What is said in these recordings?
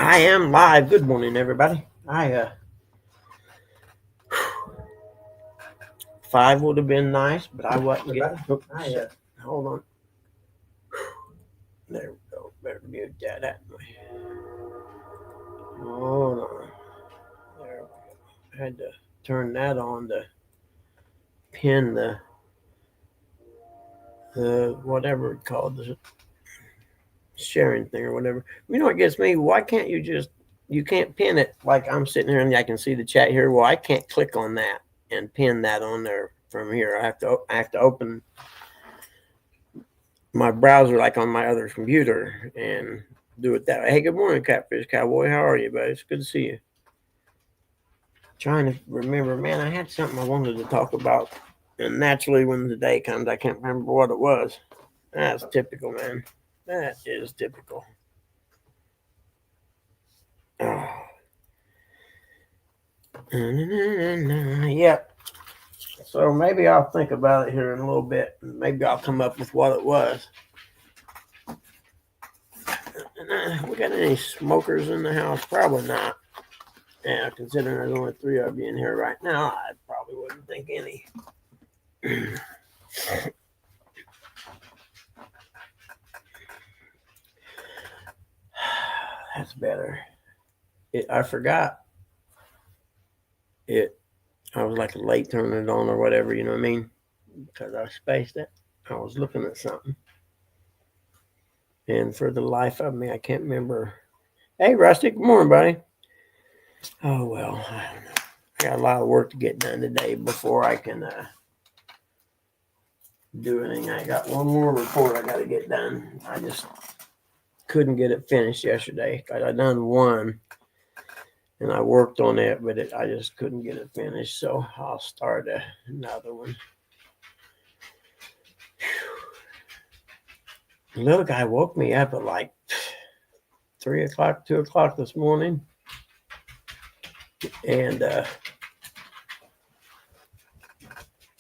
I am live. Good morning, everybody. 5 would have been nice, but I wasn't getting. Hold on. There we go. Better mute that out. Hold on. There we go. I had to turn that on to pin the whatever it's called, the sharing thing or whatever. You know what gets me? Why can't you can't pin it like I'm sitting here and I can see the chat here? Well, I can't click on that and pin that on there from here. I have to open my browser like on my other computer and do it that way. Hey, good morning, Catfish Cowboy. How are you, buddy? It's good to see you. Trying to remember, man, I had something I wanted to talk about, and naturally, when the day comes, I can't remember what it was. That's typical, man. That is typical. Oh. Yep. So maybe I'll think about it here in a little bit. Maybe I'll come up with what it was. We got any smokers in the house? Probably not. Yeah, considering there's only 3 of you in here right now, I probably wouldn't think any. That's better. I forgot it. I was like late turning it on or whatever, you know what I mean? Because I spaced it. I was looking at something. And for the life of me, I can't remember. Hey, Rusty, good morning, buddy. Oh, well, I don't know. I got a lot of work to get done today before I can do anything. I got one more report I got to get done. I just couldn't get it finished yesterday. I done one and I worked on it, but I just couldn't get it finished. So I'll start another one. The little guy woke me up at like 3 o'clock, 2 o'clock this morning. And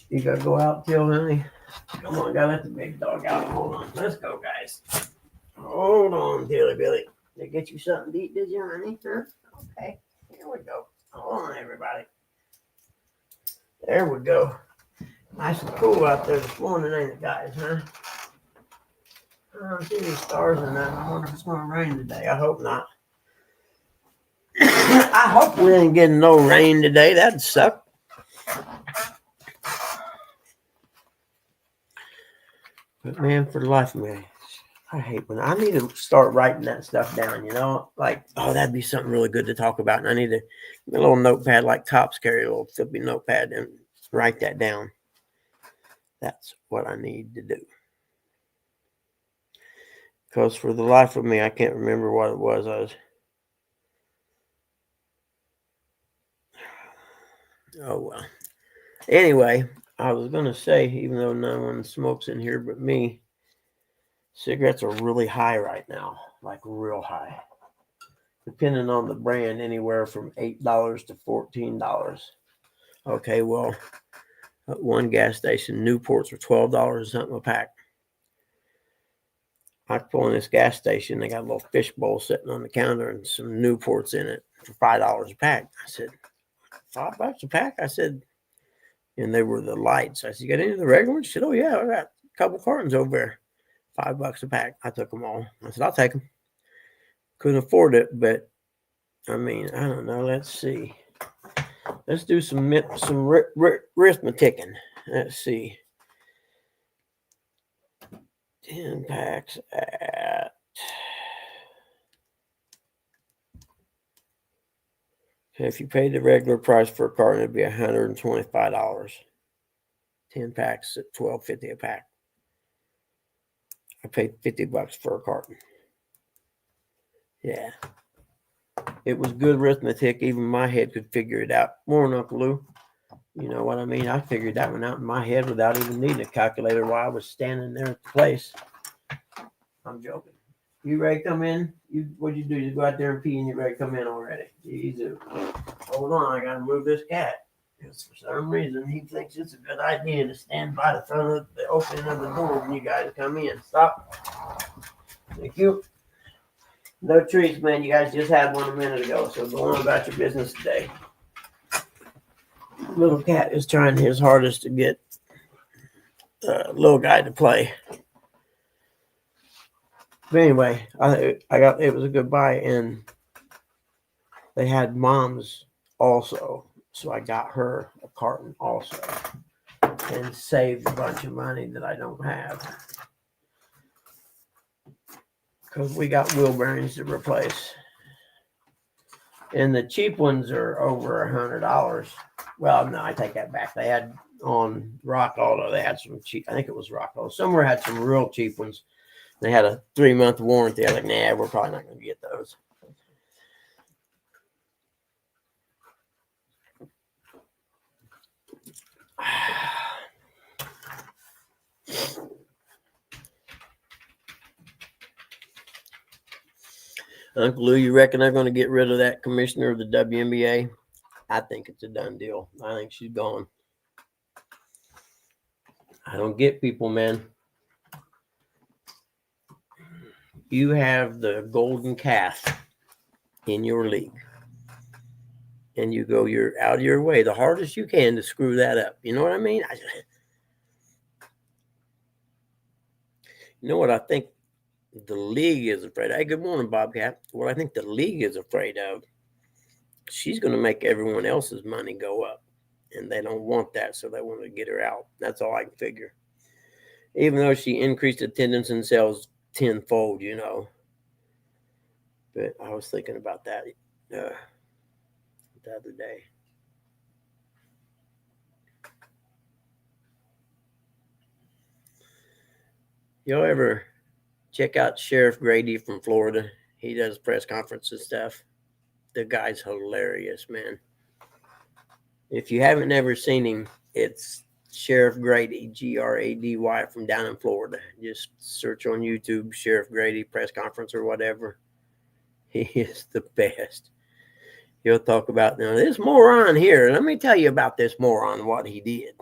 you got to go out, Till, honey. Come on, gotta let the big dog out. Hold on. Let's go, guys. Hold on, Tilly Billy. Did I get you something to eat, did you, honey? Huh? Okay. Here we go. Hold on, everybody. There we go. Nice and cool out there this morning, ain't it, guys, huh? I don't see any stars in that. I wonder if it's going to rain today. I hope not. I hope we ain't getting no rain today. That'd suck. But man, for the life of me, I hate when I need to start writing that stuff down, you know? Like, oh, that'd be something really good to talk about. And I need a little notepad like Tops carry, a little flippy notepad, and write that down. That's what I need to do. Because for the life of me, I can't remember what it was. Oh, well. Anyway, I was going to say, even though no one smokes in here but me, cigarettes are really high right now, like real high. Depending on the brand, anywhere from $8 to $14. Okay, well, at one gas station, Newports are $12 something a pack. I pull in this gas station, they got a little fish bowl sitting on the counter and some Newports in it for $5 a pack. I said, $5 a pack? I said, and they were the lights. I said, you got any of the regular ones? She said, oh, yeah, I got a couple cartons over there. $5 a pack. I took them all. I said, I'll take them. Couldn't afford it, but I mean, I don't know. Let's see. Let's do some arithmeticking. Let's see. 10 packs at... Okay, if you paid the regular price for a carton, it'd be $125. 10 packs at $12.50 a pack. I paid $50 for a carton. Yeah. It was good arithmetic. Even my head could figure it out. Morning, Uncle Lou. You know what I mean? I figured that one out in my head without even needing a calculator while I was standing there at the place. I'm joking. You ready to come in? What'd you do? You go out there and pee and you ready to come in already? Jesus. Hold on, I gotta move this cat. Because for some reason he thinks it's a good idea to stand by the front of the opening of the door when you guys come in. Stop. Thank you. No treats, man. You guys just had one a minute ago, so go on about your business today. Little cat is trying his hardest to get little guy to play. But anyway, I got it was a good buy, and they had moms also, so I got her a carton also, and saved a bunch of money that I don't have because we got wheel bearings to replace, and the cheap ones are over $100. Well, no, I take that back. They had on Rock Auto, they had some cheap. I think it was Rock Auto. Somewhere had some real cheap ones. They had a 3-month warranty. I was like, nah, we're probably not going to get those. Uncle Lou, you reckon they're going to get rid of that commissioner of the WNBA? I think it's a done deal. I think she's gone. I don't get people, man. You have the golden calf in your league, and you're out of your way the hardest you can to screw that up. You know what I mean? You know what I think the league is afraid of? Hey, good morning, Bobcat. What I think the league is afraid of, she's going to make everyone else's money go up, and they don't want that, so they want to get her out. That's all I can figure. Even though she increased attendance and sales tenfold, you know. But I was thinking about that the other day. Y'all ever check out Sheriff Grady from Florida? He does press conference and stuff. The guy's hilarious, man. If you haven't ever seen him, it's Sheriff Grady, Grady, from down in Florida. Just search on YouTube, Sheriff Grady press conference or whatever. He is the best. He'll talk about, now this moron here. Let me tell you about this moron, what he did.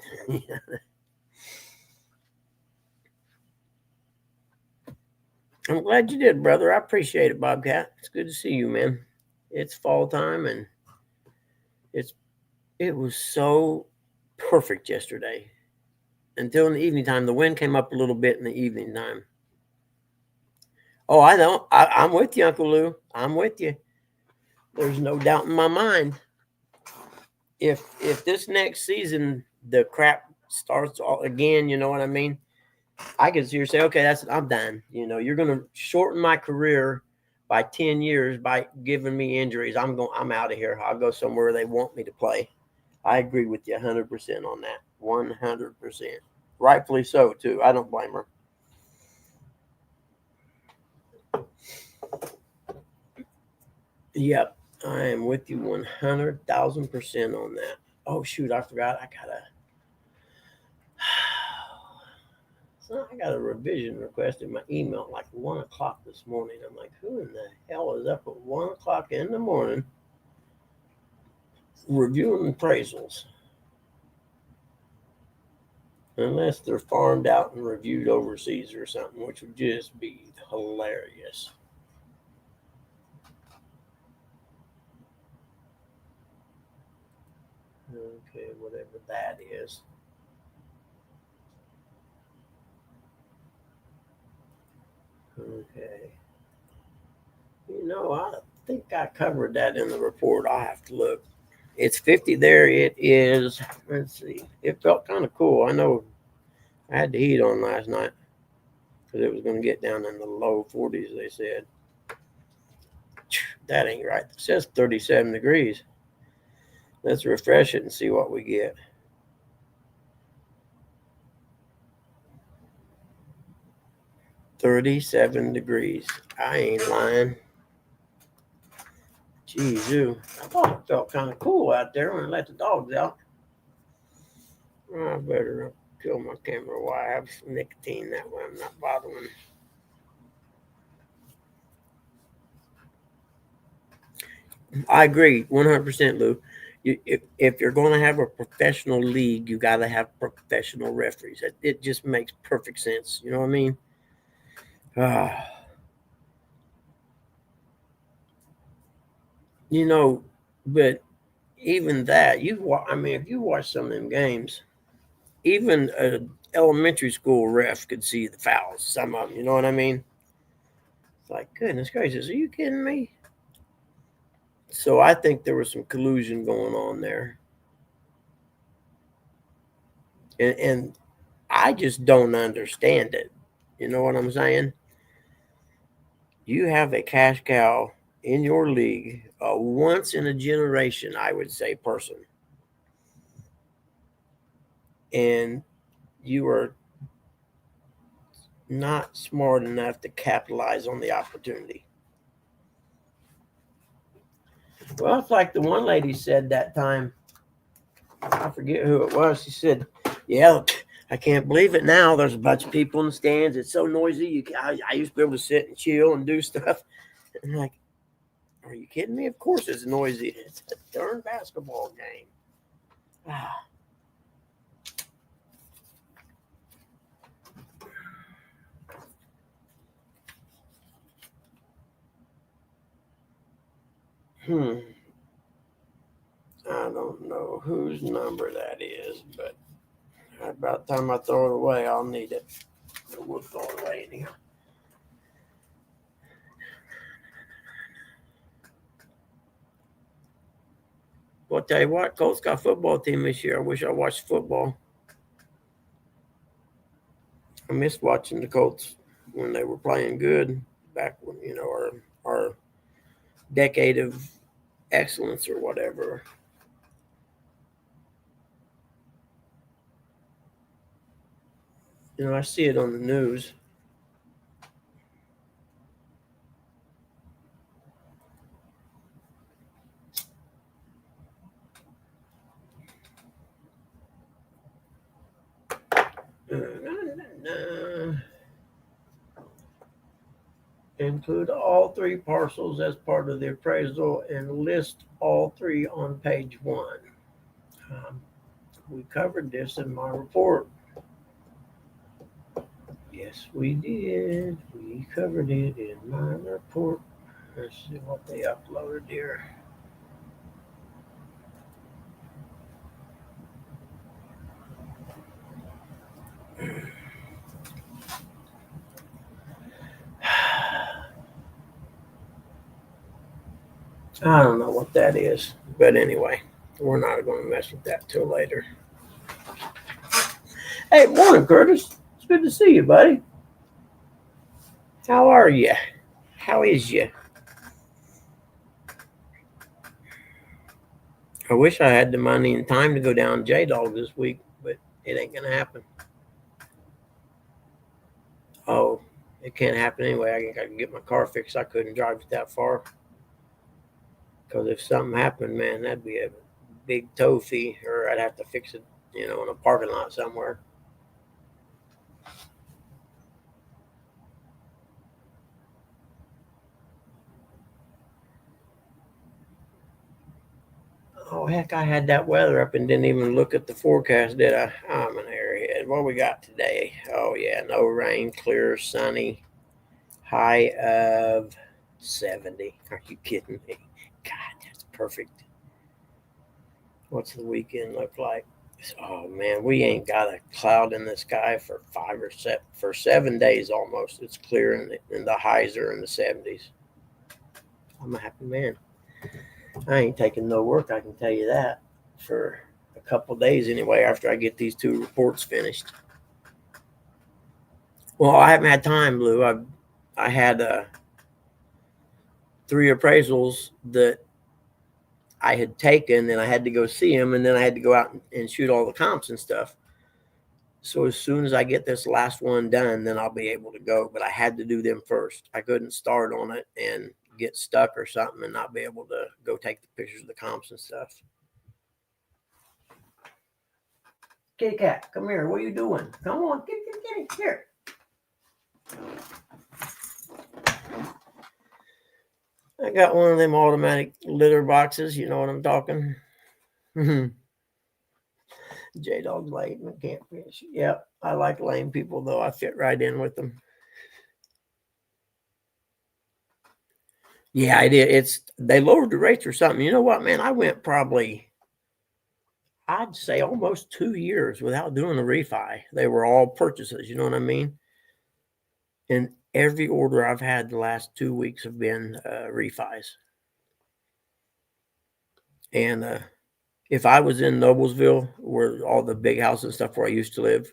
I'm glad you did, brother. I appreciate it, Bobcat. It's good to see you, man. It's fall time, and it was so perfect yesterday. Until in the evening time. The wind came up a little bit in the evening time. Oh, I know. I'm with you, Uncle Lou. I'm with you. There's no doubt in my mind. If this next season the crap starts all again, you know what I mean? I could seriously say, okay, I'm done. You know, you're gonna shorten my career by 10 years by giving me injuries. I'm out of here. I'll go somewhere they want me to play. I agree with you 100% on that. 100%. Rightfully so, too. I don't blame her. Yep. I am with you 100,000% on that. Oh, shoot. I forgot. So I got a revision request in my email at like 1 o'clock this morning. I'm like, who in the hell is up at 1 o'clock in the morning reviewing appraisals? Unless they're farmed out and reviewed overseas or something, which would just be hilarious. Okay, whatever that is. Okay. You know, I think I covered that in the report. I'll have to look. It's 50 there. It is, let's see. It felt kind of cool. I know I had the heat on last night because it was going to get down in the low 40s, they said. That ain't right. It says 37 degrees. Let's refresh it and see what we get. 37 degrees. I ain't lying. Jeez, I thought it felt kind of cool out there when I let the dogs out. I better kill my camera while I have some nicotine. That way I'm not bothering. I agree 100%, Lou. If you're going to have a professional league, you got to have professional referees. It just makes perfect sense. You know what I mean? You know, but even that, I mean, if you watch some of them games, even an elementary school ref could see the fouls. Some of them, you know what I mean? It's like, goodness gracious, are you kidding me? So I think there was some collusion going on there, and I just don't understand it. You know what I'm saying? You have a cash cow in your league, a once in a generation, I would say, person, and you are not smart enough to capitalize on the opportunity. Well, it's like the one lady said that time. I forget who it was. She said, "Yeah, I can't believe it now. There's a bunch of people in the stands. It's so noisy. I used to be able to sit and chill and do stuff." And I'm like, are you kidding me? Of course it's noisy. It's a darn basketball game. Ah. I don't know whose number that is, but about the time I throw it away, I'll need it. We'll throw it away anyhow. Well, I'll tell you what, Colts got a football team this year. I wish I watched football. I missed watching the Colts when they were playing good back when, our decade of excellence or whatever. I see it on the news. Include all three parcels as part of the appraisal and list all three on page 1. We covered this in my report. Yes, we did. We covered it in my report. Let's see what they uploaded here. I don't know what that is, but anyway, we're not going to mess with that till later. Hey, morning, Curtis. It's good to see you, buddy. How are you? How is you? I wish I had the money and time to go down J-Dog this week, but it ain't going to happen. Oh, it can't happen anyway. I can get my car fixed. I couldn't drive it that far. Because if something happened, man, that'd be a big tow fee, or I'd have to fix it, in a parking lot somewhere. Oh, heck, I had that weather up and didn't even look at the forecast, did I? I'm an airhead. What we got today? Oh, yeah, no rain, clear, sunny, high of 70. Are you kidding me? God, that's perfect. What's the weekend look like? Oh man, we ain't got a cloud in the sky for 7 days almost. It's clear and the highs are in the 70s. I'm a happy man. I ain't taking no work, I can tell you that, for a couple days anyway after I get these 2 reports finished. Well, I haven't had time, Lou. I had 3 appraisals that I had taken, and I had to go see them, and then I had to go out and shoot all the comps and stuff. So as soon as I get this last one done, then I'll be able to go. But I had to do them first. I couldn't start on it and get stuck or something and not be able to go take the pictures of the comps and stuff. Kitty cat, come here. What are you doing? Come on, get here. I got one of them automatic litter boxes. You know what I'm talking? J-Dog's late and can't fish. Yep, I like lame people, though. I fit right in with them. Yeah, I did. They lowered the rates or something. You know what, man? I went probably, I'd say almost 2 years without doing a refi. They were all purchases. You know what I mean? And every order I've had the last 2 weeks have been refis. And if I was in Noblesville, where all the big houses and stuff where I used to live,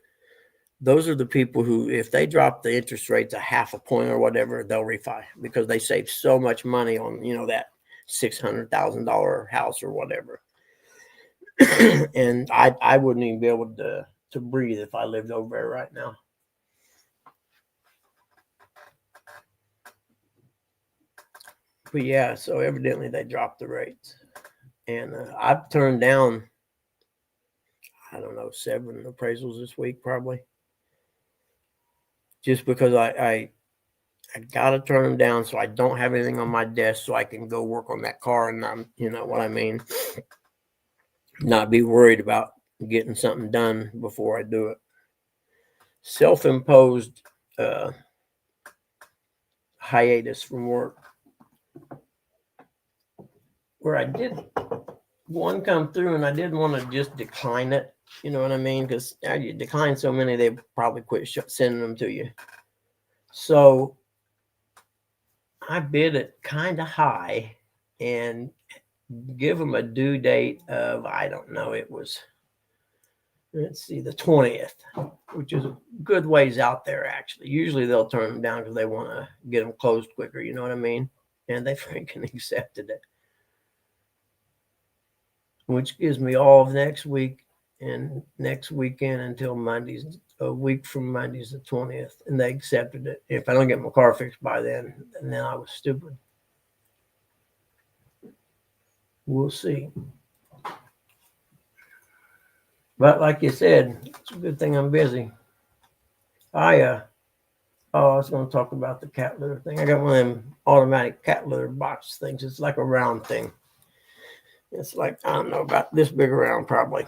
those are the people who, if they drop the interest rates a half a point or whatever, they'll refi because they save so much money on, that $600,000 house or whatever. And I wouldn't even be able to breathe if I lived over there right now. But yeah, so evidently they dropped the rates. And I've turned down, I don't know, 7 appraisals this week probably. Just because I got to turn them down so I don't have anything on my desk so I can go work on that car and I'm, you know what I mean? Not be worried about getting something done before I do it. Self-imposed hiatus from work, where I did one come through and I didn't want to just decline it. You know what I mean? Because you decline so many, they probably quit sending them to you. So I bid it kind of high and give them a due date of, I don't know, it was, let's see, the 20th, which is a good ways out there, actually. Usually they'll turn them down because they want to get them closed quicker. You know what I mean? And they freaking accepted it, which gives me all of next week and next weekend until Monday's, a week from Monday's the 20th. And they accepted it. If I don't get my car fixed by then I was stupid. We'll see. But like you said, it's a good thing I'm busy. I was going to talk about the cat litter thing. I got one of them automatic cat litter box things. It's like a round thing. It's like, I don't know, about this big around probably.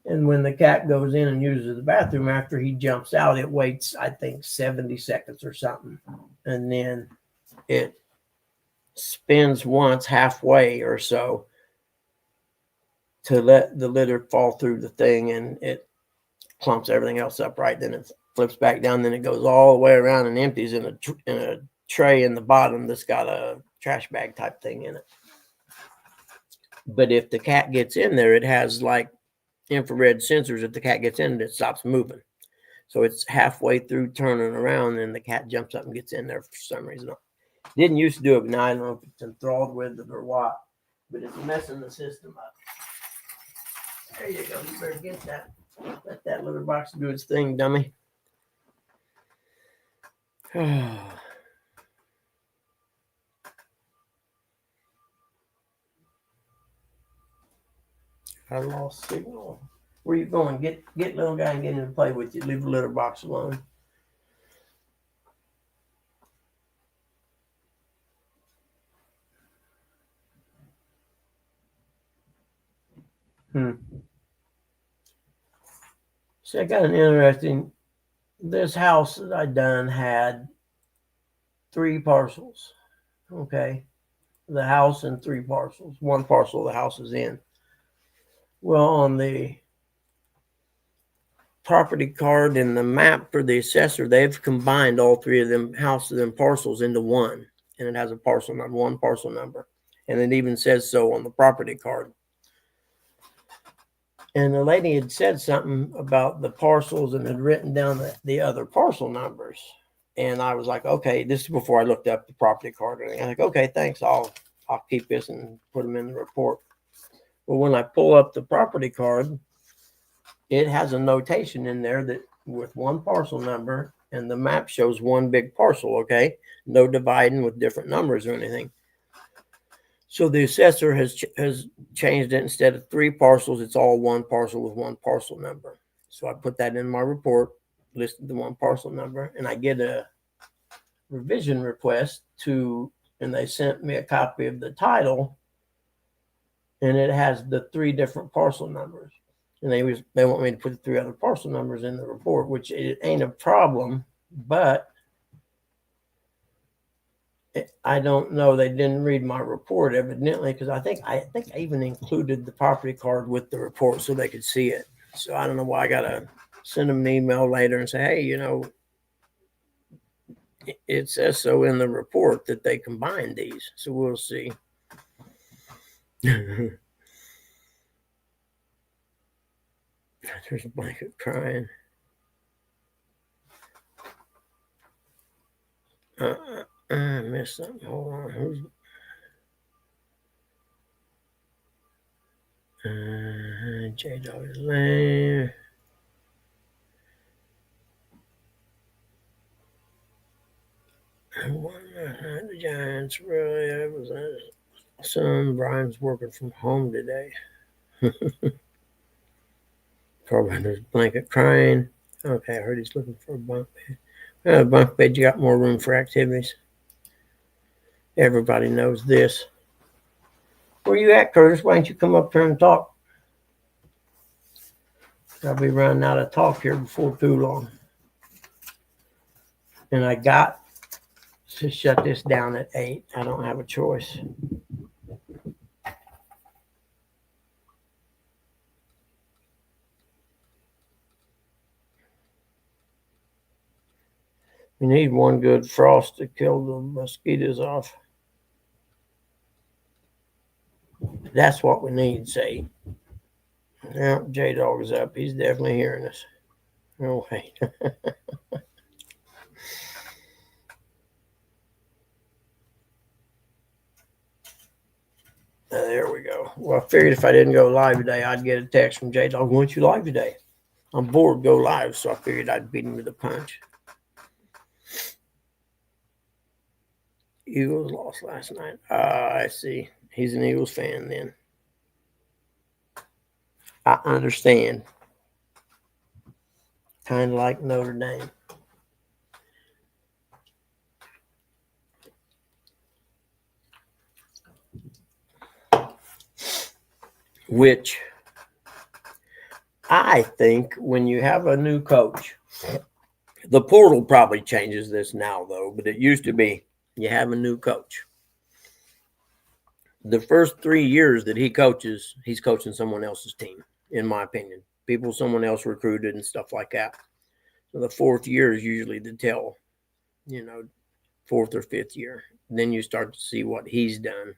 And when the cat goes in and uses the bathroom after he jumps out, it waits, I think, 70 seconds or something. And then it spins once halfway or so to let the litter fall through the thing, and it clumps everything else up right. Then it flips back down. Then it goes all the way around and empties in a tray in the bottom that's got a trash bag type thing in it. But if the cat gets in there, it has like infrared sensors. If the cat gets in it stops moving. So it's halfway through turning around and the cat jumps up and gets in there for some reason. Didn't used to do it, but now I don't know if it's enthralled with it or what. But it's messing the system up. There you go. You better get that. Let that litter box do its thing, dummy. I lost signal. Where you going? Get little guy and get him to play with you. Leave the litter box alone. So I got an interesting. This house that I done had 3 parcels. Okay, the house and 3 parcels. 1 parcel the house is in. Well, on the property card and the map for the assessor, they've combined all 3 of them houses and parcels into one, and it has a parcel number, 1 parcel number, and it even says so on the property card. And the lady had said something about the parcels and had written down the other parcel numbers. And I was like, okay, this is before I looked up the property card. And I'm like, okay, thanks. I'll keep this and put them in the report. Well, when I pull up the property card, it has a notation in there that with 1 parcel number, and the map shows 1 big parcel. Okay, no dividing with different numbers or anything. So the assessor has changed it. Instead of 3 parcels, it's all 1 parcel with 1 parcel number. So I put that in my report, listed the 1 parcel number, and I get a revision request and they sent me a copy of the title, and it has the 3 different parcel numbers. And they want me to put the 3 other parcel numbers in the report, which it ain't a problem, but I don't know. They didn't read my report evidently because I think I even included the property card with the report so they could see it. So I don't know why I gotta send them an email later and say, hey, it says so in the report that they combined these. So we'll see. There's a blanket crying. I missed something. Hold on. Who's J Dog is lame. The Giants really. It was awesome. Brian's working from home today. Carpenter's blanket crying. Okay, I heard he's looking for a bunk bed. Bunk bed, you got more room for activities. Everybody knows this. Where you at, Curtis? Why don't you come up here and talk? I'll be running out of talk here before too long. And I got to shut this down at 8. I don't have a choice. We need one good frost to kill the mosquitoes off. That's what we need, say. Yeah, J-Dog is up. He's definitely hearing us. Oh, wait. There we go. Well, I figured if I didn't go live today, I'd get a text from J-Dog. Why don't you live today? I'm bored, go live. So I figured I'd beat him with a punch. Eagles lost last night. I see. He's an Eagles fan then. I understand. Kind of like Notre Dame. Which I think when you have a new coach, the portal probably changes this now, though, but it used to be you have a new coach. The first 3 years that he coaches, he's coaching someone else's team, in my opinion. People someone else recruited and stuff like that. So the 4th year is usually the tell, 4th or 5th year. And then you start to see what he's done.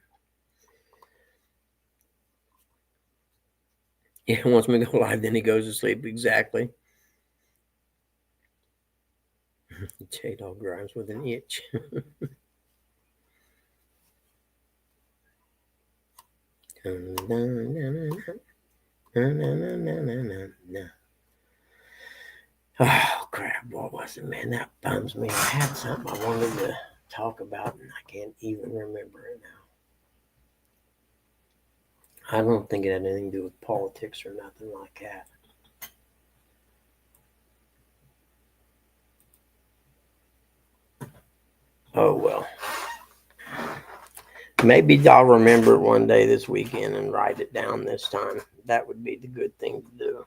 He wants me to go live, then he goes to sleep. Exactly. J-Dog Grimes with an itch. Oh, crap. What was it, man? That bums me. I had something I wanted to talk about, and I can't even remember it now. I don't think it had anything to do with politics or nothing like that. Oh, well. Maybe I'll remember it one day this weekend and write it down this time. That would be the good thing to do.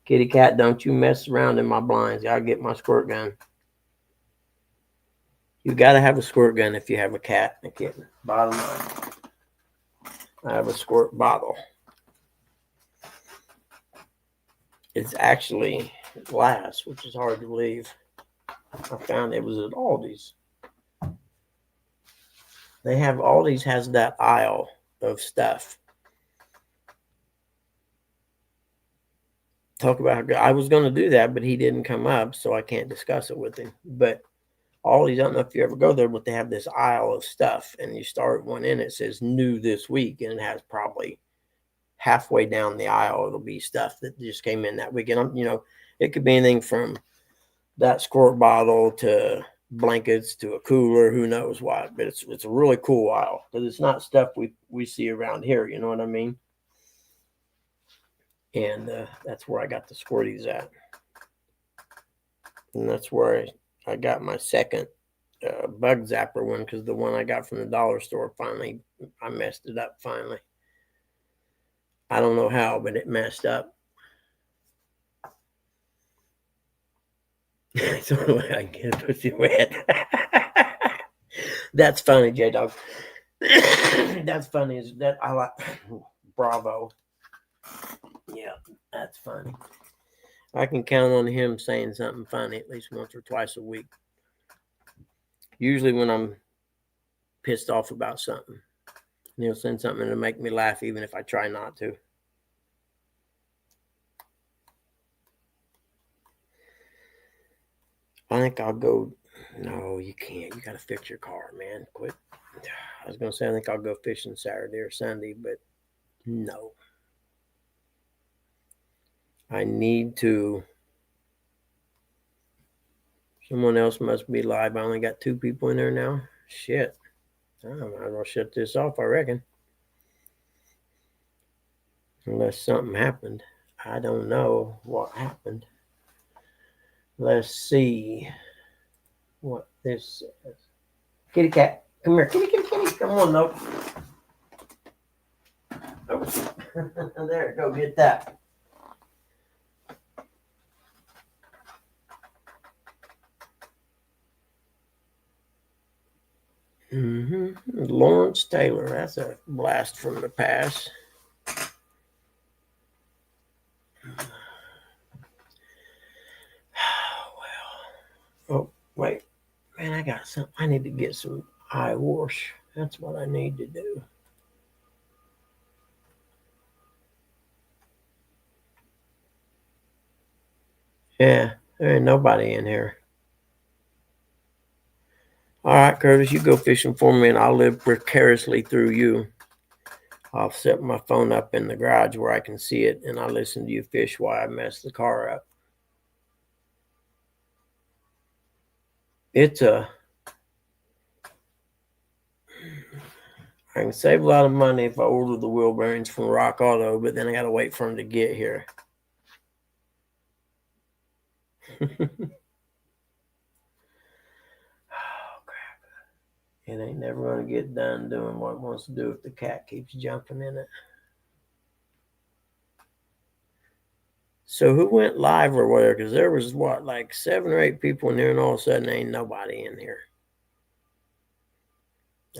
Kitty cat, don't you mess around in my blinds. I'll get my squirt gun. You got to have a squirt gun if you have a cat and a kitten. Bottom line. I have a squirt bottle. It's actually glass, which is hard to believe. I found it was at Aldi's. Aldi's has that aisle of stuff. Talk about I was going to do that, but he didn't come up, so I can't discuss it with him. But Aldi's, I don't know if you ever go there, but they have this aisle of stuff, and you start one in, it says new this week, and it has probably halfway down the aisle, it'll be stuff that just came in that week. And, it could be anything from that squirt bottle to blankets to a cooler, who knows what, but it's a really cool aisle because it's not stuff we see around here, you know what I mean? And that's where I got the squirties at, and that's where I got my second bug zapper one, because the one I got from the dollar store, finally I messed it up. Finally, I don't know how, but it messed up. So I get pussy wet. That's funny, J Dog. That's funny. Is that I like Bravo. Yeah, that's funny. I can count on him saying something funny at least once or twice a week. Usually when I'm pissed off about something, and he'll send something to make me laugh, even if I try not to. I think I'll go. No, you can't. You got to fix your car, man. Quit. I was gonna say I think I'll go fishing Saturday or Sunday, but no. I need to. Someone else must be live. I only got 2 people in there now. Shit. I might as well shut this off, I reckon. Unless something happened. I don't know what happened. Let's see what this says. Kitty cat, come here. Kitty, kitty, kitty. Come on, nope. Oh. There, go get that. Lawrence Taylor. That's a blast from the past. Oh, wait. Man, I got some. I need to get some eye wash. That's what I need to do. Yeah, there ain't nobody in here. All right, Curtis, you go fishing for me, and I'll live precariously through you. I'll set my phone up in the garage where I can see it, and I'll listen to you fish while I mess the car up. I can save a lot of money if I order the wheel bearings from Rock Auto, but then I got to wait for them to get here. Oh, crap. It ain't never going to get done doing what it wants to do if the cat keeps jumping in it. So who went live or whatever? Because there was, like 7 or 8 people in here, and all of a sudden ain't nobody in here.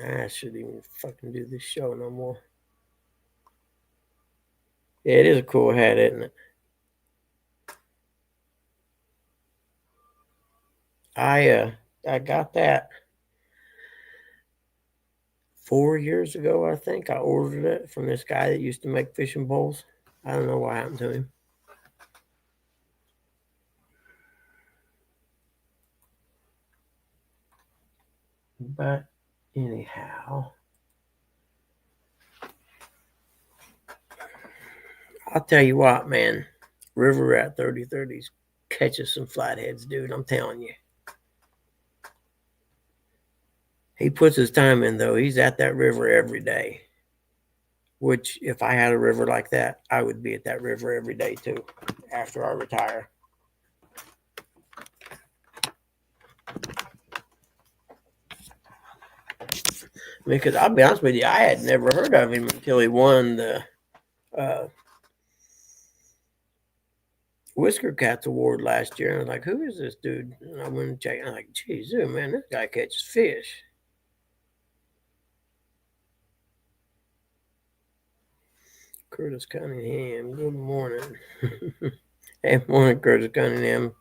I shouldn't even fucking do this show no more. Yeah, it is a cool hat, isn't it? I got that 4 years ago, I think. I ordered it from this guy that used to make fishing bowls. I don't know what happened to him. But anyhow, I'll tell you what, man. River Rat 3030s catches some flatheads, dude. I'm telling you. He puts his time in, though. He's at that river every day. Which, if I had a river like that, I would be at that river every day, too, after I retire. Because I'll be honest with you, I had never heard of him until he won the Whisker Cats Award last year. And I was like, who is this dude? And I went and checked. And I'm like, geez, man, this guy catches fish. Curtis Cunningham, good morning. Hey, morning, Curtis Cunningham.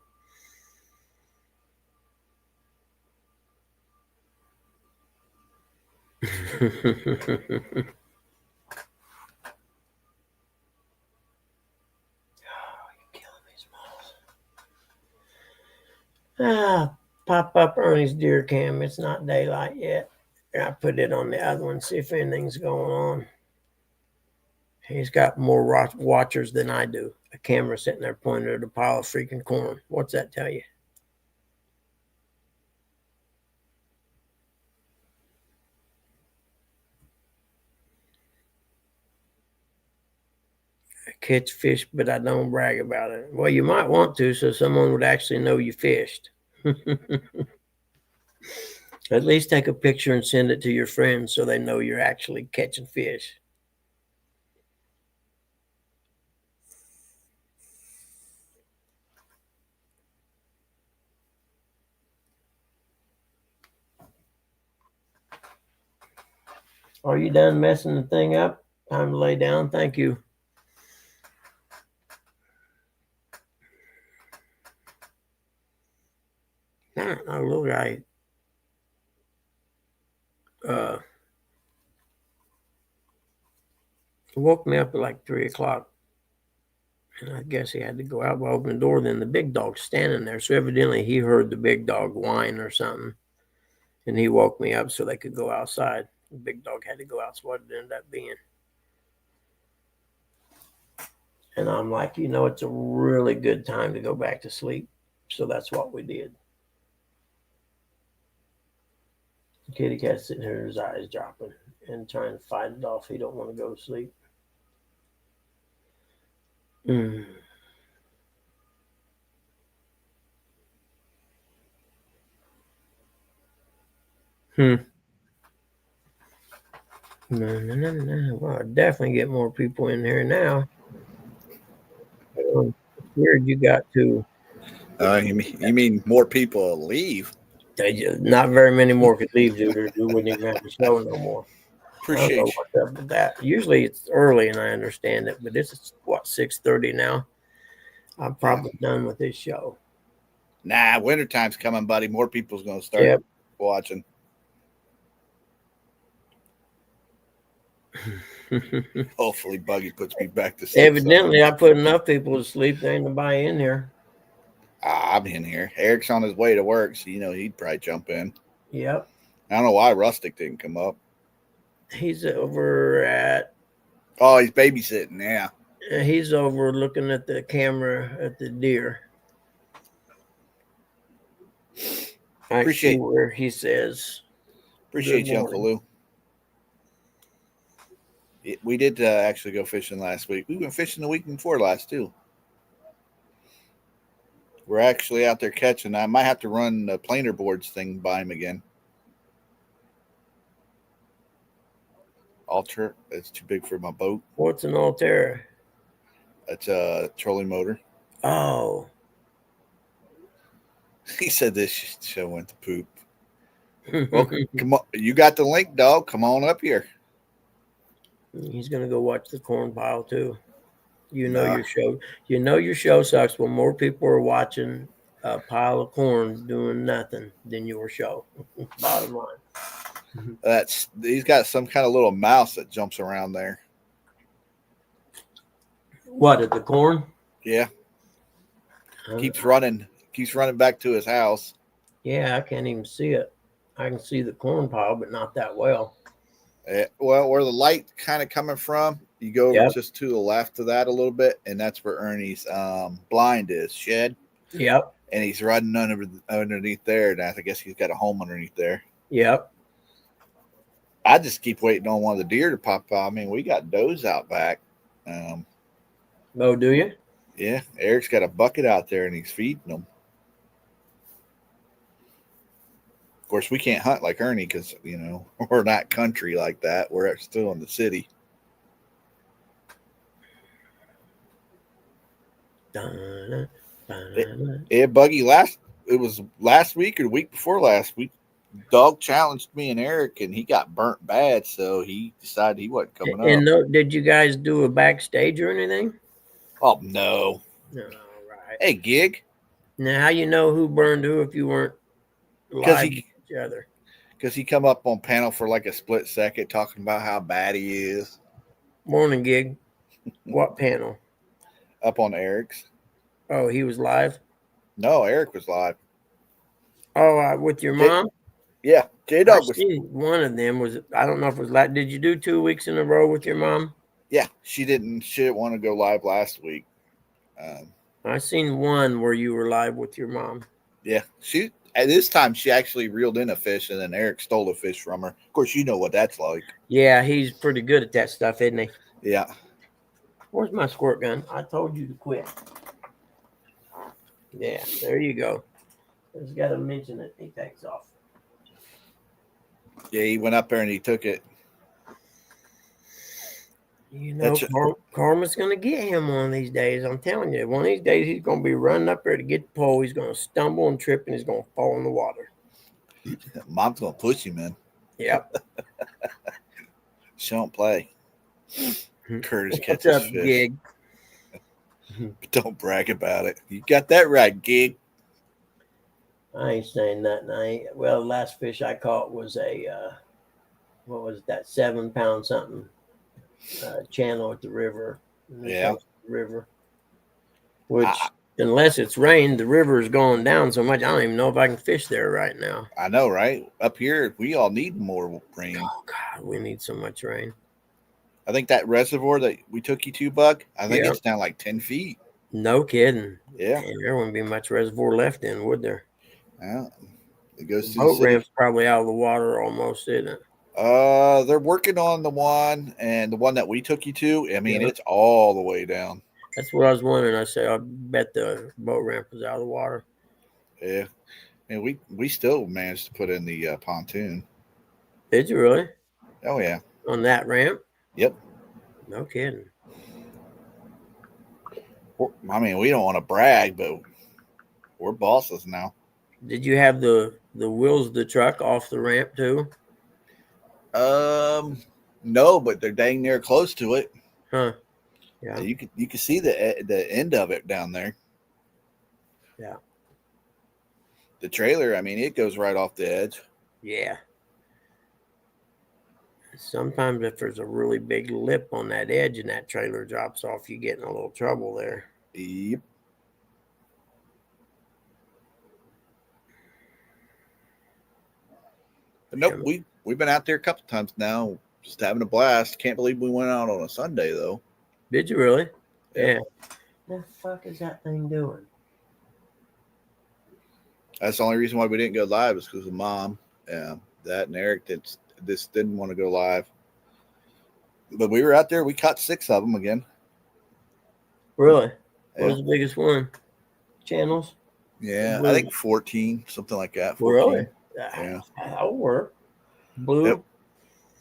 Pop up Ernie's deer cam. It's not daylight yet. I put it on the other one, see if anything's going on. He's got more watchers than I do. A camera sitting there pointing at a pile of freaking corn. What's that tell you? I catch fish, but I don't brag about it. Well, you might want to, so someone would actually know you fished. At least take a picture and send it to your friends so they know you're actually catching fish. Are you done messing the thing up? Time to lay down. Thank you. I don't know, little guy. Woke me up at like 3 o'clock. And I guess he had to go out. Well, open the door. Then the big dog's standing there. So evidently he heard the big dog whine or something. And he woke me up so they could go outside. The big dog had to go out. So what it ended up being. And I'm like, it's a really good time to go back to sleep. So that's what we did. The kitty cat's sitting here, his eyes dropping and trying to fight it off. He don't want to go to sleep. Mm. No. Well, I definitely get more people in here now. It's weird you got to. You mean more people leave? Not very many more could leave, dude. We wouldn't even have the show no more. Appreciate I don't know what's up with that. Usually it's early and I understand it, but it's 6:30 now. I'm probably done with this show. Nah, wintertime's coming, buddy. More people's gonna start watching. Hopefully Buggy puts me back to sleep. Evidently I put enough people to sleep. There ain't nobody in here. I'm in here. Eric's on his way to work, so he'd probably jump in. Yep. I don't know why Rustic didn't come up. He's over at. Oh, he's babysitting. Yeah. He's over looking at the camera at the deer. I see where he says. Appreciate you, Uncle Lou. We did actually go fishing last week. We went fishing the week before last too. We're actually out there catching. I might have to run the planer boards thing by him again. Alter, it's too big for my boat. What's an Altera? It's a trolling motor. Oh. He said this show went to poop. Well, come on. You got the link, dog. Come on up here. He's gonna go watch the corn pile too. Your show. Your show sucks when more people are watching a pile of corn doing nothing than your show. Bottom line. He's got some kind of little mouse that jumps around there. What, at the corn? Yeah. Keeps running back to his house. Yeah, I can't even see it. I can see the corn pile, but not that well. Well, where the light kind of coming from, you go just to the left of that a little bit, and that's where Ernie's blind is, shed. Yep. And he's running underneath there, and I guess he's got a home underneath there. Yep. I just keep waiting on one of the deer to pop out. I mean, we got does out back. Oh, do you? Yeah. Eric's got a bucket out there, and he's feeding them. Of course, we can't hunt like Ernie because, we're not country like that. We're still in the city. Yeah, Buggy, it was last week or the week before last week, dog challenged me and Eric, and he got burnt bad, so he decided he wasn't coming up. And did you guys do a backstage or anything? Oh, no. No, right. Hey, Gig. Now, how you know who burned who if you weren't live with each other? Because he come up on panel for like a split second talking about how bad he is. Morning, Gig. What panel? Up on Eric's. Oh, he was live? No, Eric was live. Oh, with your mom? Yeah. J-Dog was. One of them was, I don't know if it was like, did you do 2 weeks in a row with your mom? Yeah, she didn't want to go live last week. I seen one where you were live with your mom. Yeah, at this time she actually reeled in a fish, and then Eric stole a fish from her. Of course, you know what that's like. Yeah, he's pretty good at that stuff, isn't he? Yeah. Where's my squirt gun? I told you to quit. Yeah, there you go. Just got to mention it. He takes off. Yeah, he went up there and he took it. Karma's going to get him one of these days. I'm telling you, one of these days he's going to be running up there to get the pole. He's going to stumble and trip, and he's going to fall in the water. Mom's going to push him in. Yep. She don't play. Curtis What's catches up, fish. Gig? But don't brag about it. You got that right, Gig. I ain't saying nothing. Well, the last fish I caught was what was that, 7 pound something channel at the river. Yeah. River. Which, I- unless it's rained, the river is going down so much. I don't even know if I can fish there right now. I know, right? Up here, we all need more rain. Oh God, we need so much rain. I think that reservoir that we took you to, Buck, I think Yeah. it's down like 10 feet. No kidding. Yeah. Man, there wouldn't be much reservoir left in, would there? Yeah. It goes The to the boat city. ramp's probably out of the water almost, isn't it? They're working on the one, and the one that we took you to, I mean, Yeah. it's all the way down. That's what I was wondering. I said, I bet the boat ramp was out of the water. Yeah. And we still managed to put in the pontoon. Did you really? Oh, yeah. On that ramp? Yep. No kidding. I mean, we don't want to brag, but we're bosses now. Did you have the wheels of the truck off the ramp too? No, but they're dang near close to it. Huh. Yeah. You can see the end of it down there. Yeah. The trailer, I mean, it goes right off the edge. Yeah. Sometimes if there's a really big lip on that edge and that trailer drops off, you get in a little trouble there. Yep. But nope, we've been out there a couple times now, just having a blast. Can't believe we went out on a Sunday though. Did you really? Yeah. What the fuck is that thing doing? That's the only reason why we didn't go live is because of Mom. Yeah, that and Eric didn't want to go live. But we were out there. We caught 6 of them again. Really? Yeah. What was the biggest one? Channels? Yeah, Blue. I think 14, something like that. 14. Really? Yeah. That'll work. Blue? Yep.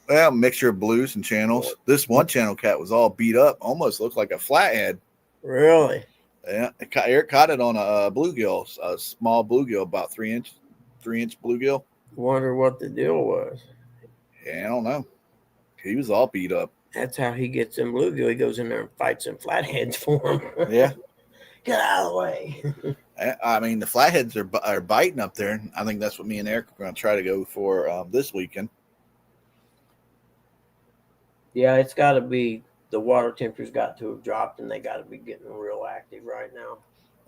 Well, mixture of blues and channels. This one channel cat was all beat up, almost looked like a flathead. Really? Yeah, Eric caught it on a bluegill, a small bluegill, about 3-inch bluegill. Wonder what the deal was. Yeah, I don't know. He was all beat up. That's how he gets in bluegill. He goes in there and fights some flatheads for him. Yeah. Get out of the way. I mean, the flatheads are biting up there. I think that's what me and Eric are going to try to go for this weekend. Yeah, it's got to be, the water temperature's got to have dropped and they got to be getting real active right now.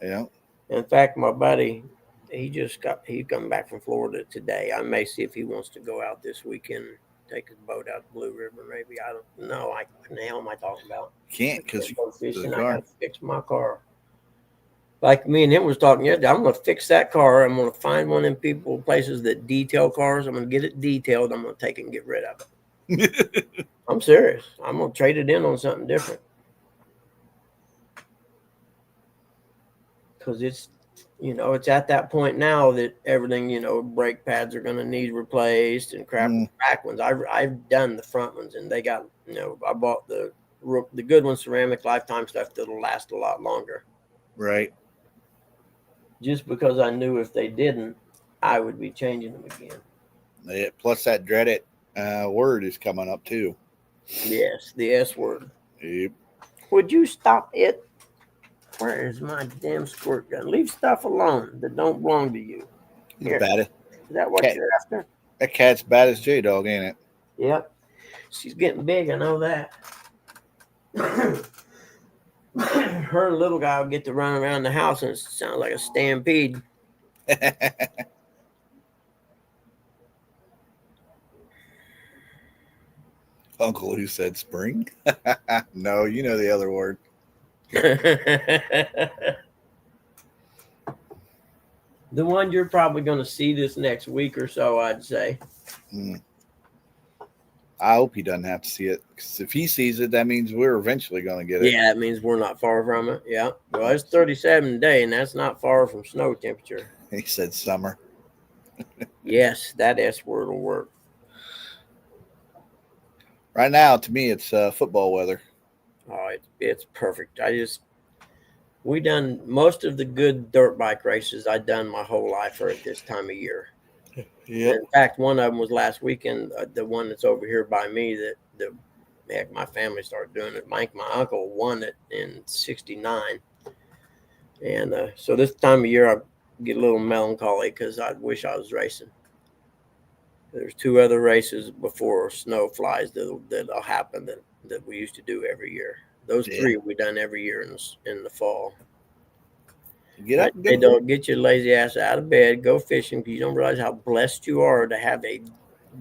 Yeah. In fact, my buddy, he come back from Florida today. I may see if he wants to go out this weekend, take his boat out to Blue River. Maybe, I don't know. What the hell am I talking about? Can't because Go fishing. the I car. got to fix my car. Like me and him was talking yesterday, I'm going to fix that car. I'm going to find one of them places that detail cars. I'm going to get it detailed. I'm going to take it and get rid of it. I'm serious. I'm going to trade it in on something different. Because it's at that point now that everything, brake pads are going to need replaced and crap. Back ones. I've done the front ones and they got, I bought the good one, ceramic lifetime stuff that'll last a lot longer. Right. Just because I knew if they didn't, I would be changing them again. Yeah, plus that dreaded word is coming up too. Yes, the S word. Yep. Would you stop it? Where is my damn squirt gun? Leave stuff alone that don't belong to you. Here. Bad. Is that what you're after? That cat's bad as J-Dog, ain't it? Yep. She's getting big, I know that. Her little guy will get to run around the house and it sounds like a stampede. Uncle who said spring? No, you know the other word. The one you're probably going to see this next week or so, I'd say. I hope he doesn't have to see it. Because if he sees it, that means we're eventually going to get it. Yeah, that means we're not far from it. Yeah. Well, it's 37 today, and that's not far from snow temperature. He said summer. Yes, that S word will work. Right now, to me, it's football weather. Oh, it's perfect. We done most of the good dirt bike races I've done my whole life are at this time of year. Yeah. In fact, one of them was last weekend, the one that's over here by me that the heck, my family started doing it. My uncle won it in '69, and so this time of year I get a little melancholy because I wish I was racing. There's two other races before snow flies that'll happen that we used to do every year. Those Yeah. three we done every year in the fall. Get up and They go. don't get your lazy ass out of bed, go fishing because you don't realize how blessed you are to have a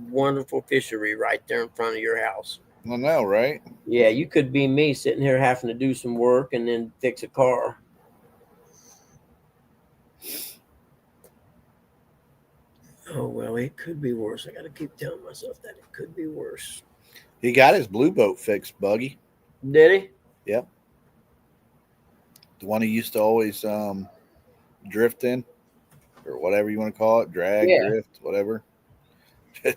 wonderful fishery right there in front of your house. I know, right? Yeah, you could be me sitting here having to do some work and then fix a car. Oh well, it could be worse. I got to keep telling myself that it could be worse. He got his blue boat fixed, Buggy. Did he? Yep. The one he used to always drift in, or whatever you want to call it, drag, Yeah. drift, whatever.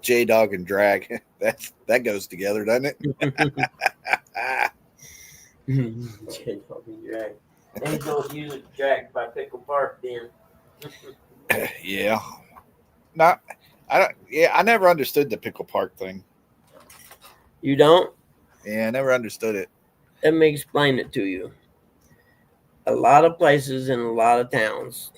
J Dog and drag. That goes together, doesn't it? Drag. They don't use it dragged by Pickle Park then. Yeah. Not. I don't. Yeah, I never understood the pickle park thing. You don't? Yeah, I never understood it. Let me explain it to you. A lot of places in a lot of towns,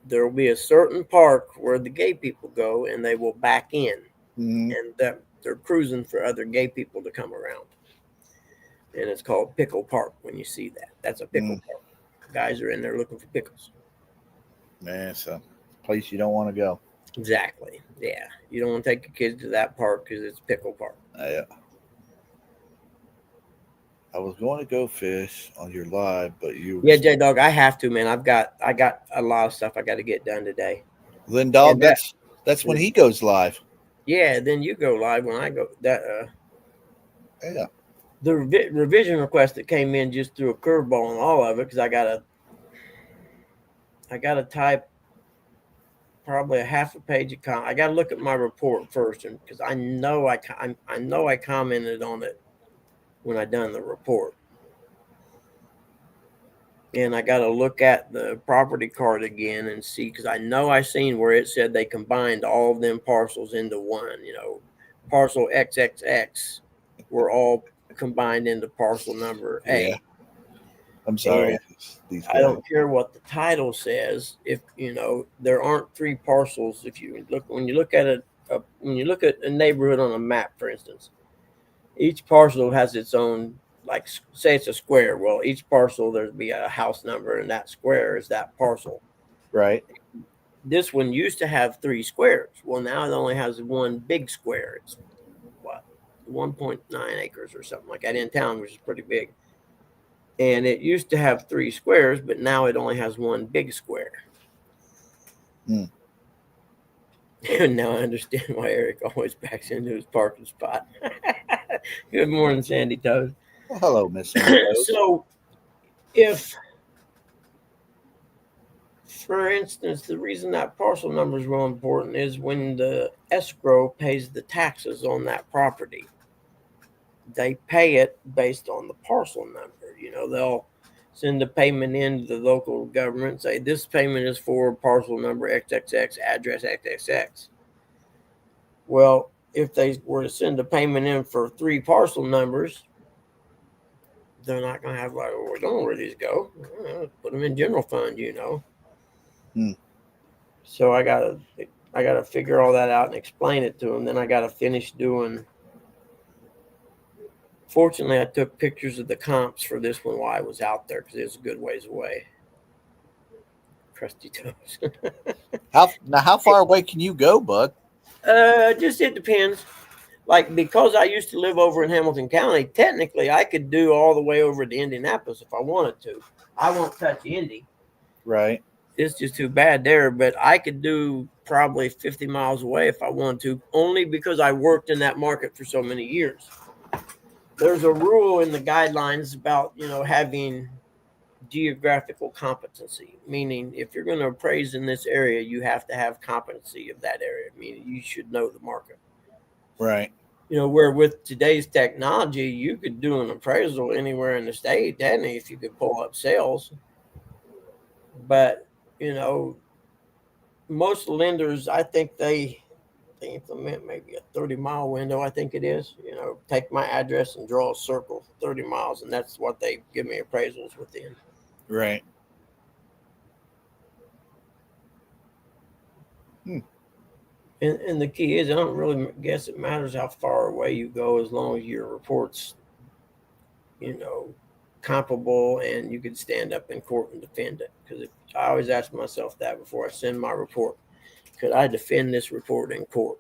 there will be a certain park where the gay people go and they will back in, Mhm. and they're cruising for other gay people to come around. And it's called Pickle Park when you see that. That's a pickle park. Guys are in there looking for pickles. Man, it's a place you don't want to go. Exactly. Yeah. You don't want to take your kids to that park because it's Pickle Park. Yeah. I was going to go fish on your live, but you. Yeah, J Dog, I have to, man. I got a lot of stuff I got to get done today. Then dog, And that- that's when he goes live. Yeah, then you go live when I go. Yeah. The revision request that came in just threw a curveball on all of it because I gotta type probably a half a page of I gotta look at my report first, and because I know I commented on it when I done the report, and I gotta look at the property card again and see because I know I seen where it said they combined all of them parcels into one. You know, parcel XXX were all combined into parcel number A. Yeah. I'm sorry. And These I guys. don't care what the title says. If you know there aren't three parcels. If you look when you look at when you look at a neighborhood on a map, for instance, each parcel has its own. Like say it's a square. Well, each parcel there'd be a house number, and that square is that parcel. Right. This one used to have three squares. Well, now it only has one big square. It's what 1.9 acres or something like that in town, which is pretty big. And it used to have three squares, but now it only has one big square. And now I understand why Eric always backs into his parking spot. Good morning, Sandy Toes. Well, hello, Miss. So, if, for instance, the reason that parcel number is real important is when the escrow pays the taxes on that property, they pay it based on the parcel number. You know, they'll send the payment in to the local government, say this payment is for parcel number XXX, address XXX. Well, if they were to send a payment in for three parcel numbers, they're not going to have like, well, we don't know where these go. Put them in general fund, you know. So I gotta figure all that out and explain it to them. Then I gotta finish doing. Fortunately, I took pictures of the comps for this one while I was out there because it was a good ways away. Crusty toes. How far away can you go, bud? Just it depends. Like because I used to live over in Hamilton County, technically I could do all the way over to Indianapolis if I wanted to. I won't touch Indy. Right. It's just too bad there, but I could do probably 50 miles away if I wanted to, only because I worked in that market for so many years. There's a rule in the guidelines about, you know, having geographical competency, meaning if you're going to appraise in this area, you have to have competency of that area, meaning you should know the market. Right. You know, where with today's technology, you could do an appraisal anywhere in the state, and if you could pull up sales. But, you know, most lenders, I think they implement maybe a 30-mile window, I think it is. Take my address and draw a circle 30 miles, and that's what they give me appraisals within. Right. And the key is, I don't really guess it matters how far away you go as long as your report's, comparable and you can stand up in court and defend it. Because I always ask myself that before I send my report. Could I defend this report in court?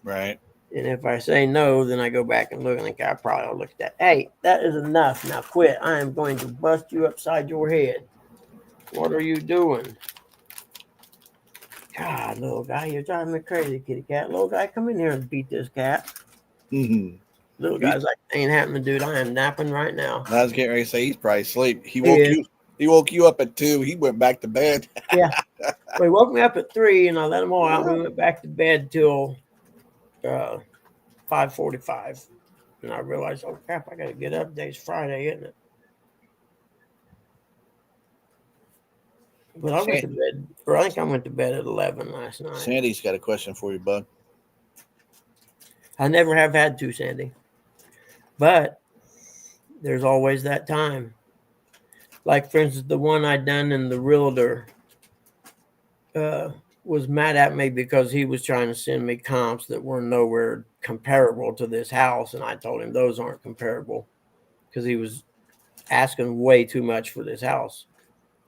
Right. And if I say no, then I go back and look, and think I probably will look at that. Hey, that is enough. Now quit. I am going to bust you upside your head. What are you doing? God, little guy, you're driving me crazy, kitty cat. Little guy, come in here and beat this cat. Mm-hmm. Little guy's like, ain't happening, dude. I am napping right now. I was getting ready to say he's probably asleep. He woke you up at 2. He went back to bed. Yeah. Well, he woke me up at 3, and I let him all out. We went back to bed till 5:45, and I realized, oh crap, I got to get up. Today's Friday, isn't it? But I went to bed, or I think I went to bed at 11 last night. Sandy's got a question for you, bud. I never have had to, Sandy. But there's always that time. Like, for instance, the one I done in the realtor was mad at me because he was trying to send me comps that were nowhere comparable to this house. And I told him those aren't comparable because he was asking way too much for this house.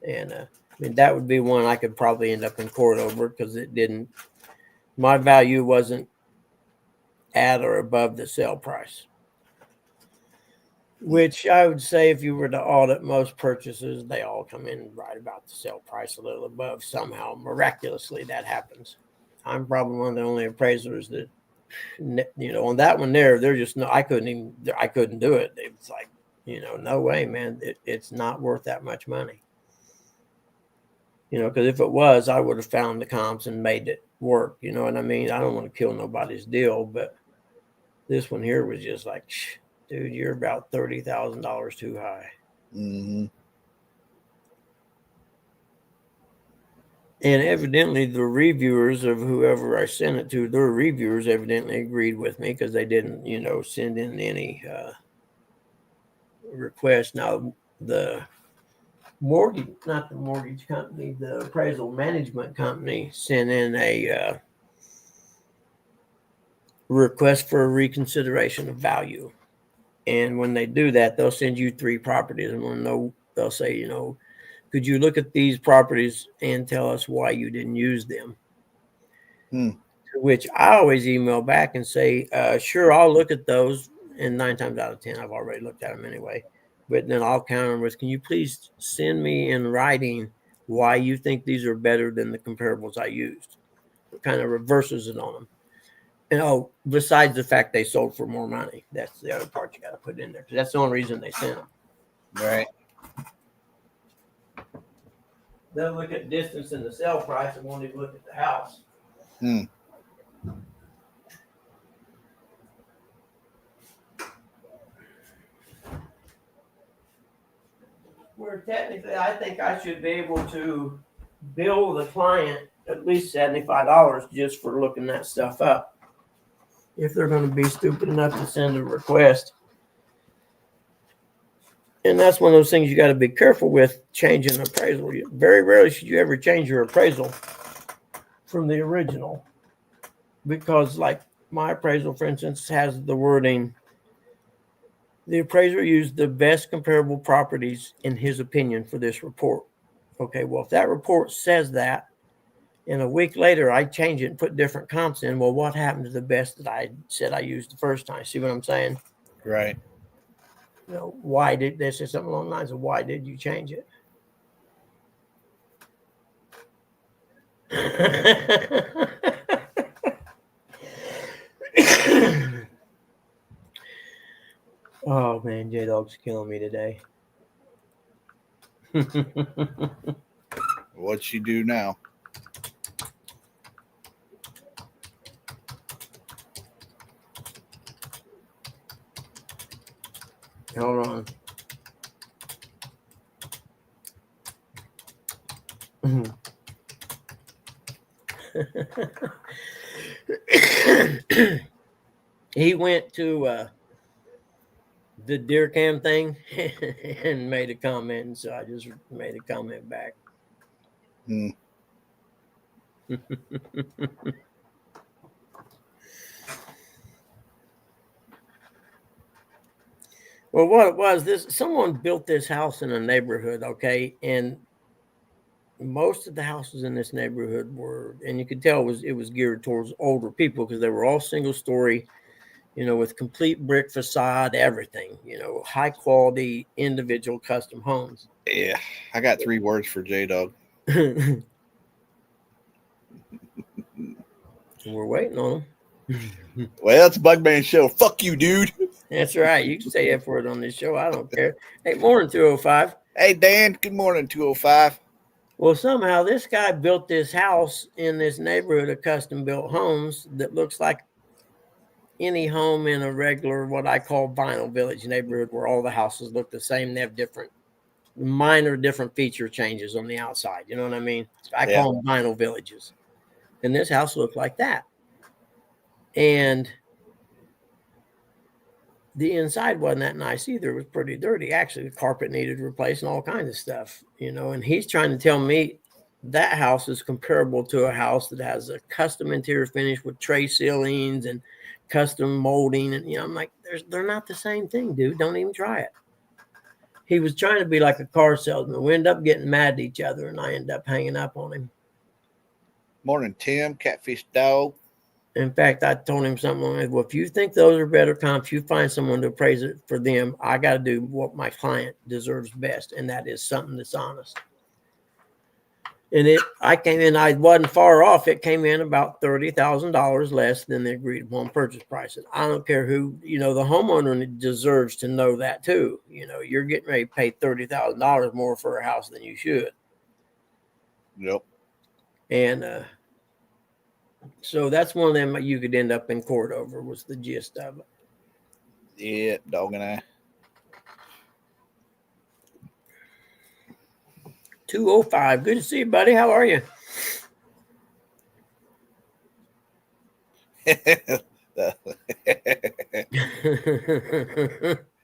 And I mean, that would be one I could probably end up in court over because my value wasn't at or above the sale price. Which I would say, if you were to audit most purchases, they all come in right about the sale price, a little above. Somehow, miraculously, that happens. I'm probably one of the only appraisers that, on that one they're just I couldn't do it. It's like, no way, man. It's not worth that much money. Because if it was, I would have found the comps and made it work. You know what I mean? I don't want to kill nobody's deal, but this one here was just like, dude, you're about $30,000 too high. Mm-hmm. And evidently the reviewers of whoever I sent it to, their reviewers evidently agreed with me because they didn't, send in any request. Now, the mortgage company, the appraisal management company sent in a request for a reconsideration of value. And when they do that, they'll send you 3 properties, and they'll say, could you look at these properties and tell us why you didn't use them? To which I always email back and say, sure, I'll look at those. And 9 times out of 10, I've already looked at them anyway. But then I'll counter them with, can you please send me in writing why you think these are better than the comparables I used? It kind of reverses it on them. And besides the fact they sold for more money, that's the other part you got to put in there, because that's the only reason they sent them. Right. They'll look at distance and the sale price and won't even look at the house. Where technically, I think I should be able to bill the client at least $75 just for looking that stuff up, if they're going to be stupid enough to send a request. And that's one of those things you got to be careful with, changing appraisal. Very rarely should you ever change your appraisal from the original, because like my appraisal, for instance, has the wording, the appraiser used the best comparable properties in his opinion for this report. Okay, well, if that report says that, and a week later I change it and put different comps in, well, what happened to the best that I said I used the first time? See what I'm saying? Right. Why did they say something along the lines of, why did you change it? Oh man, J-Dog's killing me today. What'd she do now? Hold on. He went to the deer cam thing and made a comment, and so I just made a comment back. Hmm. Well, what it was, this someone built this house in a neighborhood, okay, and most of the houses in this neighborhood were, and you could tell it was geared towards older people because they were all single story, with complete brick facade, everything, high quality individual custom homes. Yeah, I got 3 words for J Dog. We're waiting on them. Well, it's a Bugman show. Fuck you, dude. That's right. You can say F word on this show. I don't care. Hey, morning, 205. Hey, Dan. Good morning, 205. Well, somehow this guy built this house in this neighborhood of custom built homes that looks like any home in a regular, what I call vinyl village neighborhood, where all the houses look the same. They have different feature changes on the outside. You know what I mean? I call them vinyl villages. And this house looked like that. And the inside wasn't that nice either. It was pretty dirty. Actually, the carpet needed replacing, all kinds of stuff, and he's trying to tell me that house is comparable to a house that has a custom interior finish with tray ceilings and custom molding. And, I'm like, they're not the same thing, dude. Don't even try it. He was trying to be like a car salesman. We end up getting mad at each other, and I end up hanging up on him. Morning, Tim. Catfish Dog. In fact, I told him something like, well, if you think those are better comps, you find someone to appraise it for them. I got to do what my client deserves best, and that is something that's honest. And I came in, I wasn't far off. It came in about $30,000 less than the agreed upon purchase price. And I don't care who, the homeowner deserves to know that too. You're getting ready to pay $30,000 more for a house than you should. Yep. And, so that's one of them you could end up in court over, was the gist of it. Yeah, Dog and I. 205. Good to see you, buddy. How are you?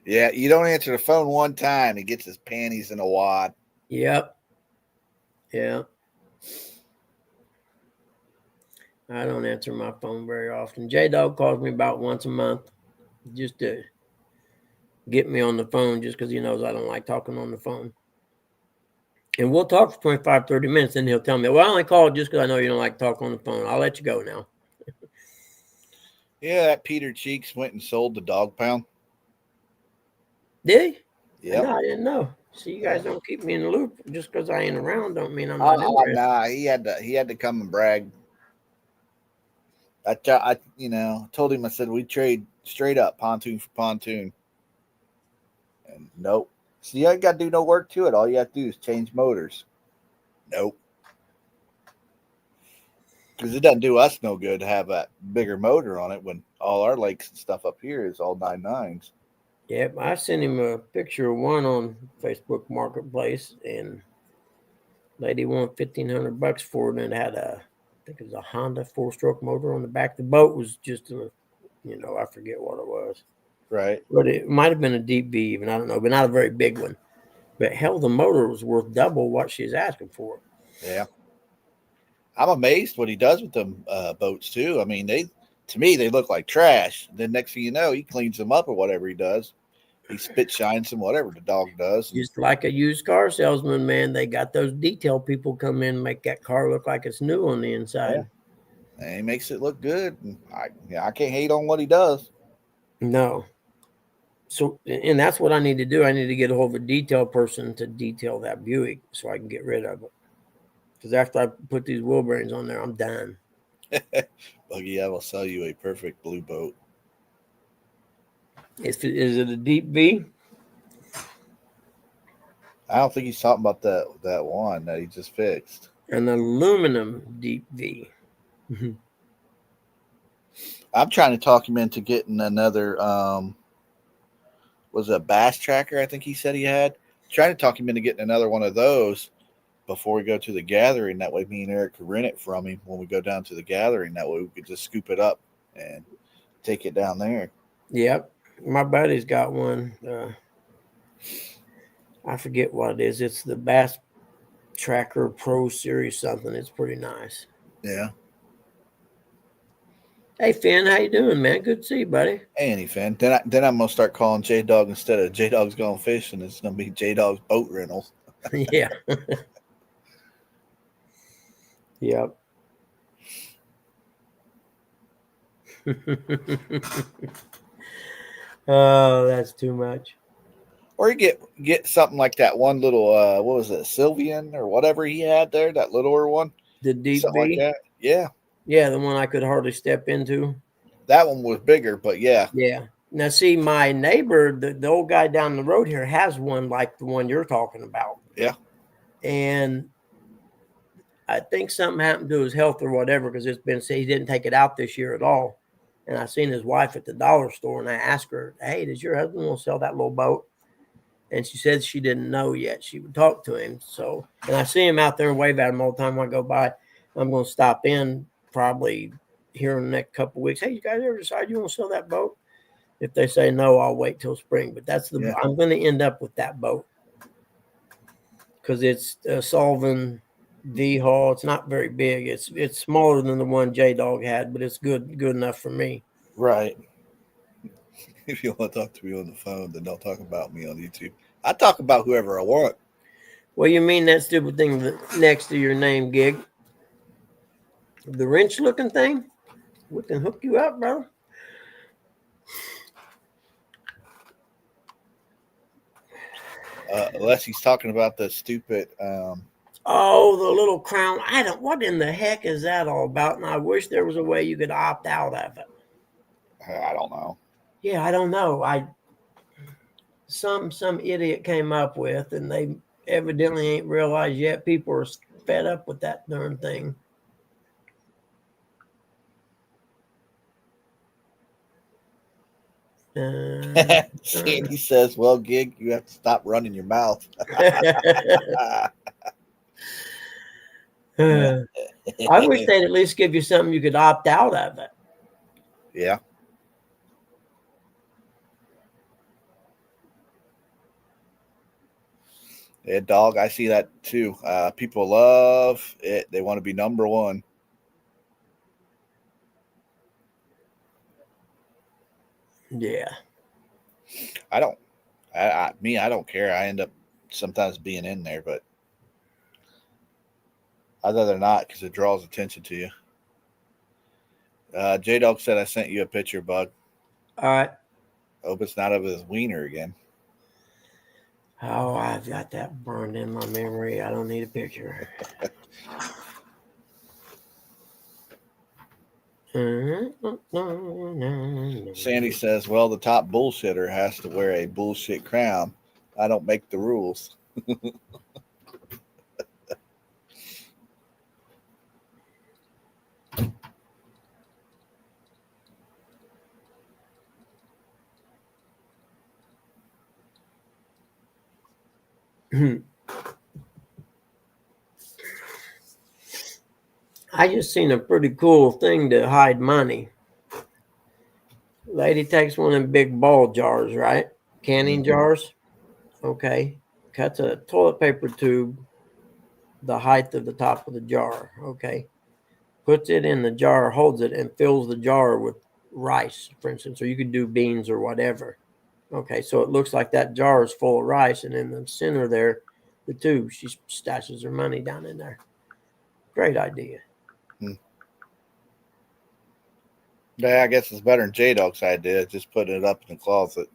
Yeah, you don't answer the phone one time, he gets his panties in a wad. Yep. Yeah. I don't answer my phone very often. J-Dog calls me about once a month just to get me on the phone, just because he knows I don't like talking on the phone. And we'll talk for 25, 30 minutes, and he'll tell me, well, I only called just because I know you don't like to talk on the phone. I'll let you go now. Yeah, that Peter Cheeks went and sold the dog pound. Did he? Yeah. No, I didn't know. See, you guys don't keep me in the loop. Just because I ain't around don't mean I'm not interested. Nah, he had to come and brag. I told him, I said, we trade straight up pontoon for pontoon. And nope. So you ain't got to do no work to it. All you have to do is change motors. Nope. Because it doesn't do us no good to have that bigger motor on it when all our lakes and stuff up here is all 9.9s. Yep, I sent him a picture of one on Facebook Marketplace, and lady wanted $1,500 for it, and it had I think it was a Honda 4-stroke motor on the back. The boat was just I forget what it was. Right. But it might have been a deep V even, I don't know, but not a very big one. But hell, the motor was worth double what she's asking for. Yeah. I'm amazed what he does with them boats too. I mean, to me, they look like trash. Then next thing you know, he cleans them up or whatever he does. He spit shines them, whatever the dog does. Just like a used car salesman, man, they got those detail people come in and make that car look like it's new on the inside. Yeah. And he makes it look good. And I can't hate on what he does. No. So, and that's what I need to do. I need to get a hold of a detail person to detail that Buick so I can get rid of it. Because after I put these wheel bearings on there, I'm done. Buggy, I will sell you a perfect blue boat. Is it a deep V? I don't think he's talking about that one that he just fixed. An aluminum deep V. I'm trying to talk him into getting another, was it a bass tracker? I think he said he had. Trying to talk him into getting another one of those before we go to the gathering. That way, me and Eric could rent it from him when we go down to the gathering. That way, we could just scoop it up and take it down there. Yep. My buddy's got one. I forget what it is. It's the Bass Tracker Pro Series something. It's pretty nice. Yeah. Hey Finn, how you doing, man? Good to see you, buddy. Hey, any fan. Then I'm gonna start calling J Dog instead of J Dog's Going Fishing. It's gonna be J Dog's Boat Rentals. Yeah. Yep. Oh, that's too much. Or you get something like that one little what was it, Sylvian or whatever he had there, that littler one. The deep Something like V. that. Yeah. Yeah, the one I could hardly step into. That one was bigger, but yeah. Yeah. Now, see, my neighbor, the old guy down the road here, has one like the one you're talking about. Yeah. And I think something happened to his health or whatever, because it's been said he didn't take it out this year at all. And I seen his wife at the dollar store, and I asked her, "Hey, does your husband want to sell that little boat?" And she said she didn't know yet. She would talk to him. So, and I see him out there and wave at him all the time when I go by. I'm going to stop in probably here in the next couple of weeks. Hey, you guys ever decide you want to sell that boat? If they say no, I'll wait till spring. But that's the I'm going to end up with that boat because it's a Sullivan V hull. It's not very big. It's smaller than the one J Dog had, but it's good enough for me. Right. If you want to talk to me on the phone, then don't talk about me on YouTube. I talk about whoever I want. Well, you mean that stupid thing next to your name, Gig? The wrench looking thing? We can hook you up, brother. Unless he's talking about the stupid oh, the little crown. What in the heck is that all about? And I wish there was a way you could opt out of it. I don't know. Yeah, I don't know. Some idiot came up with, and they evidently ain't realized yet. People are fed up with that darn thing. Sandy says, "Well, Gig, you have to stop running your mouth." I wish they'd at least give you something you could opt out of it. Yeah. Yeah, dog. I see that too. People love it. They want to be number one. Yeah. I don't care. I end up sometimes being in there, but I'd rather not because it draws attention to you. J Dog said I sent you a picture, Bug. All right. Hope it's not of his wiener again. Oh, I've got that burned in my memory. I don't need a picture. Sandy says, "Well, the top bullshitter has to wear a bullshit crown. I don't make the rules." I just seen a pretty cool thing to hide money. Lady takes one of them big ball jars, right? Canning jars. Okay. Cuts a toilet paper tube the height of the top of the jar. Okay. Puts it in the jar, holds it, and fills the jar with rice, for instance, or you could do beans or whatever. Okay. So it looks like that jar is full of rice, and in the center there, the tube, she stashes her money down in there. Great idea. Yeah, I guess it's better than J Dog's idea. Just putting it up in the closet.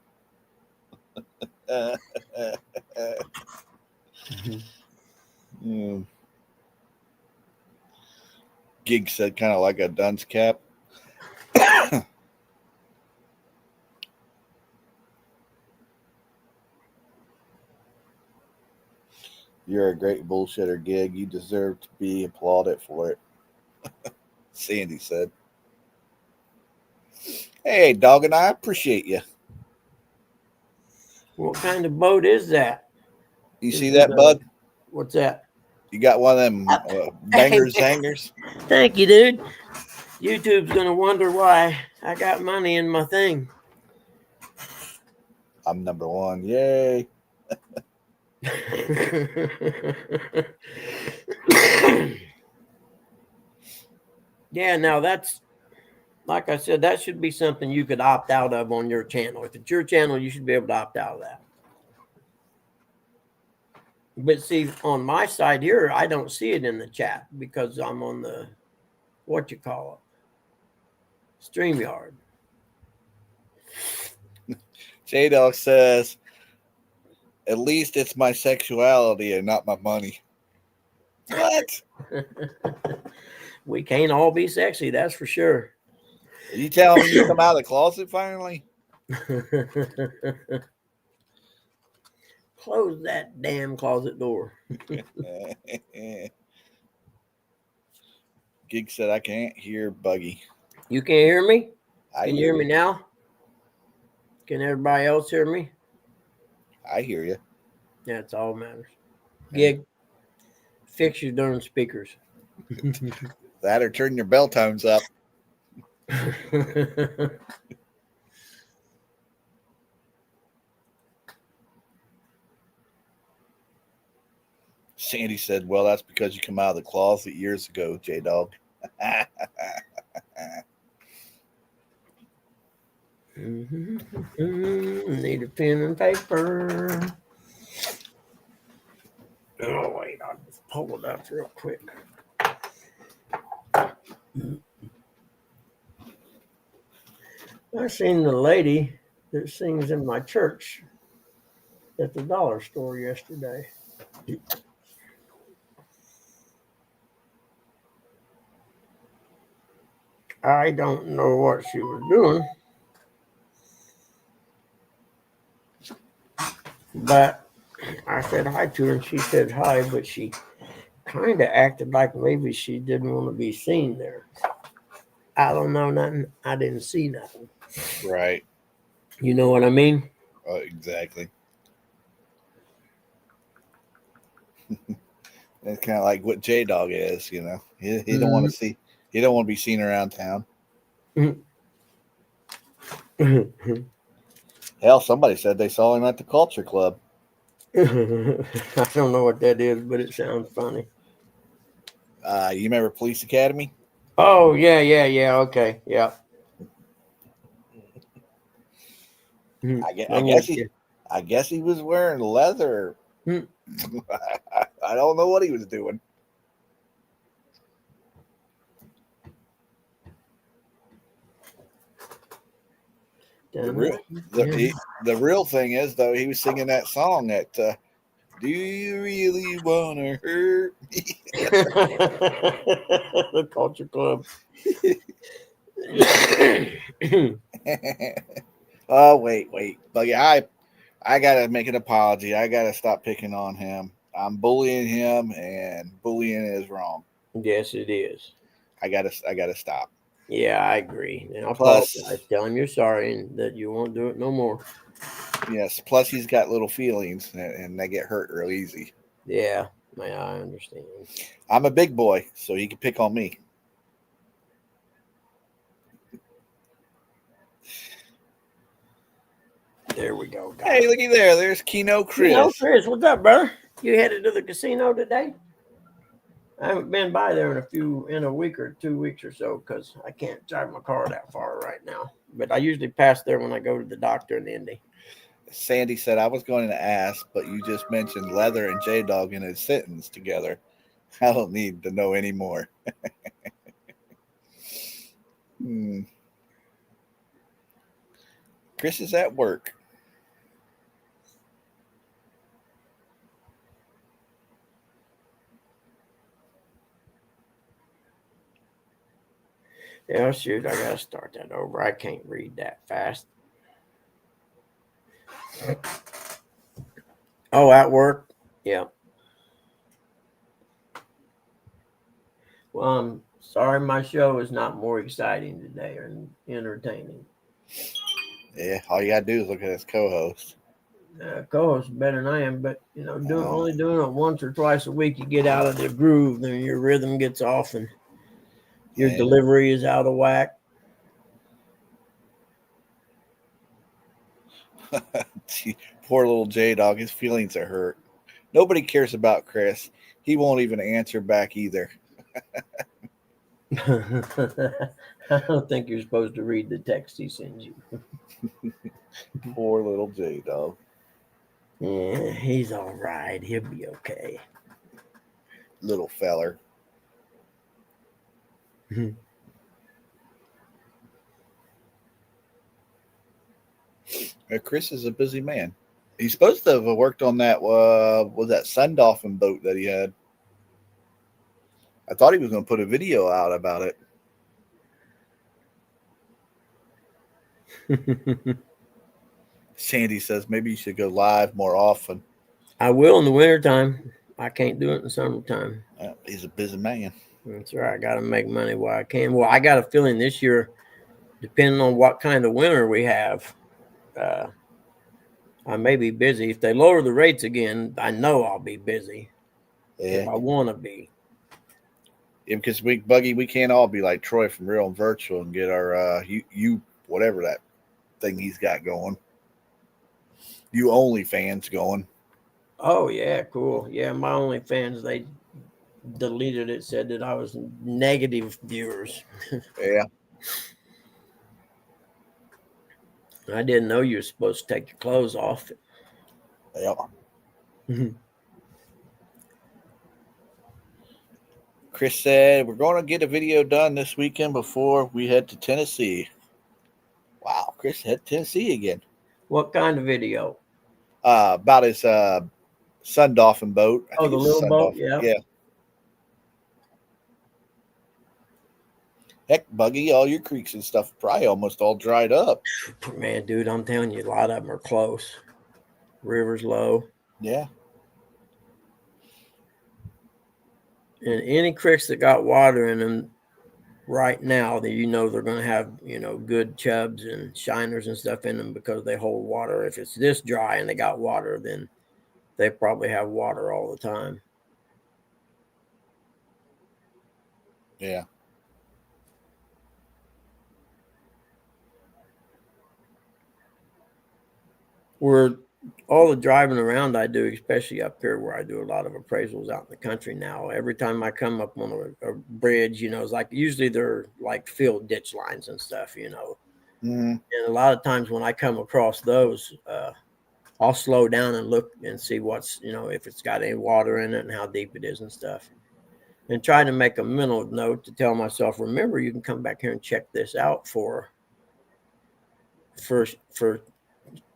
Gig said kind of like a dunce cap. You're a great bullshitter, Gig. You deserve to be applauded for it. Sandy said. Hey, dog, and I appreciate you. What kind of boat is that? You see that, Bud? What's that? You got one of them bangers, Hey, hangers. thank you, dude. YouTube's gonna wonder why I got money in my thing. I'm number one. Yay! Yeah, now that's like I said, that should be something you could opt out of on your channel. If it's your channel, you should be able to opt out of that. But see, on my side here, I don't see it in the chat because I'm on the what you call it, StreamYard. J Dog says, "At least it's my sexuality and not my money." What? We can't all be sexy, that's for sure. Are you telling me you come out of the closet finally? Close that damn closet door. Gig said, "I can't hear Buggy." You can't hear me? I Can you hear me now? Can everybody else hear me? I hear you. That's all that matters. Gig, fix your darn speakers. That or turn your bell tones up. Sandy said, "Well, that's because you come out of the closet years ago, J Dog." Need a pen and paper. Oh, wait, I'll just pull it up real quick. I seen the lady that sings in my church at the dollar store yesterday. I don't know what she was doing, but I said hi to her and she said hi, but she kind of acted like maybe she didn't want to be seen there. I don't know nothing. I didn't see nothing. Right. You know what I mean? Exactly. It's kind of like what J Dog is, you know. He don't want to see. He don't want to be seen around town. Hell, somebody said they saw him at the Culture Club. I don't know what that is, but it sounds funny. You remember Police Academy? Oh, yeah. Okay, yeah. I guess he was wearing leather. Hmm. I don't know what he was doing. The real thing is, though, he was singing that song at "Do You Really Wanna Hurt Me?" The Culture Club. Oh, wait, but yeah, I gotta make an apology. I gotta stop picking on him. I'm bullying him, and bullying is wrong. Yes, it is. I gotta stop. Yeah, I agree. And I'll Plus, apologize. Tell him you're sorry and that you won't do it no more. yes. Plus, he's got little feelings, and they get hurt real easy. Yeah, I understand. I'm a big boy, so he can pick on me. There we go, guys. Hey, looky there. There's Keno Chris. Keno Chris, what's up, brother? You headed to the casino today? I haven't been by there in a week or 2 weeks or so because I can't drive my car that far right now. But I usually pass there when I go to the doctor in Indy. Sandy said, "I was going to ask, but you just mentioned Leather and J Dog in a sentence together. I don't need to know anymore." Chris is at work. Yeah, shoot, I gotta start that over. I can't read that fast. Oh, at work? Yeah. Well, I'm sorry my show is not more exciting today or entertaining. Yeah, all you gotta do is look at his co-host. Co-host better than I am, but Oh. only doing it once or twice a week, you get out of the groove, then your rhythm gets off, and your Yeah. delivery is out of whack. Poor little J Dog. His feelings are hurt. Nobody cares about Chris. He won't even answer back either. I don't think you're supposed to read the text he sends you. Poor little J Dog. Yeah, he's all right. He'll be okay. Little feller. Chris is a busy man. He's supposed to have worked on that was that Sun Dolphin boat that he had. I thought he was going to put a video out about it. Sandy says maybe you should go live more often. I will in the wintertime. I can't do it in the summertime. He's a busy man. That's right. I got to make money while I can. Well, I got a feeling this year, depending on what kind of winter we have, I may be busy. If they lower the rates again, I know I'll be busy. Yeah. If I want to be. Yeah, because we can't all be like Troy from Real and Virtual and get our you whatever that thing he's got going. You only fans going. Oh yeah, cool. Yeah, my OnlyFans, they deleted it, said that I was negative viewers. Yeah. I didn't know you were supposed to take your clothes off. Yeah. Chris said we're going to get a video done this weekend before we head to Tennessee. Wow, Chris head to Tennessee again. What kind of video? About his Sun Dolphin boat. The little boat? Dolphin. Yeah. Heck, Buggy, all your creeks and stuff probably almost all dried up. Man, dude, I'm telling you, a lot of them are close. River's low. Yeah. And any creeks that got water in them right now, that they're going to have, good chubs and shiners and stuff in them because they hold water. If it's this dry and they got water, then they probably have water all the time. Yeah. Where all the driving around I do, especially up here where I do a lot of appraisals out in the country now, every time I come up on a bridge, it's like usually they're like filled ditch lines and stuff, Mm-hmm. And a lot of times when I come across those, I'll slow down and look and see what's, if it's got any water in it and how deep it is and stuff. And try to make a mental note to tell myself, remember, you can come back here and check this out for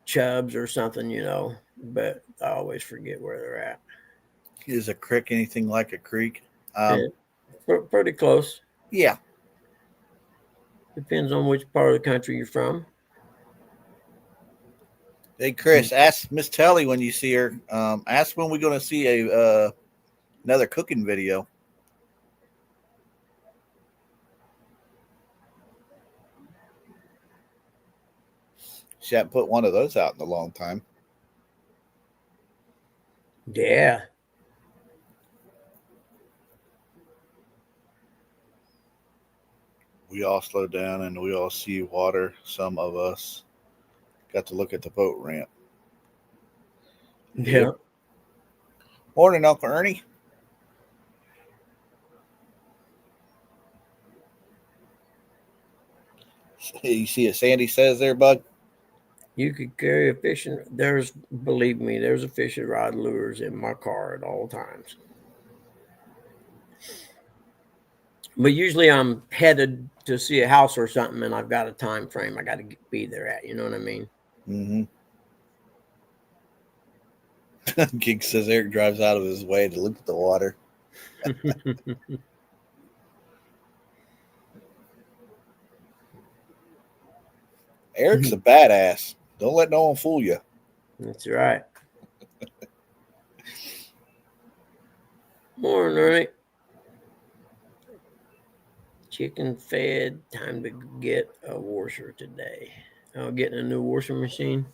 chubs or something, but I always forget where they're at. Is a creek anything like a creek? Pretty close. Yeah. Depends on which part of the country you're from. Hey, Chris, ask Miss Telly when you see her. Ask when we're going to see another cooking video. She hadn't put one of those out in a long time. Yeah. We all slow down and we all see water. Some of us got to look at the boat ramp. Yeah. Morning, Uncle Ernie. You see what Sandy says there, Bug? You could carry a fishing. Believe me, there's a fishing rod lures in my car at all times. But usually I'm headed to see a house or something, and I've got a time frame I got to be there at. You know what I mean? Mm-hmm. Gig says Eric drives out of his way to look at the water. Eric's a badass. Don't let no one fool you. That's right. Morning, Ernie. Chicken fed. Time to get a washer today. Getting a new washing machine.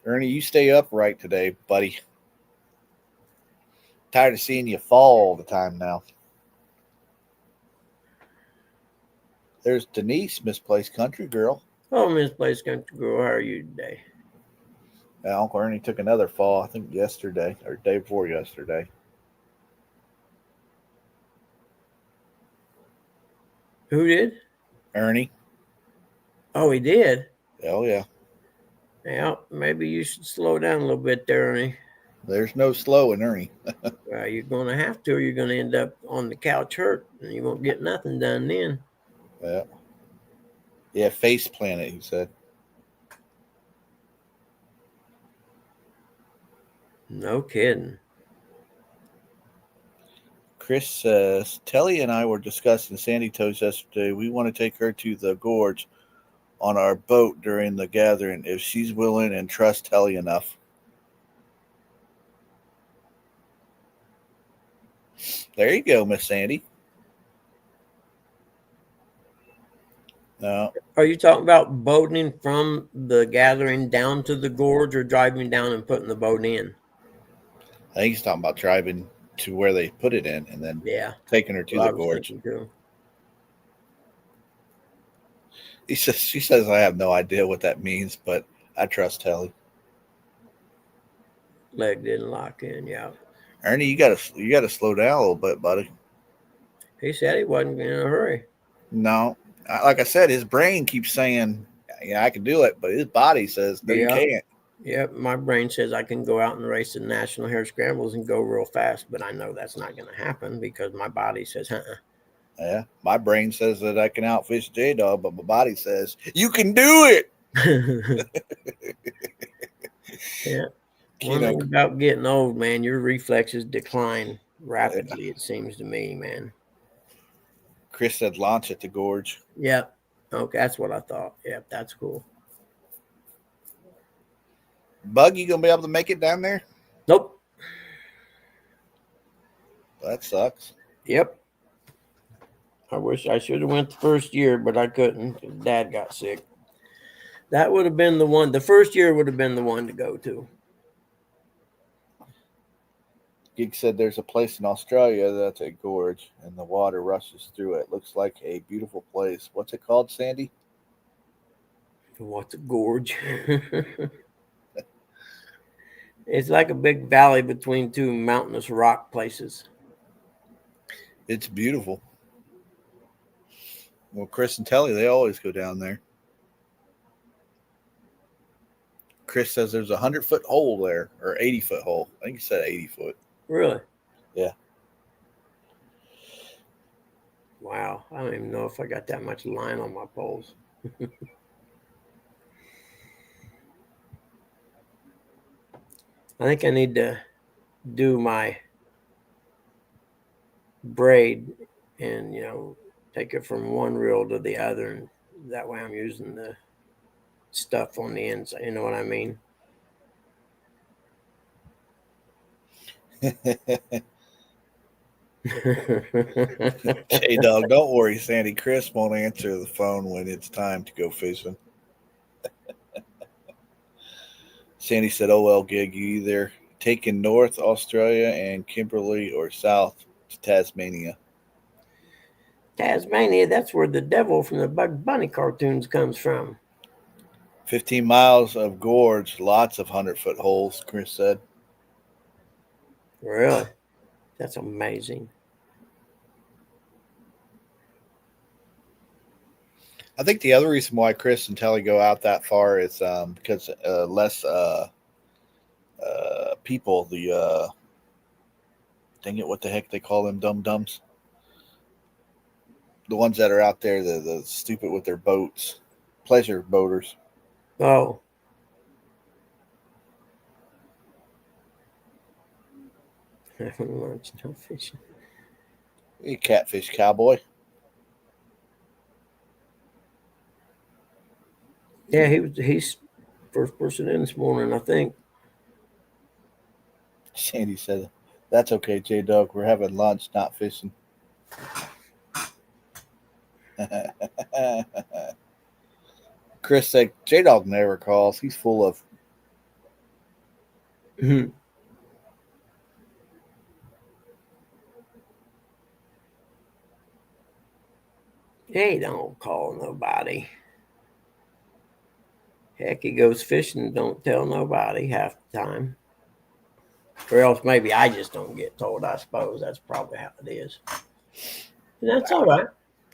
Ernie, you stay upright today, buddy. Tired of seeing you fall all the time now. There's Denise, Misplaced Country Girl. Oh, Misplaced Country Girl, how are you today? Uncle Ernie took another fall, I think yesterday or day before yesterday. Who did? Ernie. Oh, he did? Oh, yeah. Yeah, maybe you should slow down a little bit there, Ernie. There's no slow in Ernie. Well, you're going to have to, or you're going to end up on the couch hurt, and you won't get nothing done then. Yeah. Yeah, face planet, he said. No kidding. Chris says, Telly and I were discussing Sandy Toes yesterday. We want to take her to the gorge on our boat during the gathering if she's willing and trusts Telly enough. There you go, Miss Sandy. No. Are you talking about boating from the gathering down to the gorge, or driving down and putting the boat in? I think he's talking about driving to where they put it in and then taking her to the gorge. She says, I have no idea what that means, but I trust Telly. Leg didn't lock in, yeah. Ernie, you gotta slow down a little bit, buddy. He said he wasn't in a hurry. No, like I said, his brain keeps saying, "Yeah, I can do it," but his body says, "No, you can't." Yep, my brain says I can go out and race the National Hare Scrambles and go real fast, but I know that's not going to happen because my body says, Yeah, my brain says that I can outfish J-Dog, but my body says, you can do it. Yeah. One thing about getting old, man, your reflexes decline rapidly, it seems to me, man. Chris said launch at the gorge. Yep. Okay, that's what I thought. Yep, that's cool. Bug, you gonna be able to make it down there? Nope. That sucks. Yep. I wish I should have went the first year, but I couldn't. Dad got sick. That would have been the one. The first year would have been the one to go to. Gig said there's a place in Australia that's a gorge and the water rushes through it. Looks like a beautiful place. What's it called, Sandy? What's a gorge? It's like a big valley between two mountainous rock places. It's beautiful. Well, Chris and Telly, they always go down there. Chris says there's a 100-foot hole there, or 80-foot hole. I think he said 80 foot. Really? Yeah. Wow. I don't even know if I got that much line on my poles. I think I need to do my braid and, take it from one reel to the other. And that way I'm using the stuff on the inside. You know what I mean? J-Dog, don't worry, Sandy. Chris won't answer the phone when it's time to go fishing. Sandy said, oh, well, Gig, you either taking North Australia and Kimberley or south to Tasmania. Tasmania, that's where the devil from the Bugs Bunny cartoons comes from. 15 miles of gorge, lots of 100-foot holes, Chris said. Really? That's amazing. I think the other reason why Chris and Telly go out that far is because less people, dang it, what the heck they call them dum-dums? The ones that are out there, the stupid with their boats, pleasure boaters. Oh. Having lunch, no fishing. You catfish cowboy. Yeah, he's first person in this morning, I think. Sandy said, that's okay, J-Dog. We're having lunch, not fishing. Chris said, J-Dog never calls. He's full of Mhm. He don't call nobody. Heck, he goes fishing and don't tell nobody half the time. Or else maybe I just don't get told, I suppose. That's probably how it is. And that's all right.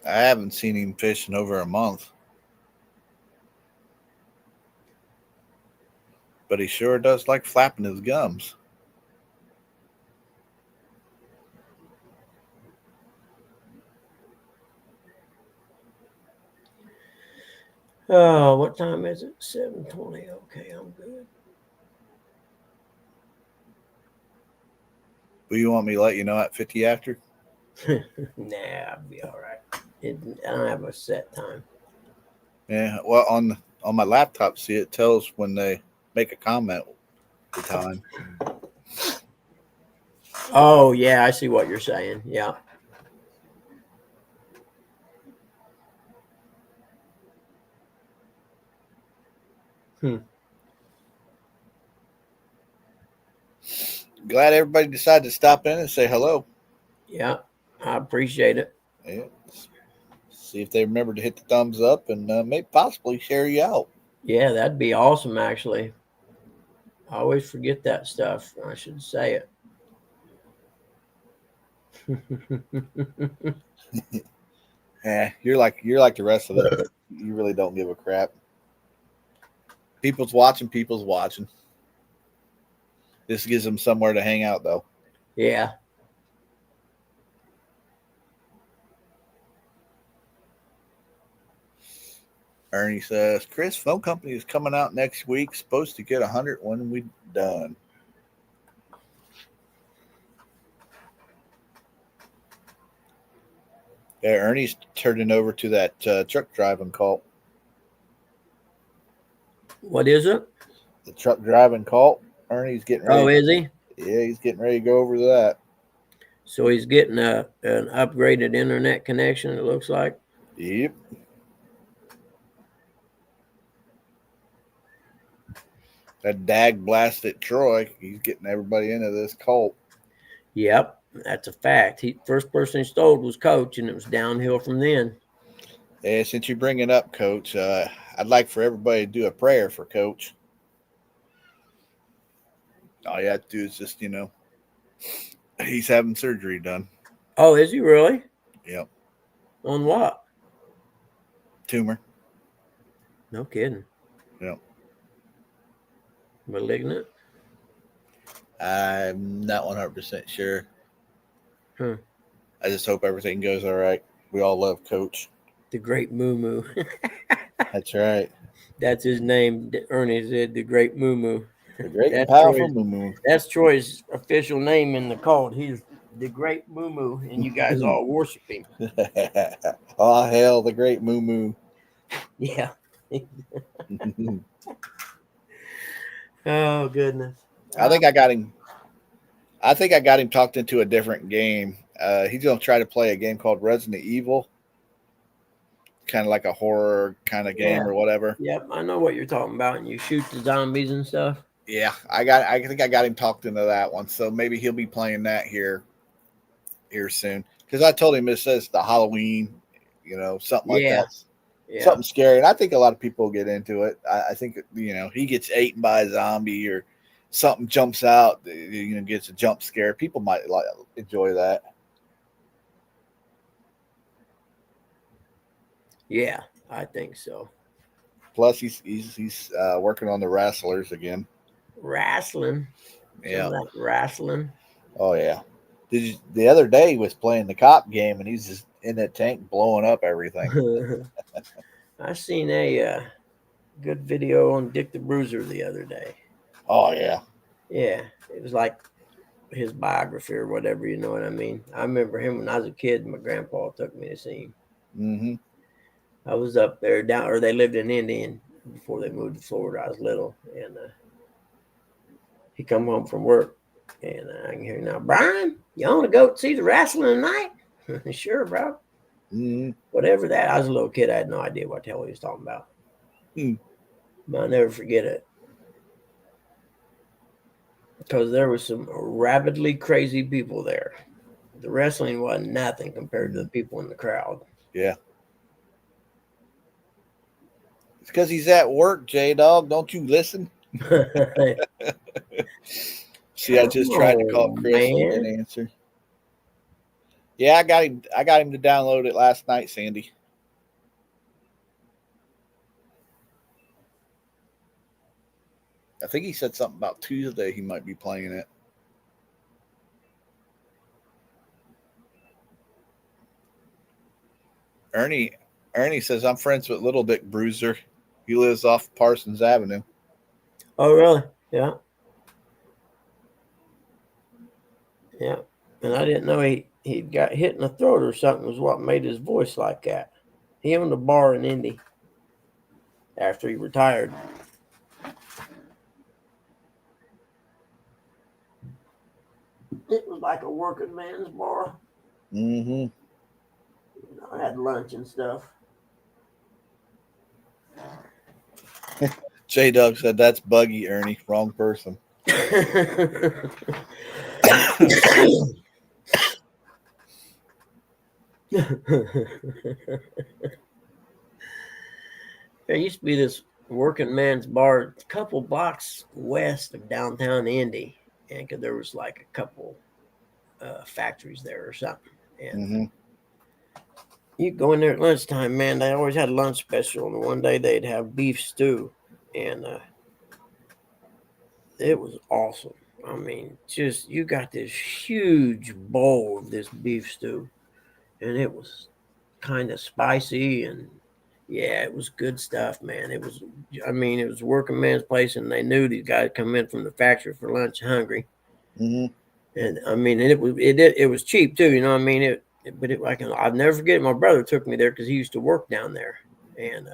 I haven't seen him fish in over a month. But he sure does like flapping his gums. Oh, what time is it? 7:20. Okay, I'm good. Will you want me to let you know at 50 after? Nah, I'll be all right. I don't have a set time. Yeah. Well, on my laptop, see, it tells when they make a comment the time. Oh, yeah, I see what you're saying. Yeah. Hmm. Glad everybody decided to stop in and say hello. Yeah, I appreciate it. Yeah. See if they remember to hit the thumbs up and maybe possibly share you out. Yeah, that'd be awesome, actually. I always forget that stuff. I should say it. Yeah, you're like the rest of us. You really don't give a crap. People's watching. People's watching. This gives them somewhere to hang out, though. Yeah. Ernie says, Chris, phone company is coming out next week. Supposed to get 100 when we done. Yeah, Ernie's turning over to that truck driving cult. What is it? The truck driving cult. Ernie's getting ready. Oh, is he? Yeah, he's getting ready to go over to that. So he's getting an upgraded internet connection, it looks like. Yep. That dag blasted Troy. He's getting everybody into this cult. Yep, that's a fact. He first person he stole was Coach, and it was downhill from then. Yeah, since you bring it up, Coach, I'd like for everybody to do a prayer for Coach. All you have to do is just, he's having surgery done. Oh, is he really? Yep. On what? Tumor. No kidding. Yep. Malignant? I'm not 100% sure. Huh. I just hope everything goes all right. We all love Coach. The Great Moo Moo. That's right. That's his name. Ernie said the Great Moo Moo. The great and That's powerful Troy's, Moo Moo. that's Troy's official name in the cult. He's the Great Moo Moo, and you guys all worship him. Oh, hell, the great Moo Moo. Yeah. Oh, goodness. I think I got him. I think I got him talked into a different game. He's going to try to play a game called Resident Evil, kind of like a horror kind of game or whatever. Yep, I know what you're talking about. And you shoot the zombies and stuff. Yeah, I think I got him talked into that one. So maybe he'll be playing that here soon. Because I told him it says the Halloween, something like that. Yeah. Something scary. And I think a lot of people get into it. I think, he gets eaten by a zombie or something jumps out, gets a jump scare. People might enjoy that. Yeah, I think so. Plus, he's working on the Wrestlers again. Wrestling. Yeah. Like wrestling. Oh yeah. The other day he was playing the cop game and he's just in that tank blowing up everything. I seen a good video on Dick the Bruiser the other day. Oh yeah. Yeah, it was like his biography or whatever. You know what I mean? I remember him when I was a kid. My grandpa took me to see him. Mm-hmm. I was up there or they lived in Indian before they moved to Florida. I was little, and he come home from work, and I can hear now, Brian, you want to go see the wrestling tonight? Sure, bro. Mm-hmm. Whatever that. I was a little kid. I had no idea what the hell he was talking about. But I'll never forget it. because there was some rabidly crazy people there. The wrestling wasn't nothing compared to the people in the crowd. Yeah. It's because he's at work, J Dog. Don't you listen? See, I just tried to call Chris and he didn't answer. Yeah, I got him. I got him to download it last night, Sandy. I think he said something about Tuesday he might be playing it. Ernie says I'm friends with Little Dick Bruiser. He lives off Parsons Avenue. Oh, really? Yeah. Yeah. And I didn't know he got hit in the throat or something was what made his voice like that. He owned a bar in Indy after he retired. It was like a working man's bar. Mm-hmm. I had lunch and stuff. J Dog said that's Buggy, Ernie. Wrong person. There used to be this working man's bar a couple blocks west of downtown Indy, and cause there was like a couple factories there or something. And you go in there at lunchtime, man. They always had a lunch special, and one day they'd have beef stew, and it was awesome. I mean, just you got this huge bowl of this beef stew, and it was kind of spicy and yeah, it was good stuff, man. It was, I mean, it was a working man's place, and they knew these guys come in from the factory for lunch hungry. Mm-hmm. And I mean, it was cheap too, you know what I mean? I'll never forget. My brother took me there because he used to work down there, and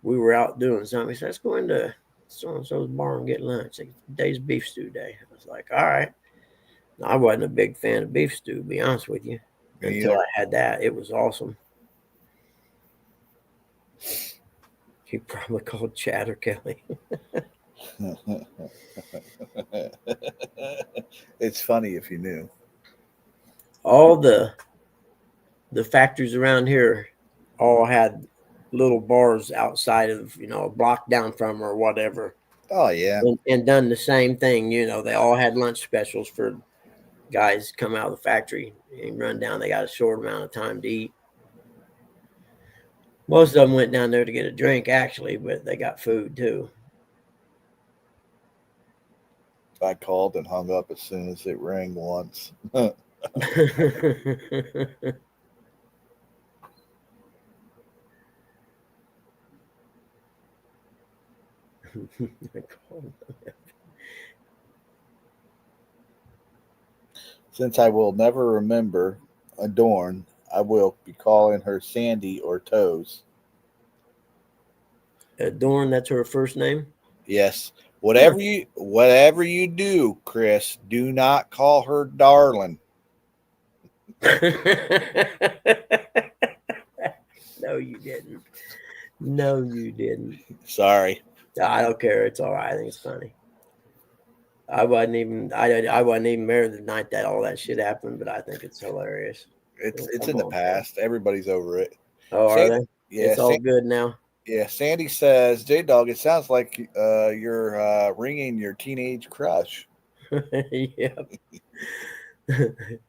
we were out doing something. He said, "Let's go into so and so's bar and get lunch. Like, today's beef stew day." I was like, "All right." I wasn't a big fan of beef stew, to be honest with you, until I had that. It was awesome. He probably called Chatter Kelly. It's funny if you knew. All the factories around here all had little bars outside of, a block down from or whatever. Oh yeah. And done the same thing, they all had lunch specials for guys come out of the factory and run down. They got a short amount of time to eat. Most of them went down there to get a drink, actually, but they got food too. I called and hung up as soon as it rang once. Since I will never remember Adorn, I will be calling her Sandy or Toes. Adorn, that's her first name? Yes. Whatever you do, Chris, do not call her darling. No, you didn't. No, you didn't. Sorry. I don't care. It's all right. I think it's funny. I wasn't even married the night that all that shit happened, but I think it's hilarious. It's in the past. Everybody's over it. Oh, are they? Yeah, it's all good now. Yeah, Sandy says, J Dog, it sounds like you're ringing your teenage crush. Yep.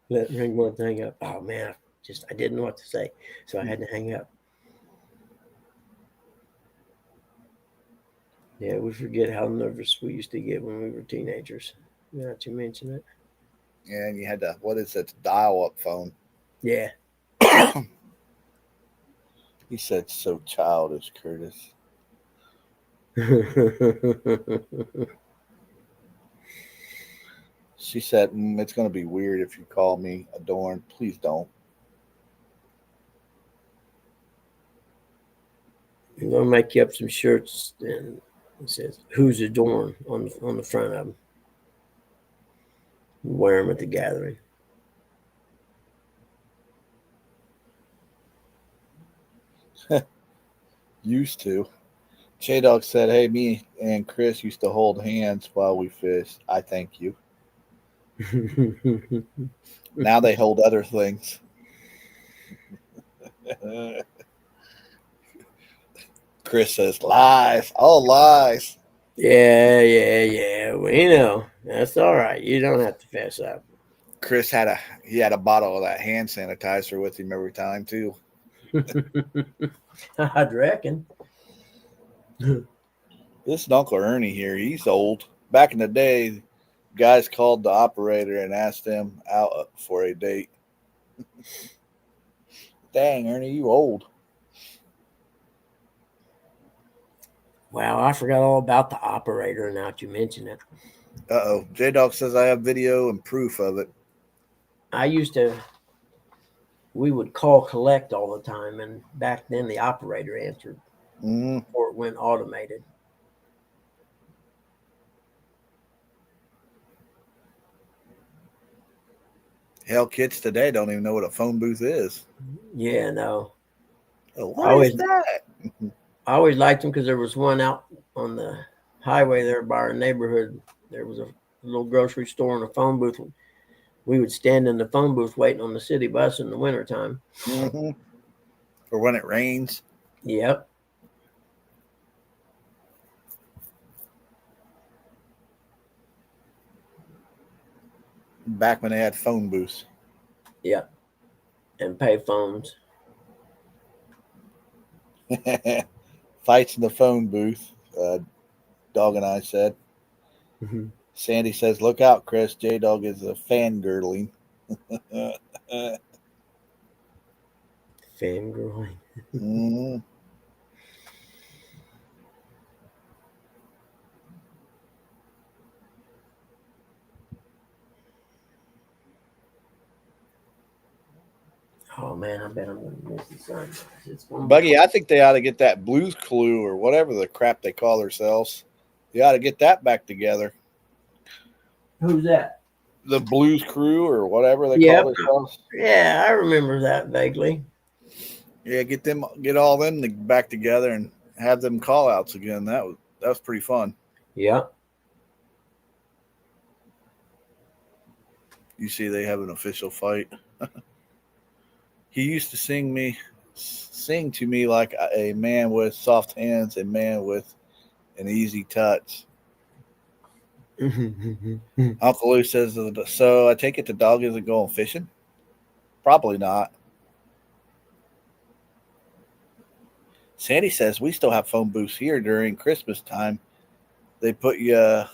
Let ring one thing up. Oh man, I didn't know what to say, so I had to hang up. Yeah, we forget how nervous we used to get when we were teenagers. Not to mention it. Yeah, and you had to, what is it, dial-up phone. Yeah. He said, so childish, Curtis. She said, it's going to be weird if you call me Adorn. Please don't. I'm going to make you up some shirts, and it says, "Who's Adorn" on the front of them. Wear them at the gathering. Used to. J Dog said, "Hey, me and Chris used to hold hands while we fished. I thank you. Now they hold other things." Chris says, "Lies, all lies." Yeah. We know. That's all right. You don't have to fess up. Chris had a bottle of that hand sanitizer with him every time too. I'd reckon. This Uncle Ernie here, he's old. Back in the day, guys called the operator and asked them out for a date. Dang, Ernie, you old. Wow, I forgot all about the operator now that you mention it. J Dog says I have video and proof of it. We would call collect all the time, and back then the operator answered Mm-hmm. before it went automated. Hell, kids today don't even know what a phone booth is. Yeah, no. What is that? I always liked them because there was one out on the highway there by our neighborhood. There was a little grocery store and a phone booth. We would stand in the phone booth waiting on the city bus in the wintertime. Mm-hmm. Or when it rains. Yep. Back when they had phone booths. Yep. And pay phones. Fights in the phone booth, Dog and I said. Mm-hmm. Sandy says, "Look out, Chris. J Dog is a fangirling." Fangirling. Mm-hmm. Oh man, I bet I'm gonna miss the sunrise. Buggy, I think they ought to get that Blues Clue or whatever the crap they call themselves. They ought to get that back together. Who's that? The Blues Crew or whatever they call themselves. Yeah, I remember that vaguely. Yeah, get all them back together and have them call outs again. That was pretty fun. Yeah. You see, they have an official fight. He used to sing to me like a man with soft hands, a man with an easy touch. Uncle Lou says, "So I take it the dog isn't going fishing? Probably not." Sandy says, "We still have phone booths here during Christmas time. They put you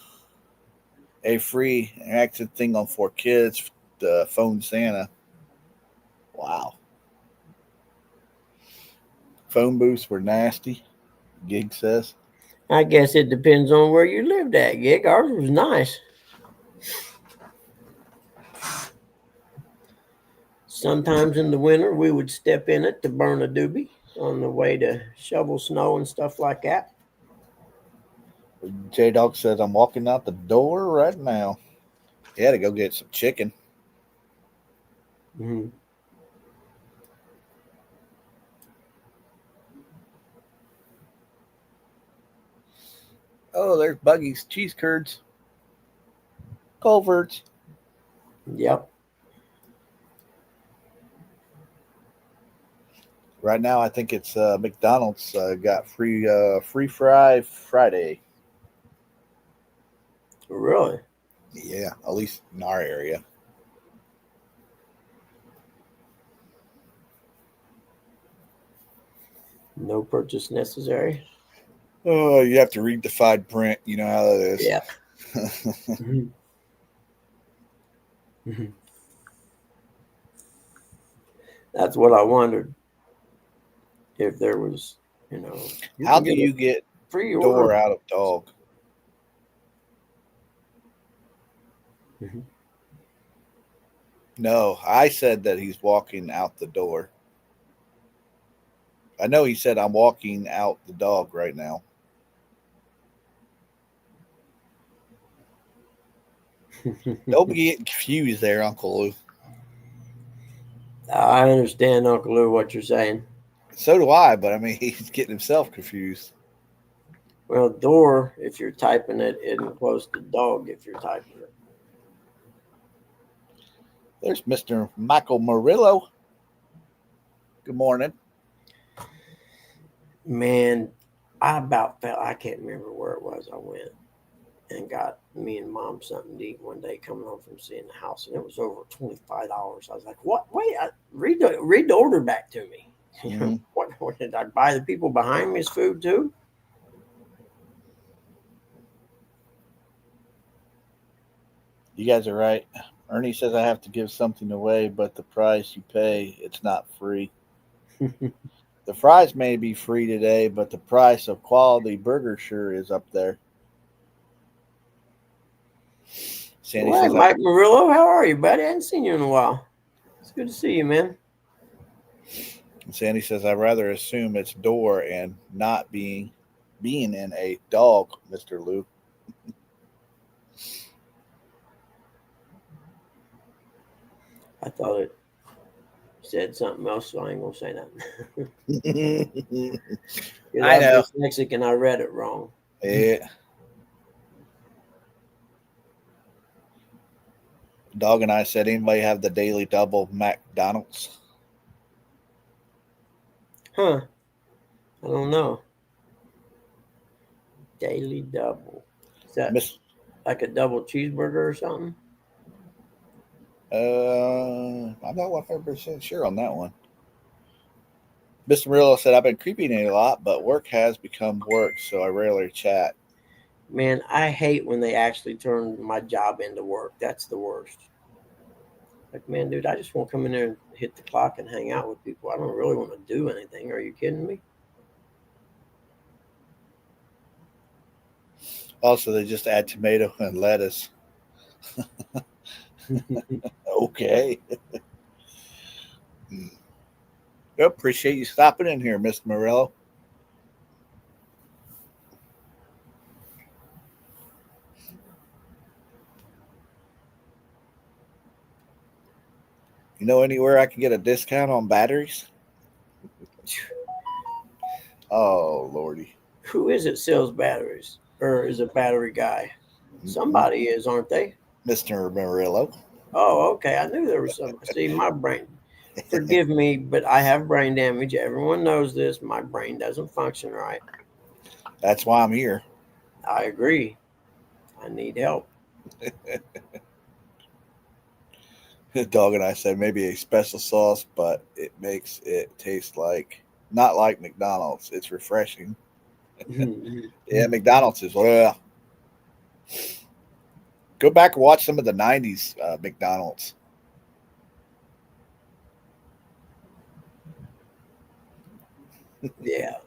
a free interactive thing on for kids to phone Santa." Wow. Phone booths were nasty, Gig says. I guess it depends on where you lived at, Gig. Ours was nice. Sometimes in the winter, we would step in it to burn a doobie on the way to shovel snow and stuff like that. J Dog says, "I'm walking out the door right now." He had to go get some chicken. Mm-hmm. Oh, there's Buggy's cheese curds. Culverts. Yep. Right now, I think it's McDonald's got free fry Friday. Really? Yeah, at least in our area. No purchase necessary. Oh, you have to read the fine print. You know how that is. Yeah. Mm-hmm. Mm-hmm. That's what I wondered. If there was, How do you get free door order out of dog? Mm-hmm. No, I said that he's walking out the door. I know he said, "I'm walking out the dog right now." Don't be getting confused there, Uncle Lou. I understand, Uncle Lou, what you're saying. So do I, but I mean, he's getting himself confused. Well, door, if you're typing it, isn't close to dog if you're typing it. There's Mr. Michael Murillo. Good morning. Man, I about felt, I can't remember where it was I went and got me and mom something to eat one day coming home from seeing the house, and it was over $25. I was like, "What? Wait, read the order back to me." Mhm. What did I buy the people behind me's food too? You guys are right. Ernie says I have to give something away, but the price you pay, it's not free. The fries may be free today, but the price of quality burger sure is up there. Sandy Well, hey, says Mike Murillo, how are you, buddy? I hadn't seen you in a while. It's good to see you, man. Sandy says I'd rather assume it's door and not being in a dog, Mr. Lou. I thought it said something else, so I ain't gonna say nothing. Because I I'm know. dyslexic and I read it wrong. Yeah. Dog and I said, anybody have the daily double McDonald's? Huh? I don't know. Daily double. Is that Miss like a double cheeseburger or something? I'm not 100% sure on that one. Mr. Murillo said, I've been creeping a lot, but work has become work, so I rarely chat. Man, I hate when they actually turn my job into work. That's the worst. Like, man, dude, I just want to come in there and hit the clock and hang out with people. I don't really want to do anything. Are you kidding me? Also, they just add tomato and lettuce. Okay. Yep, appreciate you stopping in here, Mr. Murillo. You know anywhere I can get a discount on batteries? Oh, Lordy. Who is it sells batteries? Or is a battery guy? Somebody is, aren't they? Mr. Murillo. Oh, okay. I knew there was some. See, my brain. Forgive me, but I have brain damage. Everyone knows this. My brain doesn't function right. That's why I'm here. I agree. I need help. Dog and I said maybe a special sauce, but it makes it taste like not like McDonald's. It's refreshing. Yeah, McDonald's is well. Go back and watch some of the '90s McDonald's. Yeah,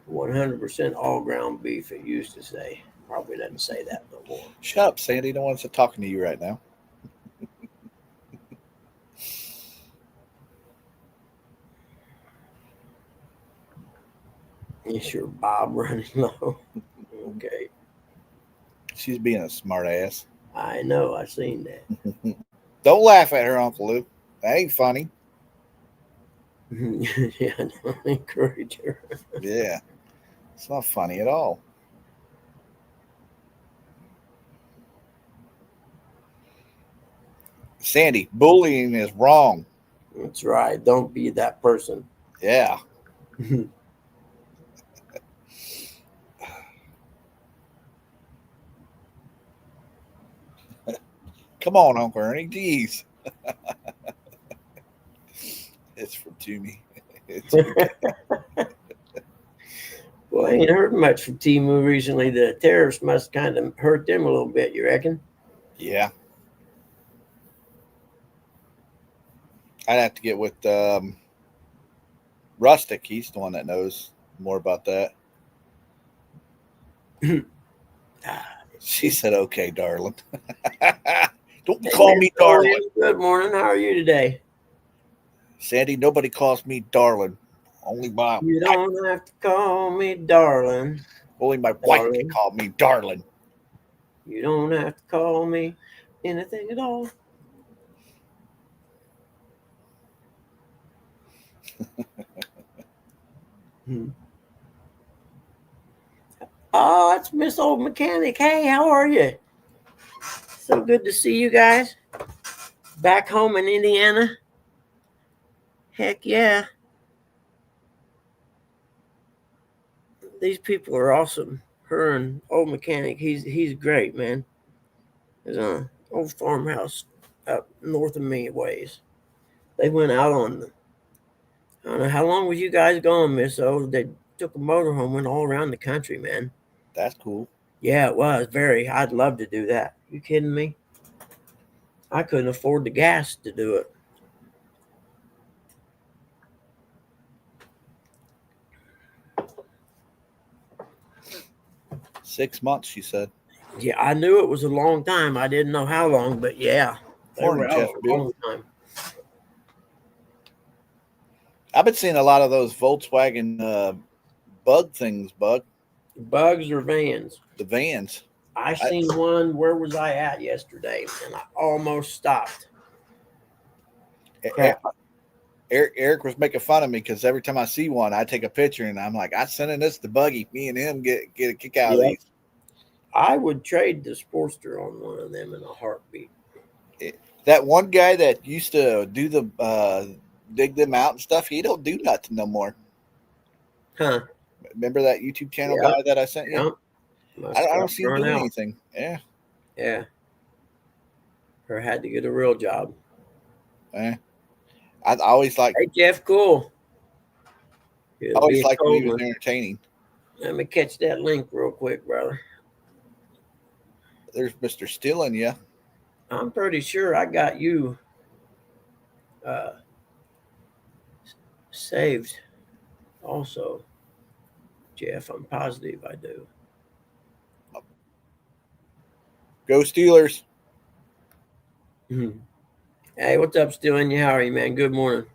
100% all ground beef. It used to say. Probably doesn't say that no more. Shut up, Sandy. No one's talking to you right now. Is your Bob running low? Okay, She's being a smart ass. I know. I seen that. Don't laugh at her, Uncle Luke. That ain't funny. Yeah, don't encourage her. Yeah, it's not funny at all. Sandy, bullying is wrong. That's right. Don't be that person. Yeah. Come on, Uncle Ernie. Jeez. It's from Toomey. It's okay. Well, I ain't heard much from Timu recently. The tariffs must kind of hurt them a little bit, you reckon? Yeah. I'd have to get with Rustic. He's the one that knows more about that. She said, okay, darling. Don't Hey, call man, me darling. Julian, good morning. How are you today? Sandy, nobody calls me darling. Only my You wife, don't have to call me darling, only my wife can darling. call me darling. You don't have to call me anything at all. Oh, that's Miss Old Mechanic. Hey, how are you? So good to see you guys. Back home in Indiana. Heck yeah. These people are awesome. Her and Old Mechanic, he's great, man. There's an old farmhouse up north of me a ways. They went out on the, I don't know how long was you guys gone, Miss O? They took a motorhome, went all around the country, man. That's cool. Yeah, it was very. I'd love to do that. You kidding me? I couldn't afford the gas to do it. 6 months, she said. Yeah, I knew it was a long time. I didn't know how long, but yeah, they Morning, were out Jeff a Bill. long time. I've been seeing a lot of those Volkswagen bug things, Bug. Bugs or vans? The vans. I seen one. Where was I at yesterday? And I almost stopped. Crap. Eric was making fun of me because every time I see one, I take a picture and I'm like, I'm sending this to Buggy. Me and him get a kick out of these. I would trade the Sportster on one of them in a heartbeat. That one guy that used to do the dig them out and stuff, he don't do nothing no more. Huh? Remember that YouTube channel Yep. guy that I sent you? Yep. I don't see him doing anything. Yeah. Yeah. Or had to get a real job. I always like. Hey, Jeff, cool. I always liked when he was entertaining. Let me catch that link real quick, brother. There's Mr. Stealing you. I'm pretty sure I got you saved also, Jeff. I'm positive I do. Go Steelers. Hey, what's up, Stealing you? How are you, man? Good morning.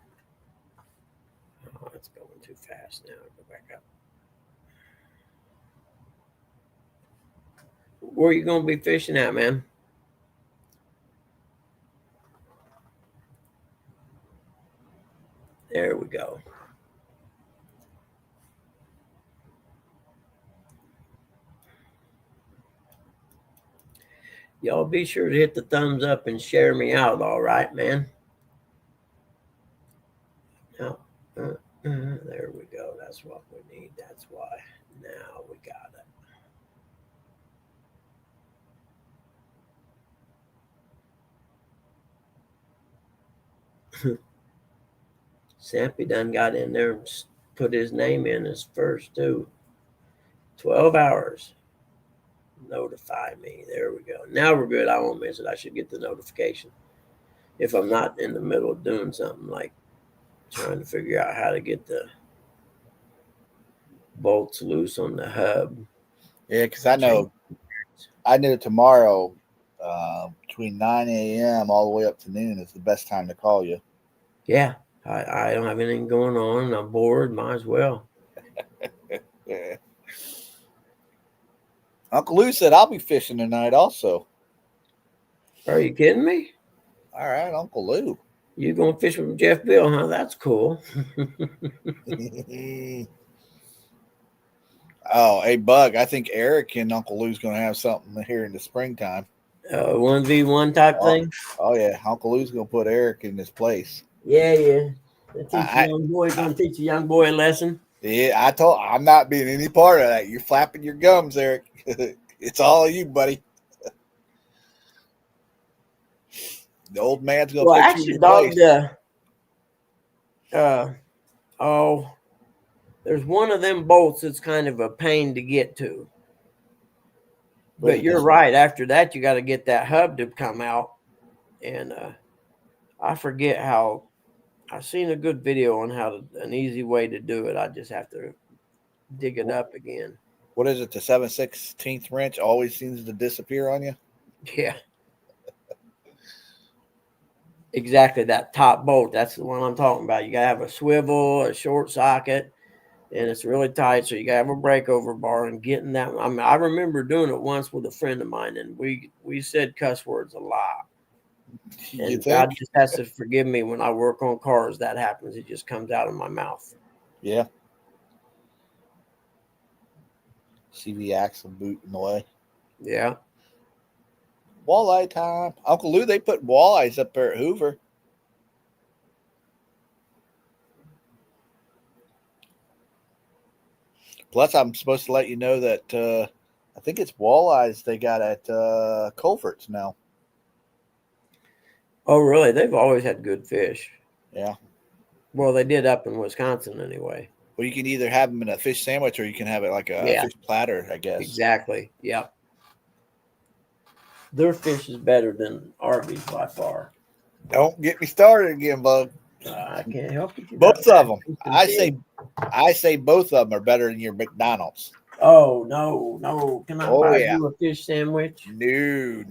Oh, it's going too fast now. Go back up. Where are you going to be fishing at, man? There we go. Y'all be sure to hit the thumbs up and share me out, all right, man? Now, there we go. That's what we need. That's why. Now we got it. Sampy done got in there and put his name in as first, too. 12 hours. Notify me. There we go. Now we're good. I won't miss it. I should get the notification if I'm not in the middle of doing something like trying to figure out how to get the bolts loose on the hub. Yeah, because I know tomorrow between 9 a.m. all the way up to noon is the best time to call you. Yeah, I don't have anything going on. I'm bored. Might as well. Yeah. Uncle Lou said I'll be fishing tonight also. Are you kidding me? All right, Uncle Lou. You going fishing with Jeff Bill, huh? That's cool. Oh, hey, Bug, I think Eric and Uncle Lou's going to have something here in the springtime. 1v1 type thing? Oh, yeah. Uncle Lou's going to put Eric in his place. Yeah. Young boy going to teach a young boy a lesson. Yeah, I'm not being any part of that. You're flapping your gums, Eric. It's all you, buddy. The old man's going to put you in your place. There's one of them bolts that's kind of a pain to get to. But you're right. After that, you got to get that hub to come out. And I forget how. I've seen a good video on an easy way to do it. I just have to dig it up again. What is it? The 7/16 wrench always seems to disappear on you? Yeah. Exactly. That top bolt. That's the one I'm talking about. You got to have a swivel, a short socket, and it's really tight. So you got to have a breakover bar and getting that. I mean, I remember doing it once with a friend of mine, and we said cuss words a lot. And God just has to forgive me when I work on cars. That happens. It just comes out of my mouth. Yeah. CV axle boot in the way. Yeah. Walleye time. Uncle Lou, they put walleyes up there at Hoover. Plus, I'm supposed to let you know that I think it's walleyes they got at Culver's now. Oh, really? They've always had good fish. Yeah. Well, they did up in Wisconsin anyway. Well, you can either have them in a fish sandwich or you can have it like a Yeah. fish platter, I guess. Exactly. Yep. Their fish is better than Arby's by far. Don't get me started again, bug. I can't help it. Both of them. I say both of them are better than your McDonald's. Oh, no. Can I buy yeah. you a fish sandwich? No,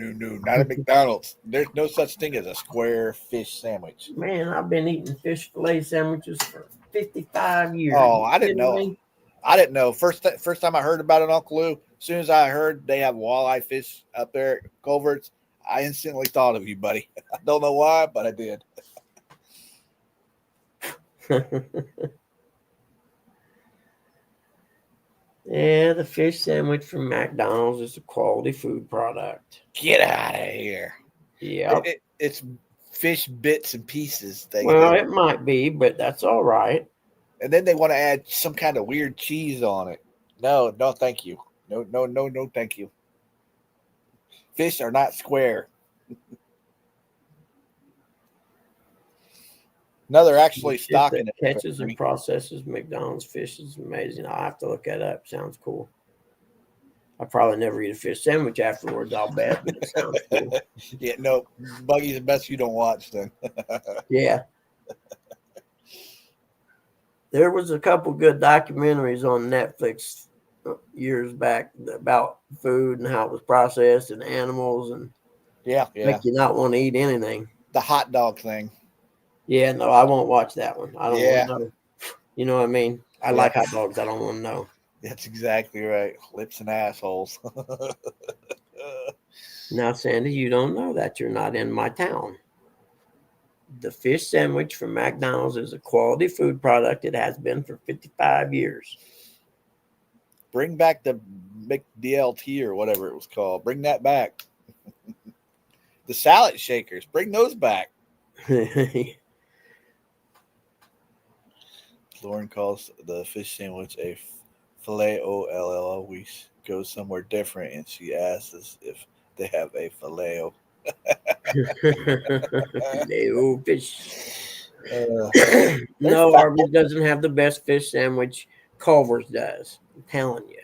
not a McDonald's. There's no such thing as a square fish sandwich. Man, I've been eating fish fillet sandwiches for 55 years. Oh, I didn't know. I didn't know. First time I heard about it, Uncle Lou, as soon as I heard they have walleye fish up there at Culver's, I instantly thought of you, buddy. I don't know why, but I did. Yeah, the fish sandwich from McDonald's is a quality food product. Get out of here. Yeah. It's fish bits and pieces. Well, it might be, but that's all right. And then they want to add some kind of weird cheese on it. No, thank you. No, thank you. Fish are not square. No, they're actually stocking it. Catches and processes McDonald's fish is amazing. I'll have to look that up. Sounds cool. I probably never eat a fish sandwich afterwards, I'll bet. But it sounds cool. Yeah, no, Buggy's the best you don't watch then. Yeah. There was a couple good documentaries on Netflix years back about food and how it was processed and animals and make you not want to eat anything. The hot dog thing. Yeah, no, I won't watch that one. I don't want to know. You know what I mean? I like hot dogs. I don't want to know. That's exactly right. Lips and assholes. Now, Sandy, you don't know that. You're not in my town. The fish sandwich from McDonald's is a quality food product. It has been for 55 years. Bring back the McDLT or whatever it was called. Bring that back. The salad shakers. Bring those back. Lauren calls the fish sandwich a filet o. We go somewhere different, and she asks if they have a filet-o. Filet-o fish. No, Arby's doesn't have the best fish sandwich. Culver's does. I'm telling you.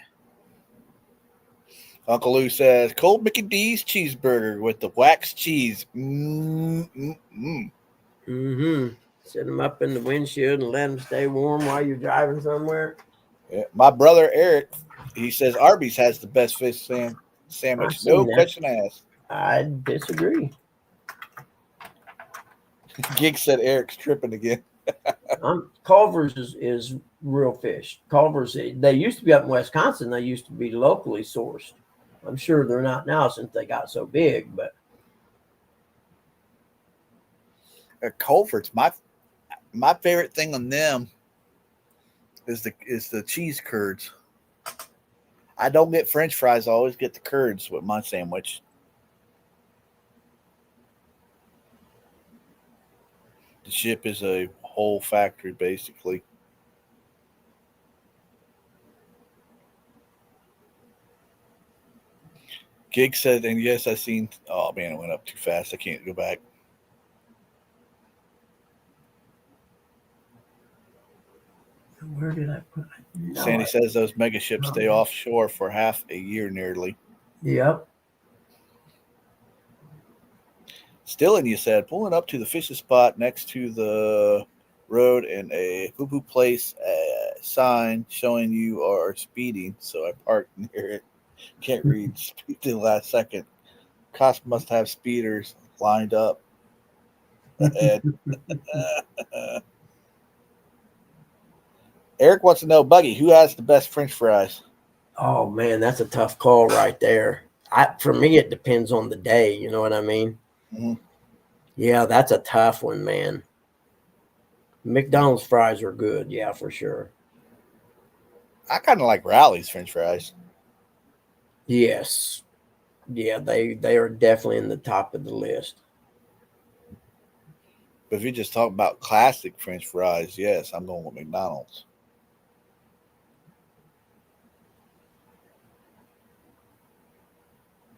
Uncle Lou says, cold Mickey D's cheeseburger with the wax cheese. Mm-hmm. Set them up in the windshield and let them stay warm while you're driving somewhere. Yeah. My brother Eric, he says Arby's has the best fish sandwich. No question asked. I disagree. Gig said Eric's tripping again. Culver's is real fish. Culver's, they used to be up in Wisconsin. They used to be locally sourced. I'm sure they're not now since they got so big, but Culver's, my favorite thing on them is the cheese curds. I don't get French fries. I always get the curds with my sandwich. The chip is a whole factory, basically. Gig said, and yes, I seen. Oh man, it went up too fast. I can't go back. Where did I put it? No, Sandy says those mega ships stay offshore for half a year nearly. Yep. Still, and you said pulling up to the fishing spot next to the road and a poo-poo place sign showing you are speeding. So I parked near it. Can't read. Speed to the last second. Cops must have speeders lined up ahead. Eric wants to know, Buggy, who has the best French fries? Oh man, that's a tough call right there. For me, it depends on the day. You know what I mean? Mm-hmm. Yeah, that's a tough one, man. McDonald's fries are good, yeah, for sure. I kind of like Rally's French fries. Yes. Yeah, they are definitely in the top of the list. But if you just talk about classic French fries, yes, I'm going with McDonald's.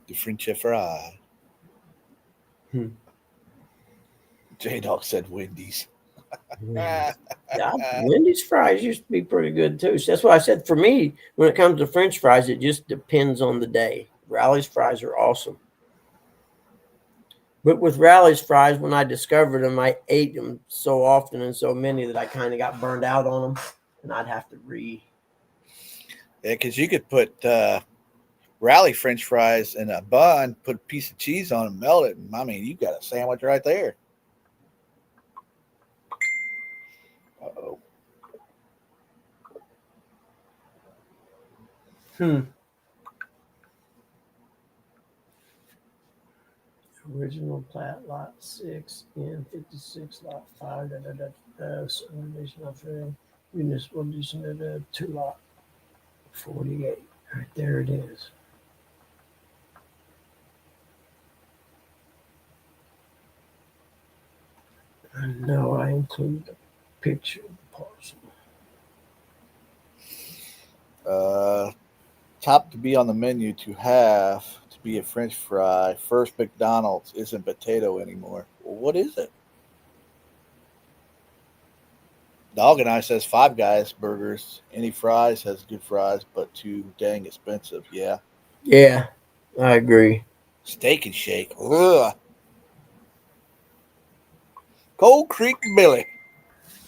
The French fry. Hmm. J Dog said Wendy's. Yeah, Wendy's fries used to be pretty good too. So that's why I said for me, when it comes to French fries, it just depends on the day. Rally's fries are awesome. But with Rally's fries, when I discovered them, I ate them so often and so many that I kind of got burned out on them, and I'd have to Yeah, because you could put Rally French fries in a bun, put a piece of cheese on it, melt it, and I mean, you got a sandwich right there. Uh-oh. Original plat lot 6 in 56 lot 5 subdivision of municipal addition 2 lot 48. Right there it is. I know I include the picture of the parcel. Top to be on the menu to have to be a French fry. First McDonald's isn't potato anymore. Well, what is it? Dog and I says Five Guys burgers. Any fries has good fries, but too dang expensive. Yeah. Yeah, I agree. Steak and Shake. Ugh. Cold Creek Billy.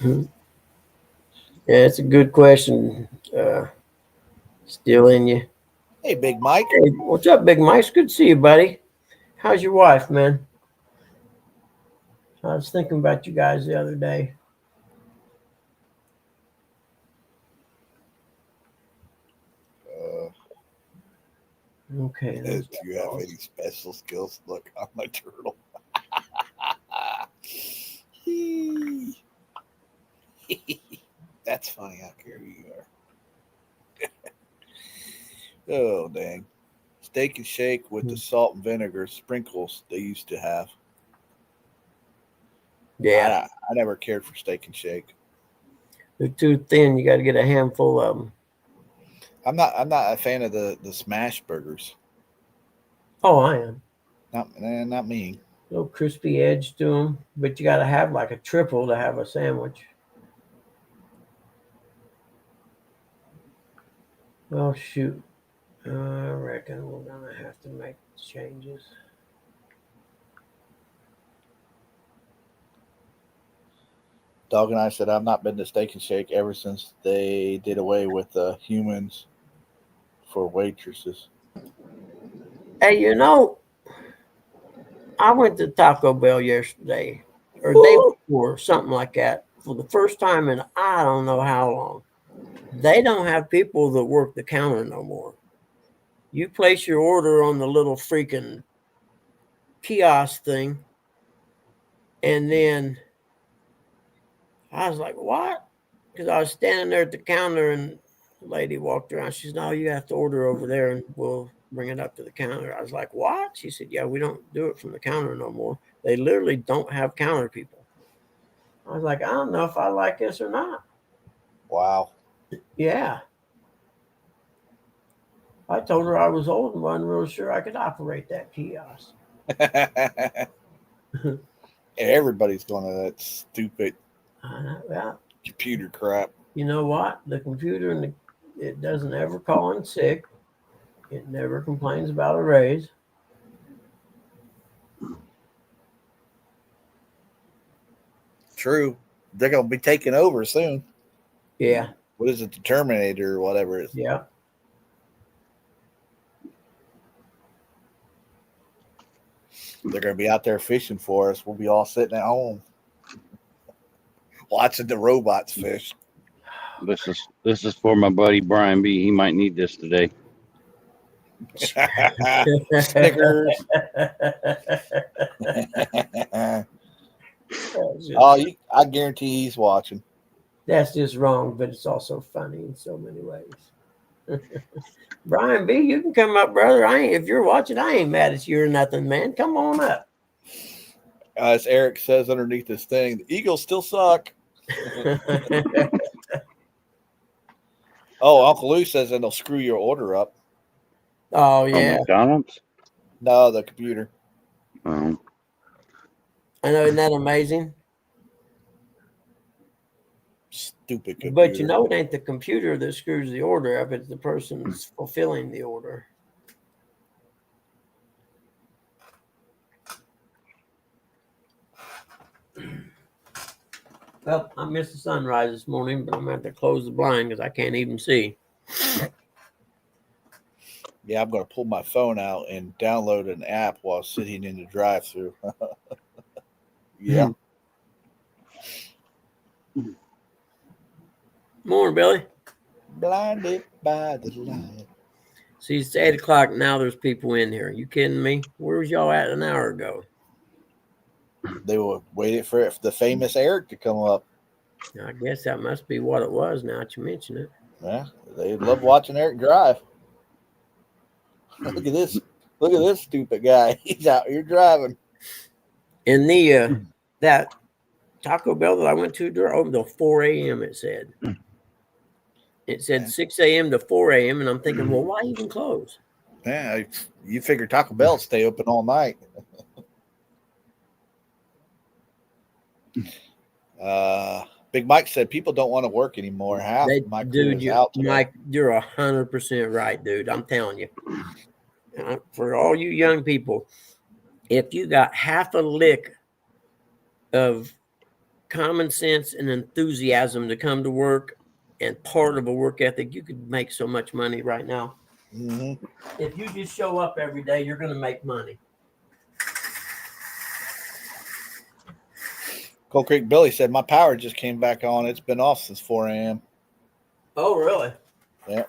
Yeah, it's a good question. Still in you. Hey, Big Mike. Hey, what's up, Big Mike? It's good to see you, buddy. How's your wife, man? I was thinking about you guys the other day. Okay. Do you have any special skills? Look, I'm a turtle. That's funny how careful you are. Oh, dang. Steak and Shake with the salt and vinegar sprinkles they used to have. Yeah. I never cared for Steak and Shake. They're too thin. You got to get a handful of them. I'm not a fan of the smash burgers. Oh, I am. Not me. Little crispy edge to them, but you got to have like a triple to have a sandwich. Well, shoot. I reckon we're going to have to make changes. Dog and I said I've not been to Steak and Shake ever since they did away with the humans for waitresses. Hey, you know, I went to Taco Bell yesterday or day before, something like that, for the first time in I don't know how long. They don't have people that work the counter no more. You place your order on the little freaking kiosk thing, and then I was like, what? Because I was standing there at the counter, and the lady walked around. She said, no, you have to order over there, and we'll bring it up to the counter. I was like, what? She said, yeah, we don't do it from the counter no more. They literally don't have counter people. I was like, I don't know if I like this or not. Wow. Yeah. I told her I was old and wasn't real sure I could operate that kiosk. Everybody's going to that stupid Yeah. computer crap. You know what? The computer it doesn't ever call in sick. It never complains about a raise. True. They're going to be taking over soon. Yeah. What is it? The Terminator or whatever it is. Yeah. They're going to be out there fishing for us. We'll be all sitting at home watching the robots fish. This is for my buddy Brian B. He might need this today. Snickers. I guarantee he's watching. That's just wrong, but it's also funny in so many ways. Brian B, you can come up, brother. I ain't if you're watching, I ain't mad at you or nothing, man. Come on up. As Eric says underneath this thing, the Eagles still suck. Oh, Uncle Lou says then they'll screw your order up. Oh Oh, yeah. McDonald's? No, the computer. Oh. I know, isn't that amazing? Stupid computer. But you know, it ain't the computer that screws the order up, it's the person's fulfilling the order. Well, I missed the sunrise this morning, but I'm going to have to close the blind because I can't even see. Yeah, I'm going to pull my phone out and download an app while sitting in the drive-thru. Yeah. Morning, Billy. Blinded by the light. See, it's 8 o'clock now. There's people in here. You kidding me? Where was y'all at an hour ago? They were waiting for the famous Eric to come up. I guess that must be what it was now that you mention it. Yeah, they love watching Eric drive. Look at this. Look at this stupid guy. He's out here driving. In the that Taco Bell that I went to opened till 4 a.m. It said. It said 6 a.m. to 4 a.m. And I'm thinking, well, why even close? Yeah, you figure Taco Bell stay open all night. Big Mike said people don't want to work anymore. Half my crew is out today. Mike, you're 100% right, dude. I'm telling you. For all you young people, if you got half a lick of common sense and enthusiasm to come to work and part of a work ethic, you could make so much money right now. Mm-hmm. If you just show up every day, you're going to make money. Cold Creek Billy said, my power just came back on. It's been off since 4 a.m. Oh, really? Yeah.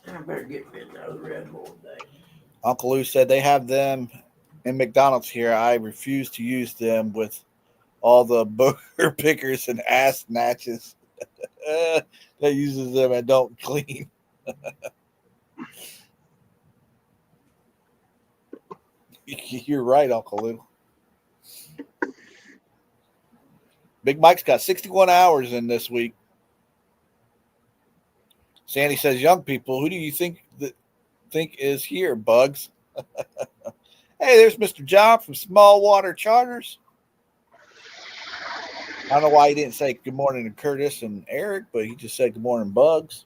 I better get me another Red Bull today. Uncle Lou said they have them in McDonald's here. I refuse to use them with all the booger pickers and ass snatches that uses them and don't clean. You're right, Uncle Lou. Big Mike's got 61 hours in this week. Sandy says, young people, who do you think is here, Bugs? Hey, there's Mr. John from Small Water Charters. I don't know why he didn't say good morning to Curtis and Eric, but he just said good morning, Bugs.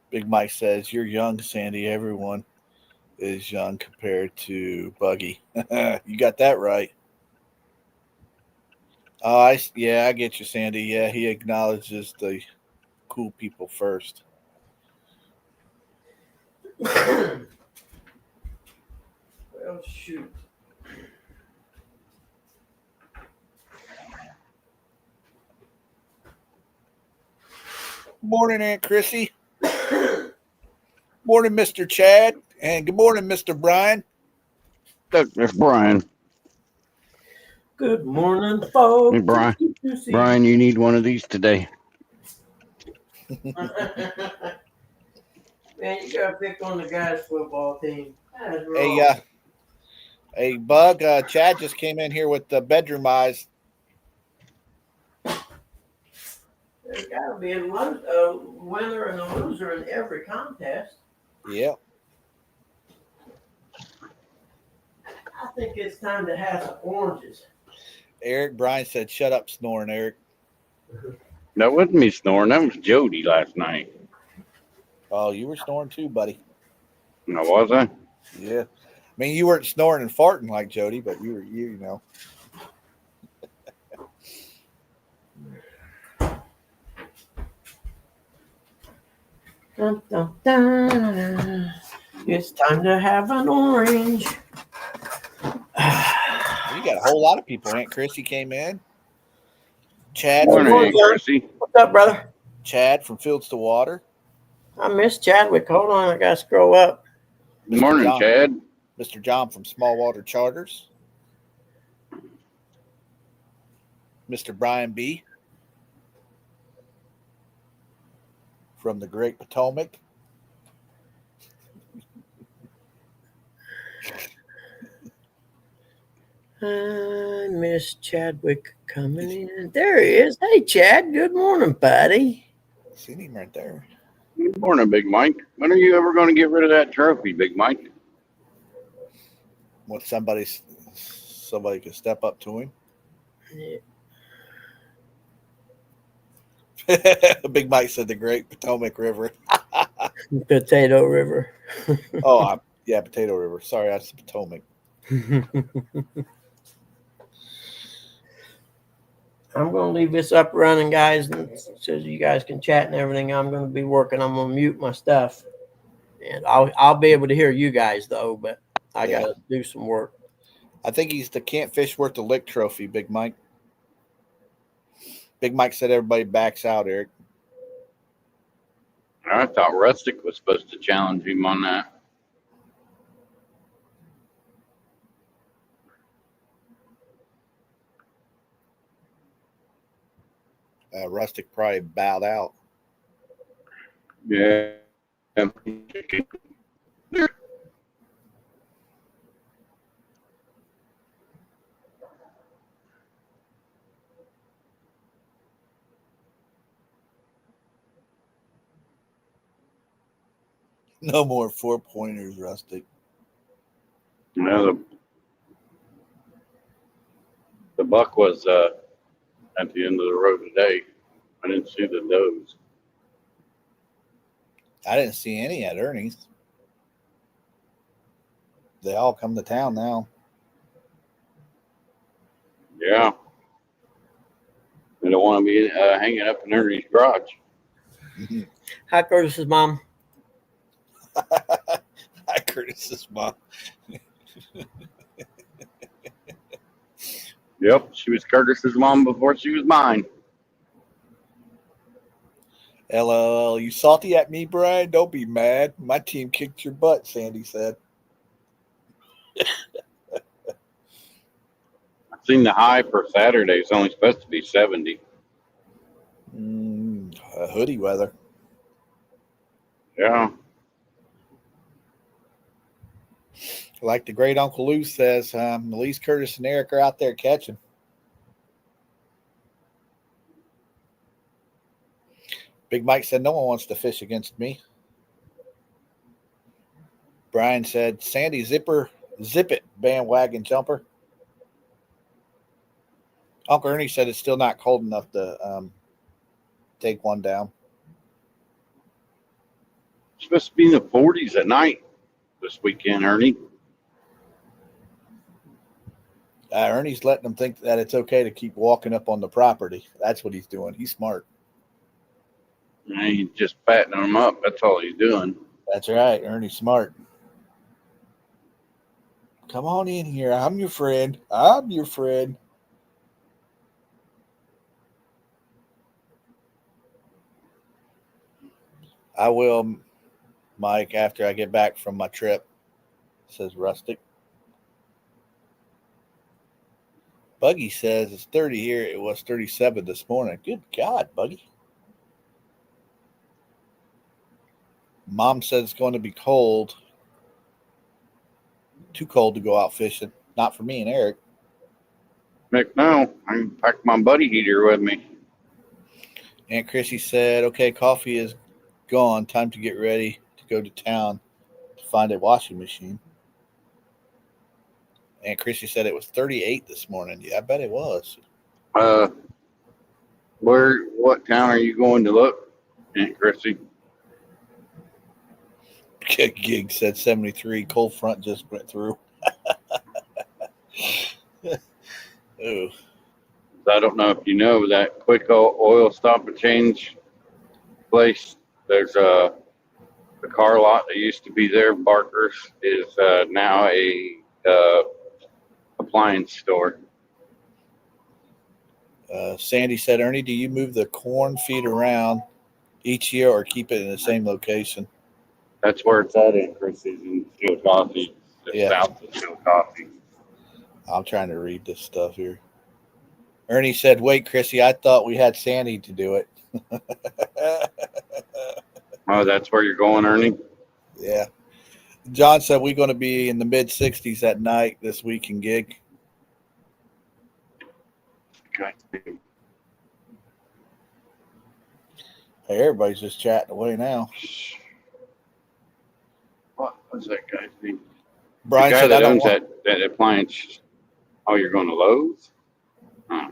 Big Mike says, you're young, Sandy. Everyone is young compared to Buggy. You got that right. Oh, I get you, Sandy. Yeah, he acknowledges the cool people first. Well, shoot. Morning, Aunt Chrissy. Morning, Mr. Chad. And good morning, Mr. Brian. There's Brian. Good morning, folks. Hey, Brian, you need one of these today. Man, you got to pick on the guys' football team. That is wrong. Hey, Bug, Chad just came in here with the bedroom eyes. There's got to be a winner and a loser in every contest. Yeah. I think it's time to have some oranges. Eric Brian said, shut up, snoring, Eric. That wasn't me snoring. That was Jody last night. Oh, you were snoring too, buddy. No, was I? Yeah. I mean, you weren't snoring and farting like Jody, but you know. Dun, dun, dun. It's time to have an orange. You got a whole lot of people. Aunt Chrissy came in. Chad Good from Morning, morning, Aunt Fields, John. Chrissy. What's up, brother? Chad from Fields to Water. I miss Chadwick. Hold on, I gotta scroll up. Mr. Morning, John. Chad. Mr. John from Small Water Charters. Mr. Brian B. from the Great Potomac. I miss Chadwick coming in. There he is. Hey, Chad. Good morning, buddy. Seen him right there. Good morning, Big Mike. When are you ever going to get rid of that trophy, Big Mike? What somebody could step up to him. Big Mike said the Great Potomac River. Potato River. Yeah, Potato River. Sorry, that's the Potomac. I'm going to leave this up running, guys, and so you guys can chat and everything. I'm going to be working. I'm going to mute my stuff, and I'll be able to hear you guys though. But I got to do some work. I think he's the Can't Fish Worth the Lick trophy, Big Mike. Big Mike said everybody backs out, Eric. I thought Rustic was supposed to challenge him on that. Rustic probably bowed out. Yeah. No more 4-pointers, Rustic. No, the buck was at the end of the road today. I didn't see the does. I didn't see any at Ernie's. They all come to town now. Yeah. They don't want to be hanging up in Ernie's garage. Hi, Curtis's mom. Hi, Curtis's mom. Yep, she was Curtis's mom before she was mine. LOL, you salty at me, Brian? Don't be mad. My team kicked your butt, Sandy said. I've seen the high for Saturday. It's only supposed to be 70. Hoodie weather. Yeah. Like the great Uncle Lou says, Elise, Curtis, and Eric are out there catching. Big Mike said, no one wants to fish against me. Brian said, Sandy, zip it, bandwagon jumper. Uncle Ernie said it's still not cold enough to take one down. It's supposed to be in the 40s at night this weekend, Ernie. Ernie's letting them think that it's okay to keep walking up on the property. That's what he's doing. He's smart. And he's just fattening them up. That's all he's doing. That's right. Ernie's smart. Come on in here. I'm your friend. I'm your friend. I will, Mike, after I get back from my trip, says Rustic. Buggy says it's 30 here. It was 37 this morning. Good God, Buggy. Mom says it's going to be cold. Too cold to go out fishing. Not for me and Eric. Heck no. I can pack my buddy heater with me. Aunt Chrissy said, okay, coffee is gone. Time to get ready to go to town to find a washing machine. Aunt Chrissy said it was 38 this morning. Yeah, I bet it was. What town are you going to look, Aunt Chrissy? Gig said 73. Cold front just went through. Ooh. I don't know if you know that quick oil stop and change place. There's The car lot that used to be there, Barker's, is now a appliance store. Sandy said, Ernie, do you move the corn feed around each year or keep it in the same location? That's where it's at in Chrissy's in Chillicothe, just Yeah. south of Chillicothe. I'm trying to read this stuff here. Ernie said, wait, Chrissy, I thought we had Sandy to do it. Oh, that's where you're going, Ernie? Yeah. John said we're going to be in the mid 60s at night this week in gig. Okay. Hey, everybody's just chatting away now. What was that guy's name? Brian the guy said, that I don't owns want. that appliance. Oh, you're going to Lowe's? Huh.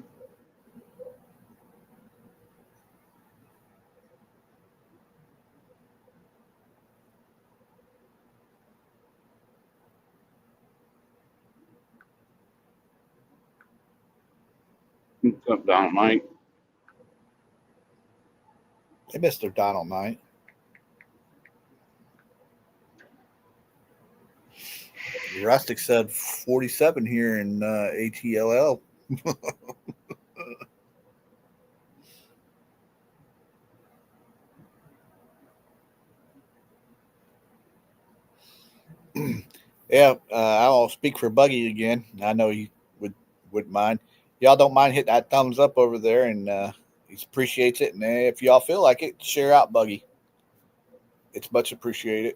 What's up, Donald Mike? Hey, Mr. Donald Knight. Rustic said 47 here in ATLL. Yeah, I'll speak for Buggy again. I know he wouldn't mind. Y'all don't mind hitting that thumbs up over there, and he appreciates it. And if y'all feel like it, share out Buggy. It's much appreciated.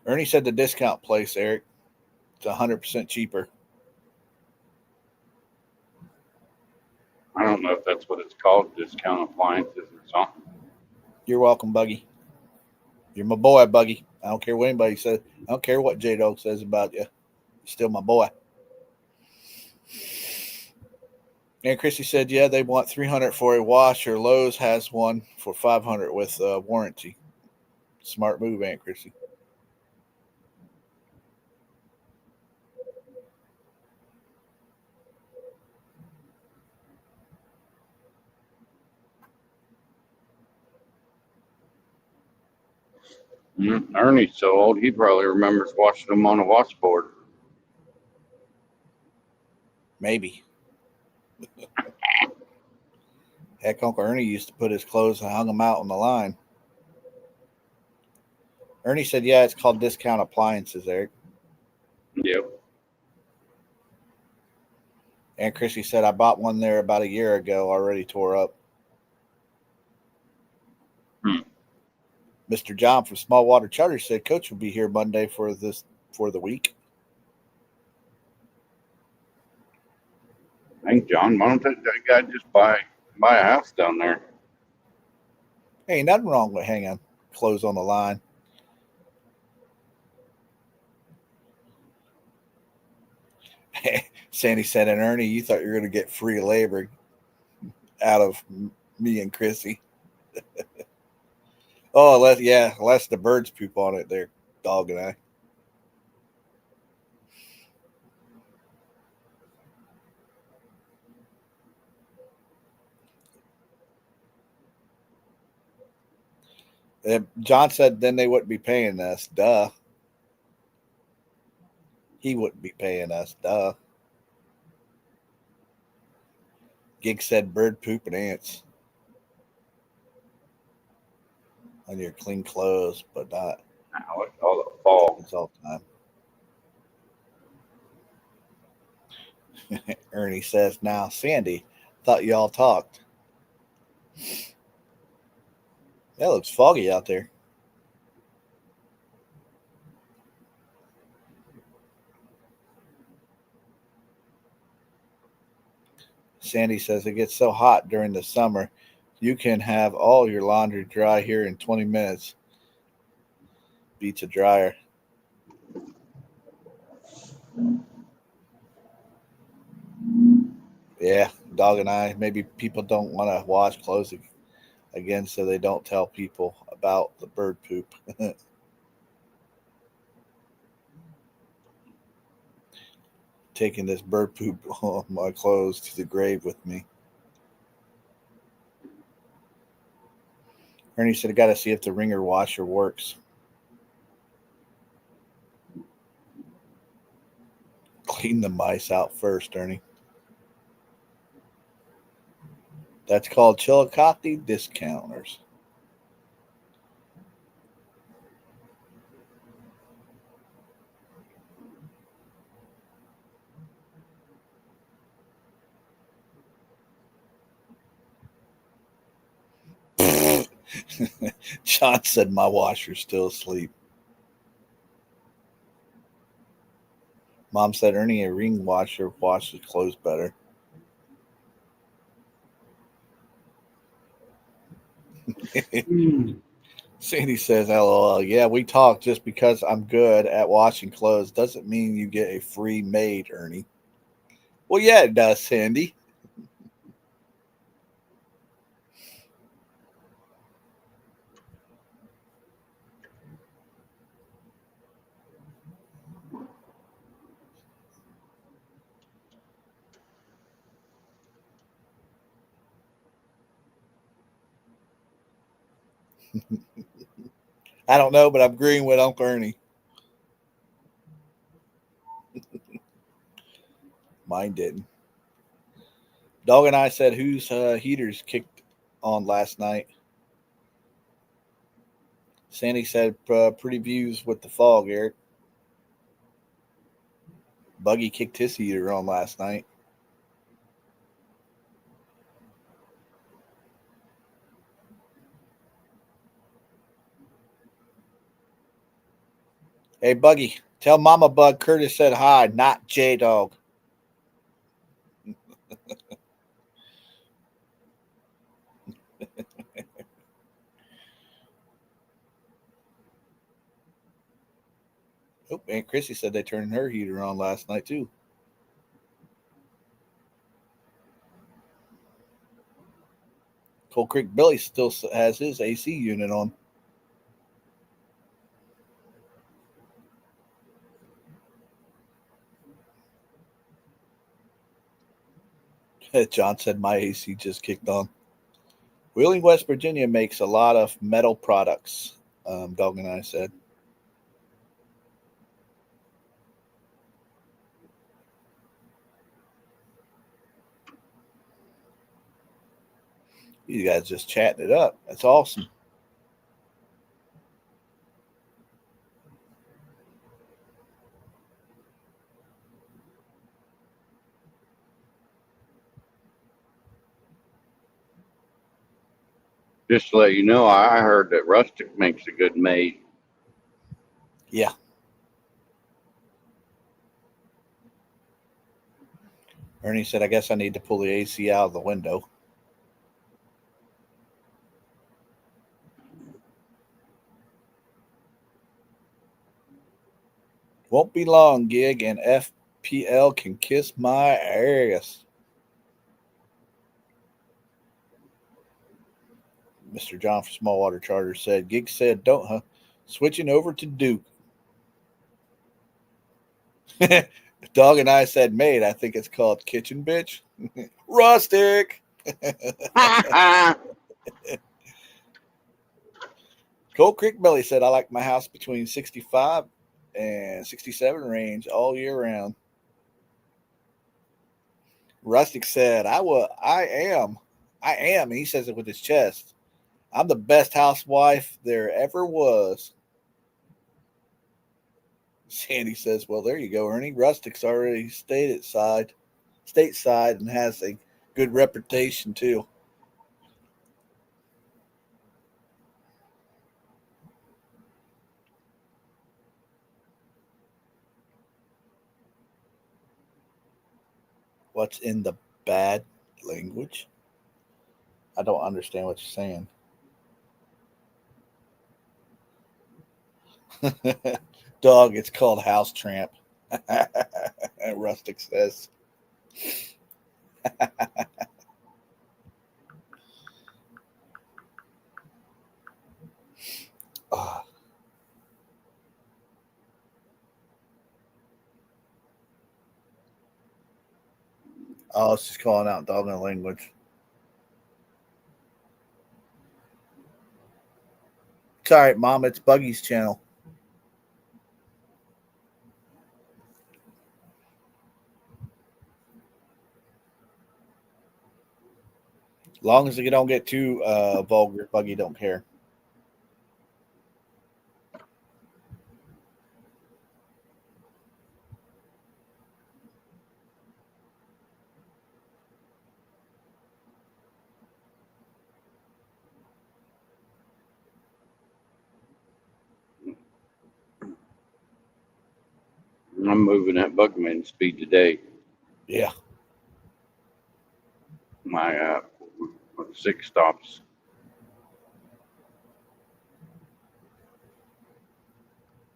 Ernie said the discount place, Eric. It's 100% cheaper. I don't know if that's what it's called, discount appliances or something. You're welcome, Buggy. You're my boy, Buggy. I don't care what anybody says. I don't care what J-Dog says about you. You're still my boy. And Chrissy said, yeah, they want $300 for a washer. Lowe's has one for $500 with warranty. Smart move, Aunt Chrissy. Ernie's so old, he probably remembers washing them on a washboard. Maybe. Heck, Uncle Ernie used to put his clothes and hung them out on the line. Ernie said, yeah, it's called discount appliances, Eric. Yep. And Chrissy said, I bought one there about a year ago, already tore up. Mr. John from Small Water Charter said Coach will be here Monday for the week. Thank John. Why don't that guy just buy a house down there? Hey, nothing wrong with hanging clothes on the line. Sandy said, and Ernie, you thought you were going to get free labor out of me and Chrissy. Oh, unless the birds poop on it, there, dog and I. John said then they wouldn't be paying us. Duh. He wouldn't be paying us. Duh. Gig said bird poop and ants on your clean clothes, but not Now it's all the fall. it's all the time. Ernie says, now, Sandy, thought y'all talked. That looks foggy out there. Sandy says it gets so hot during the summer, you can have all your laundry dry here in 20 minutes. Beats a dryer. Yeah, dog and I, maybe people don't want to wash clothes again, so they don't tell people about the bird poop. Taking this bird poop on my clothes to the grave with me. Ernie said, I got to see if the ringer washer works. Clean the mice out first, Ernie. That's called Chillicothe Discounters. John said my washer's still asleep. Mom said Ernie, a ring washer washes clothes better. Sandy says, LOL. Yeah, we talk. Just because I'm good at washing clothes doesn't mean you get a free maid, Ernie. Well, yeah, it does, Sandy. I don't know, but I'm agreeing with Uncle Ernie. Mine didn't. Dog and I said whose heaters kicked on last night. Sandy said pretty views with the fog, Eric. Buggy kicked his heater on last night. Hey, Buggy, tell Mama Bug Curtis said hi, not J-Dog. Oh, Aunt Chrissy said they turned her heater on last night, too. Cold Creek Billy still has his AC unit on. John said my AC just kicked on. Wheeling, West Virginia makes a lot of metal products, Dog and I said. You guys just chatting it up. That's awesome. Just to let you know, I heard that Rustic makes a good maid. Yeah. Ernie said, I guess I need to pull the AC out of the window. Won't be long, Gig, and FPL can kiss my ass. Mr. John from Smallwater Charter said, Gig said, don't, huh? Switching over to Duke. Dog and I said, mate, I think it's called Kitchen Bitch. Rustic. Cold Creek Belly said, I like my house between 65 and 67 range all year round. Rustic said, I am. And he says it with his chest. I'm the best housewife there ever was. Sandy says, well, there you go, Ernie. Rustic's already stateside and has a good reputation, too. What's in the bad language? I don't understand what you're saying. Dog, it's called House Tramp. Rustic says. Oh, it's just calling out dog in language. It's all right, Mom. It's Buggy's channel. As long as you don't get too vulgar, Buggy don't care. I'm moving at Buckman speed today. Yeah. My 6 stops.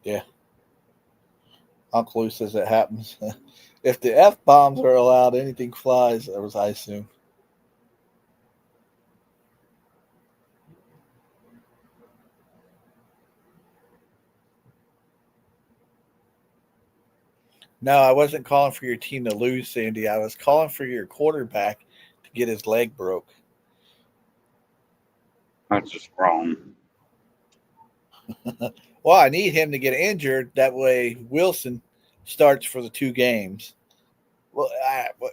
Yeah. Uncle Lou says it happens. If the F-bombs are allowed, anything flies, I assume. No, I wasn't calling for your team to lose, Sandy. I was calling for your quarterback to get his leg broke. That's just wrong. Well, I need him to get injured. That way Wilson starts for the 2 games. Well,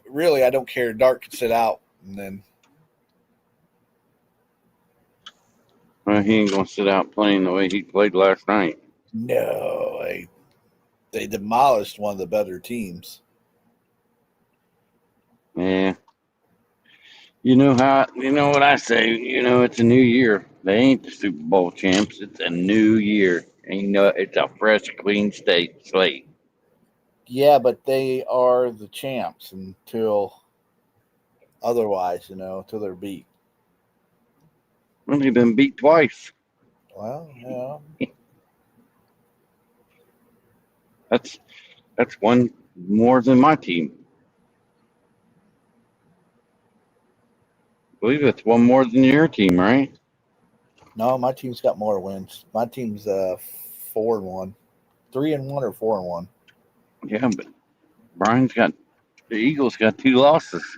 really, I don't care. Dart could sit out. And then, Well, he ain't going to sit out playing the way he played last night. no, they demolished one of the better teams. Yeah. You know what I say? It's a new year. They ain't the Super Bowl champs. It's a new year. And it's a fresh, clean slate. Yeah, but they are the champs until otherwise, until they're beat. Well, they've been beat twice. Well, That's one more than my team. I believe it's one more than your team, right? no, my team's got more wins. My team's 4-1, 3-1 or 4-1. Yeah, but the Eagles got 2 losses.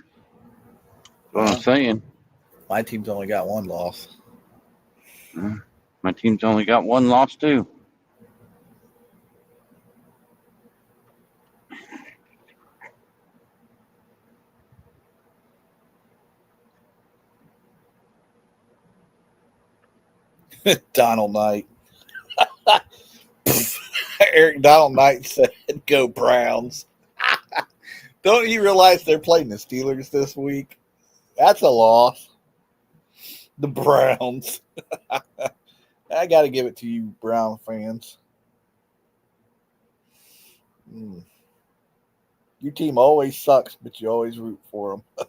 That's what I'm saying. My team's only got 1 loss. My team's only got 1 loss too. Donald Knight. Eric Donald Knight said, "Go Browns." Don't you realize they're playing the Steelers this week? That's a loss. The Browns. I got to give it to you, Brown fans. Your team always sucks, but you always root for them.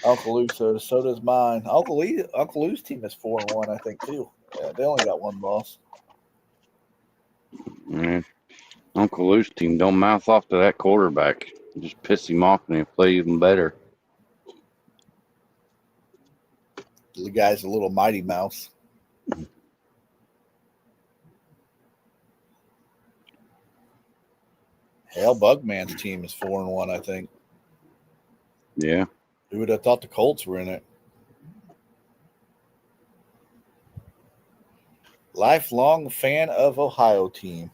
Uncle Lou says, so does mine. Uncle Lou's team is 4-1, I think, too. Yeah, they only got 1 loss. Man, Uncle Lou's team don't mouth off to that quarterback. Just piss him off and he'll play even better. The guy's a little mighty mouse. Hell, Bugman's team is 4-1, I think. Yeah. Who would have thought the Colts were in it? Lifelong fan of Ohio team.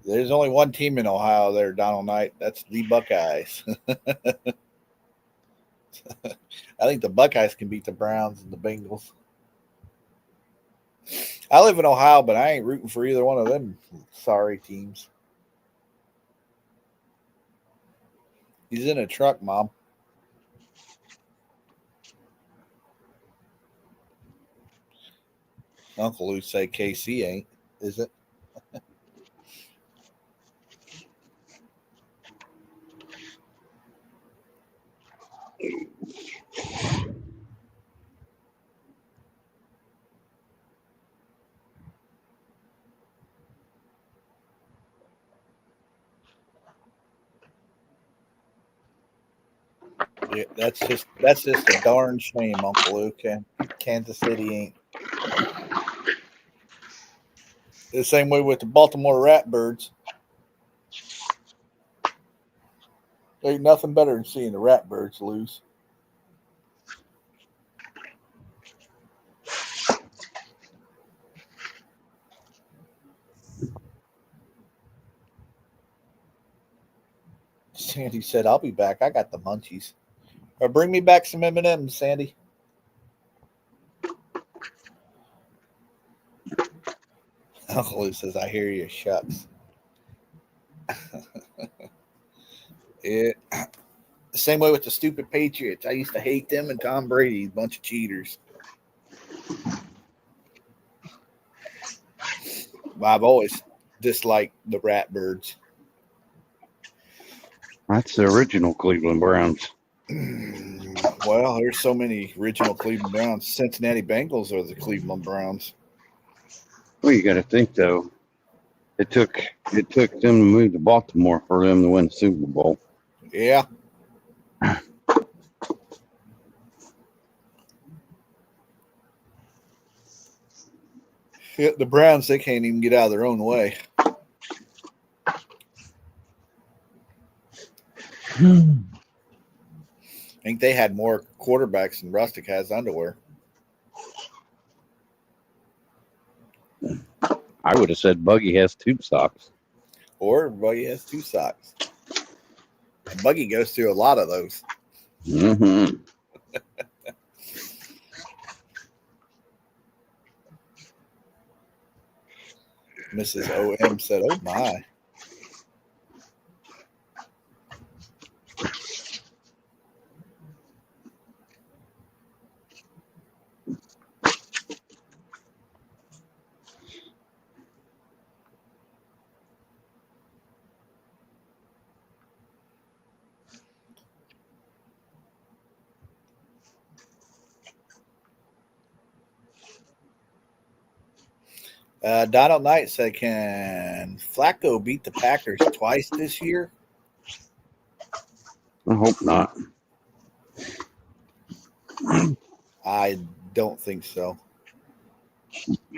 There's only one team in Ohio there, Donald Knight. That's the Buckeyes. I think the Buckeyes can beat the Browns and the Bengals. I live in Ohio, but I ain't rooting for either one of them sorry teams. He's in a truck, Mom. Uncle Lou say KC ain't, is it? Yeah, that's just a darn shame, Uncle Luke. And Kansas City ain't. The same way with the Baltimore Ratbirds. There ain't nothing better than seeing the Ratbirds lose. Sandy said, "I'll be back. I got the munchies." Or bring me back some M&Ms, Sandy. Uncle Lou says, "I hear you." Shucks. It the same way with the stupid Patriots. I used to hate them and Tom Brady, a bunch of cheaters. I've always disliked the Ratbirds. That's the original Cleveland Browns. Well, there's so many original Cleveland Browns. Cincinnati Bengals are the Cleveland Browns. Well, you got to think though. It took them to move to Baltimore for them to win the Super Bowl. Yeah. The Browns, they can't even get out of their own way. I think they had more quarterbacks than Rustic has underwear. I would have said Buggy has tube socks. Or Buggy has 2 socks. And Buggy goes through a lot of those. Mm-hmm. Mrs. O.M. said, "Oh, my." Donald Knight said, "Can Flacco beat the Packers twice this year?" I hope not. I don't think so.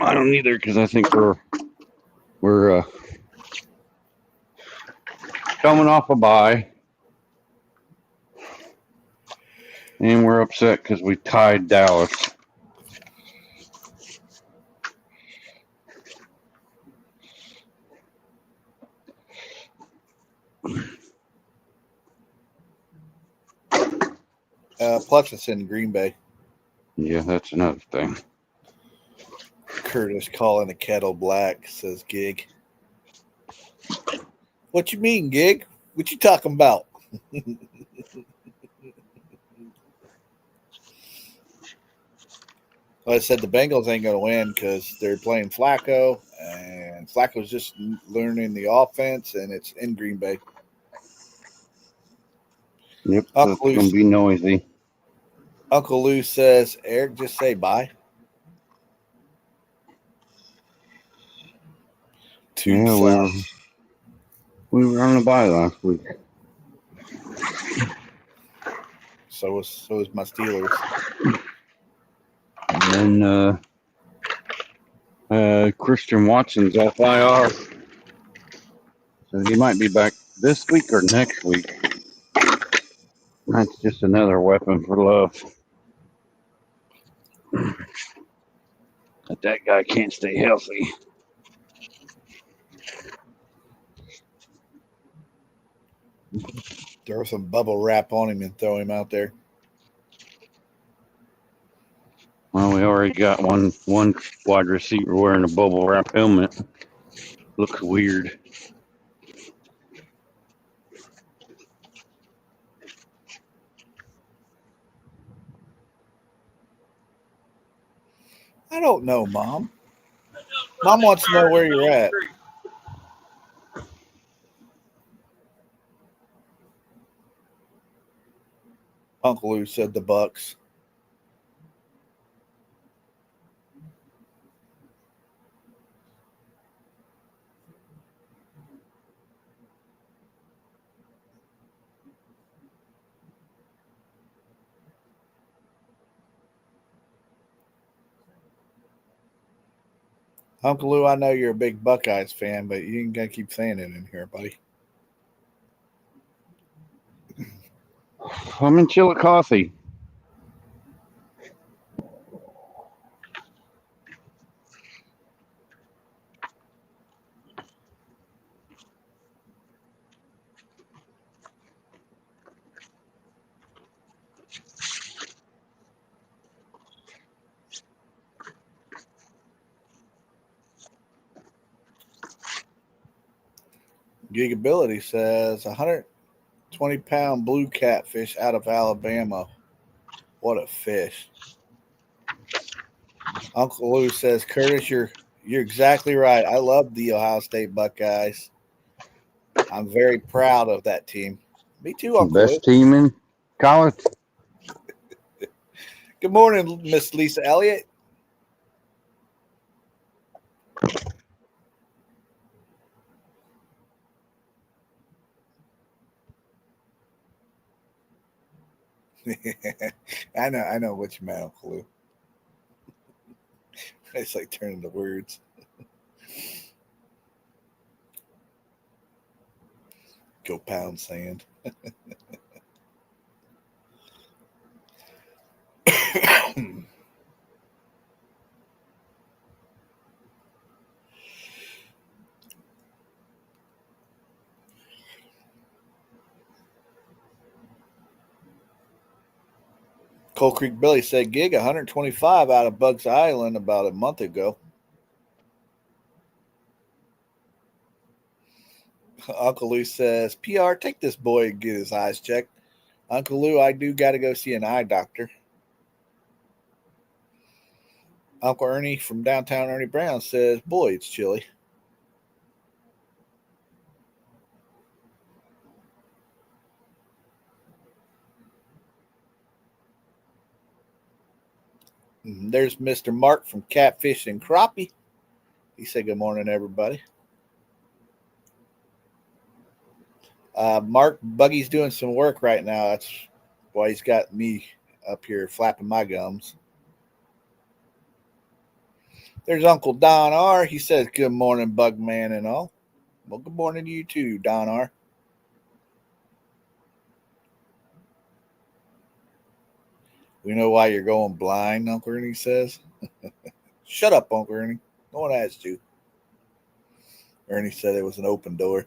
I don't either because I think we're coming off a bye, and we're upset because we tied Dallas. Plus, it's in Green Bay. Yeah, that's another thing. Curtis calling the kettle black, says Gig. What you mean, Gig? What you talking about? Well, I said the Bengals ain't going to win because they're playing Flacco, and Flacco's just learning the offense, and it's in Green Bay. Yep, so it's going to be noisy. Uncle Lou says, "Eric, just say bye." Yeah, we were on a bye last week. So was my Steelers. And then Christian Watson's off IR. So he might be back this week or next week. That's just another weapon for love. But that guy can't stay healthy. Throw some bubble wrap on him and throw him out there. Well, we already got one wide receiver wearing a bubble wrap helmet. Looks weird. I don't know, Mom. Mom wants to know where you're at. Uncle Lou said the Bucks. Uncle Lou, I know you're a big Buckeyes fan, but you ain't gonna keep saying it in here, buddy. I'm in Chillicothe. Gigability says 120-pound blue catfish out of Alabama. What a fish. Uncle Lou says, Curtis, you're exactly right. I love the Ohio State Buckeyes. I'm very proud of that team. Me too, Uncle Lou. Best team in college. Good morning, Miss Lisa Elliott. I know what you meant, Uncle Lou. It's like turning the words. Go pound sand. Coal Creek Billy said gig 125 out of Bugs Island about a month ago. Uncle Lou says, PR, take this boy and get his eyes checked. Uncle Lou, I do got to go see an eye doctor. Uncle Ernie from downtown Ernie Brown says, boy, it's chilly. There's Mr. Mark from Catfish and Crappie. He said, good morning, everybody. Mark, Buggy's doing some work right now. That's why he's got me up here flapping my gums. There's Uncle Don R. He says, good morning, Bugman and all. Well, good morning to you too, Don R. We know why you're going blind, Uncle Ernie says. Shut up, Uncle Ernie. No one asked you. Ernie said it was an open door.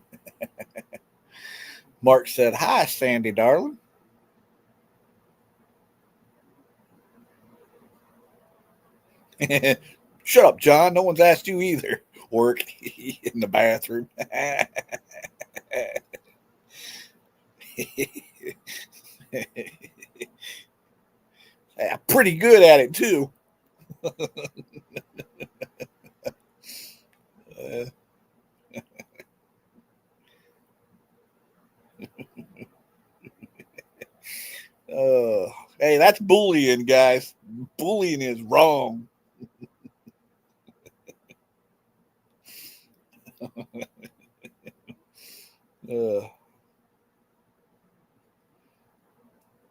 Mark said, hi, Sandy, darling. Shut up, John. No one's asked you either. Work in the bathroom. I'm pretty good at it, too. Hey, that's bullying, guys. Bullying is wrong.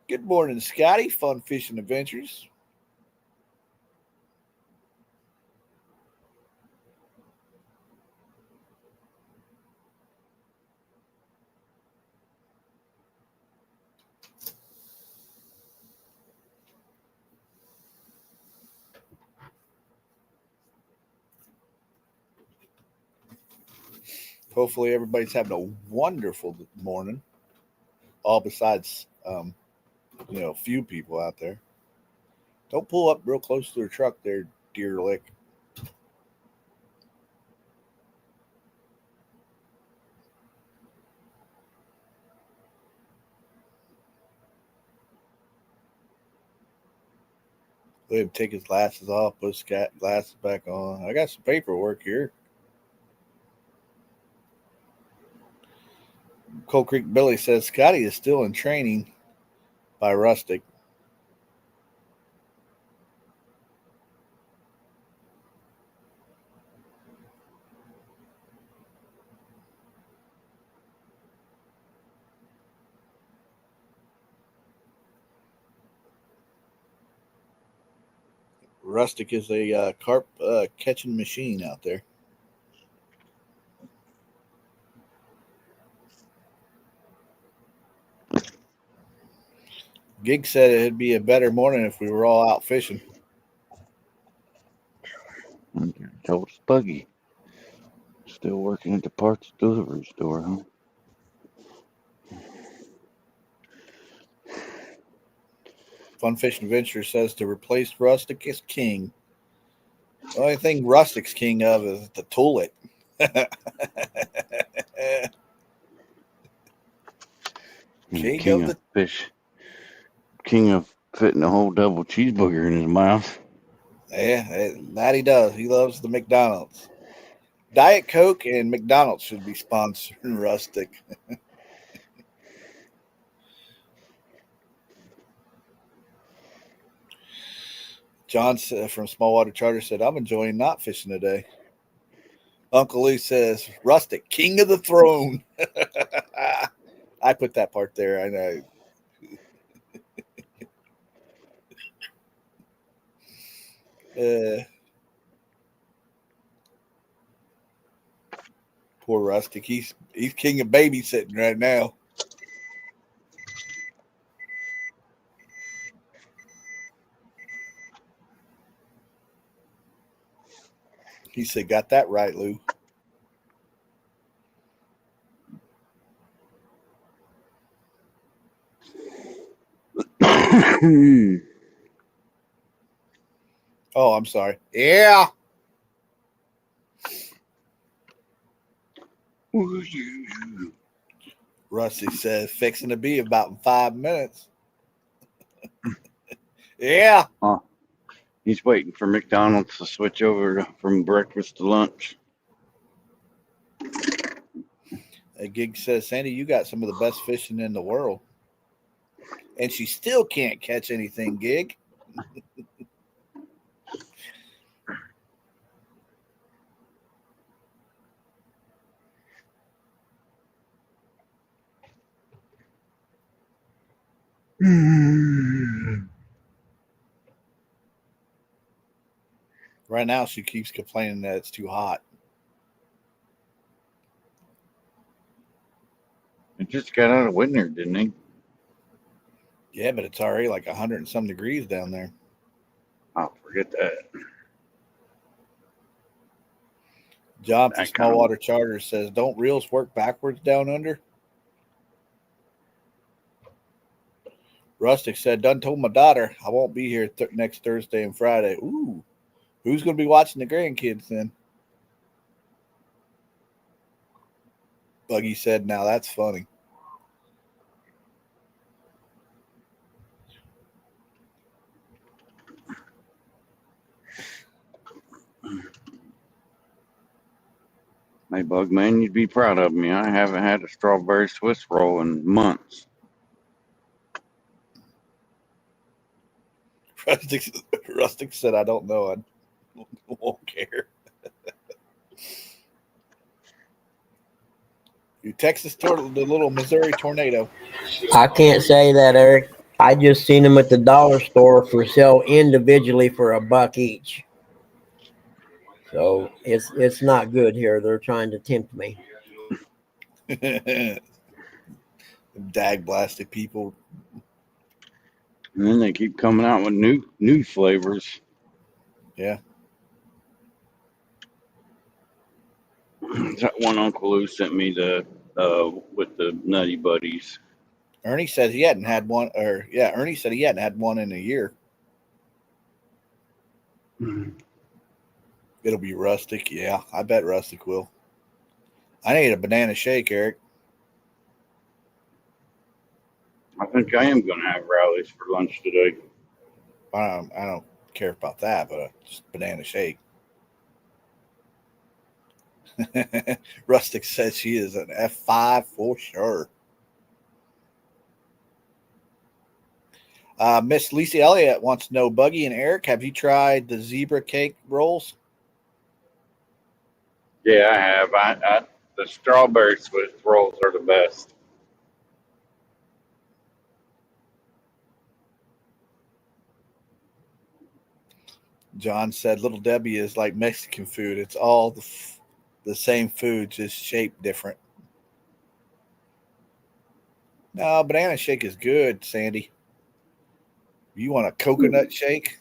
Good morning, Scotty. Fun Fishing Adventures. Hopefully everybody's having a wonderful morning. All besides, a few people out there. Don't pull up real close to their truck there, dear lick. Let him take his glasses off, put his glasses back on. I got some paperwork here. Coal Creek Billy says Scotty is still in training by Rustic. Rustic is a carp catching machine out there. Gig said it'd be a better morning if we were all out fishing. Told Spuggy. Still working at the parts delivery store, huh? Fun Fishing Adventure says to replace Rustic as king. The only thing Rustic's king of is the tulip. King King of of the fish. King of fitting a whole double cheeseburger in his mouth. that he does. He loves the McDonald's. Diet Coke and McDonald's should be sponsoring Rustic. John from Smallwater Charter said, "I'm enjoying not fishing today." Uncle Lee says, "Rustic, king of the throne." I put that part there. I know. Poor Rustic. He's king of babysitting right now. He said, "Got that right, Lou." Oh, I'm sorry. Yeah. Rusty says, "Fixing to be about in 5 minutes." Yeah. Oh, he's waiting for McDonald's to switch over from breakfast to lunch. A Gig says, "Sandy, you got some of the best fishing in the world." And she still can't catch anything, Gig. Right now, she keeps complaining that it's too hot. It just got out of winter, didn't he? Yeah, but it's already like 100 and some degrees down there. Oh, forget that. John from That kind of Smallwater Charter says, "Don't reels work backwards down under?" Rustic said, "Done told my daughter I won't be here next Thursday and Friday." Ooh, who's going to be watching the grandkids then? Buggy said, "Now that's funny." Hey, Bug Man, you'd be proud of me. I haven't had a strawberry Swiss roll in months. Rustic said, "I don't know. I won't care." You Texas the little Missouri tornado. I can't say that, Eric. I just seen them at the dollar store for sale individually for $1 each. So it's not good here. They're trying to tempt me. Dag blasted people. And then they keep coming out with new flavors. Yeah. That one Uncle Lou sent me the with the Nutty Buddies. Ernie said he hadn't had one, Ernie said he hadn't had one in a year. It'll be Rustic. Yeah, I bet Rustic will. I need a banana shake, Eric. I think I am going to have rallies for lunch today. I don't care about that, but just banana shake. Rustic says she is an F5 for sure. Miss Lisa Elliott wants to know, Buggy and Eric, have you tried the zebra cake rolls? Yeah, I have. The strawberry Swiss rolls are the best. John said Little Debbie is like Mexican food. It's all the same food, just shaped different. No, banana shake is good, Sandy. You want a coconut shake?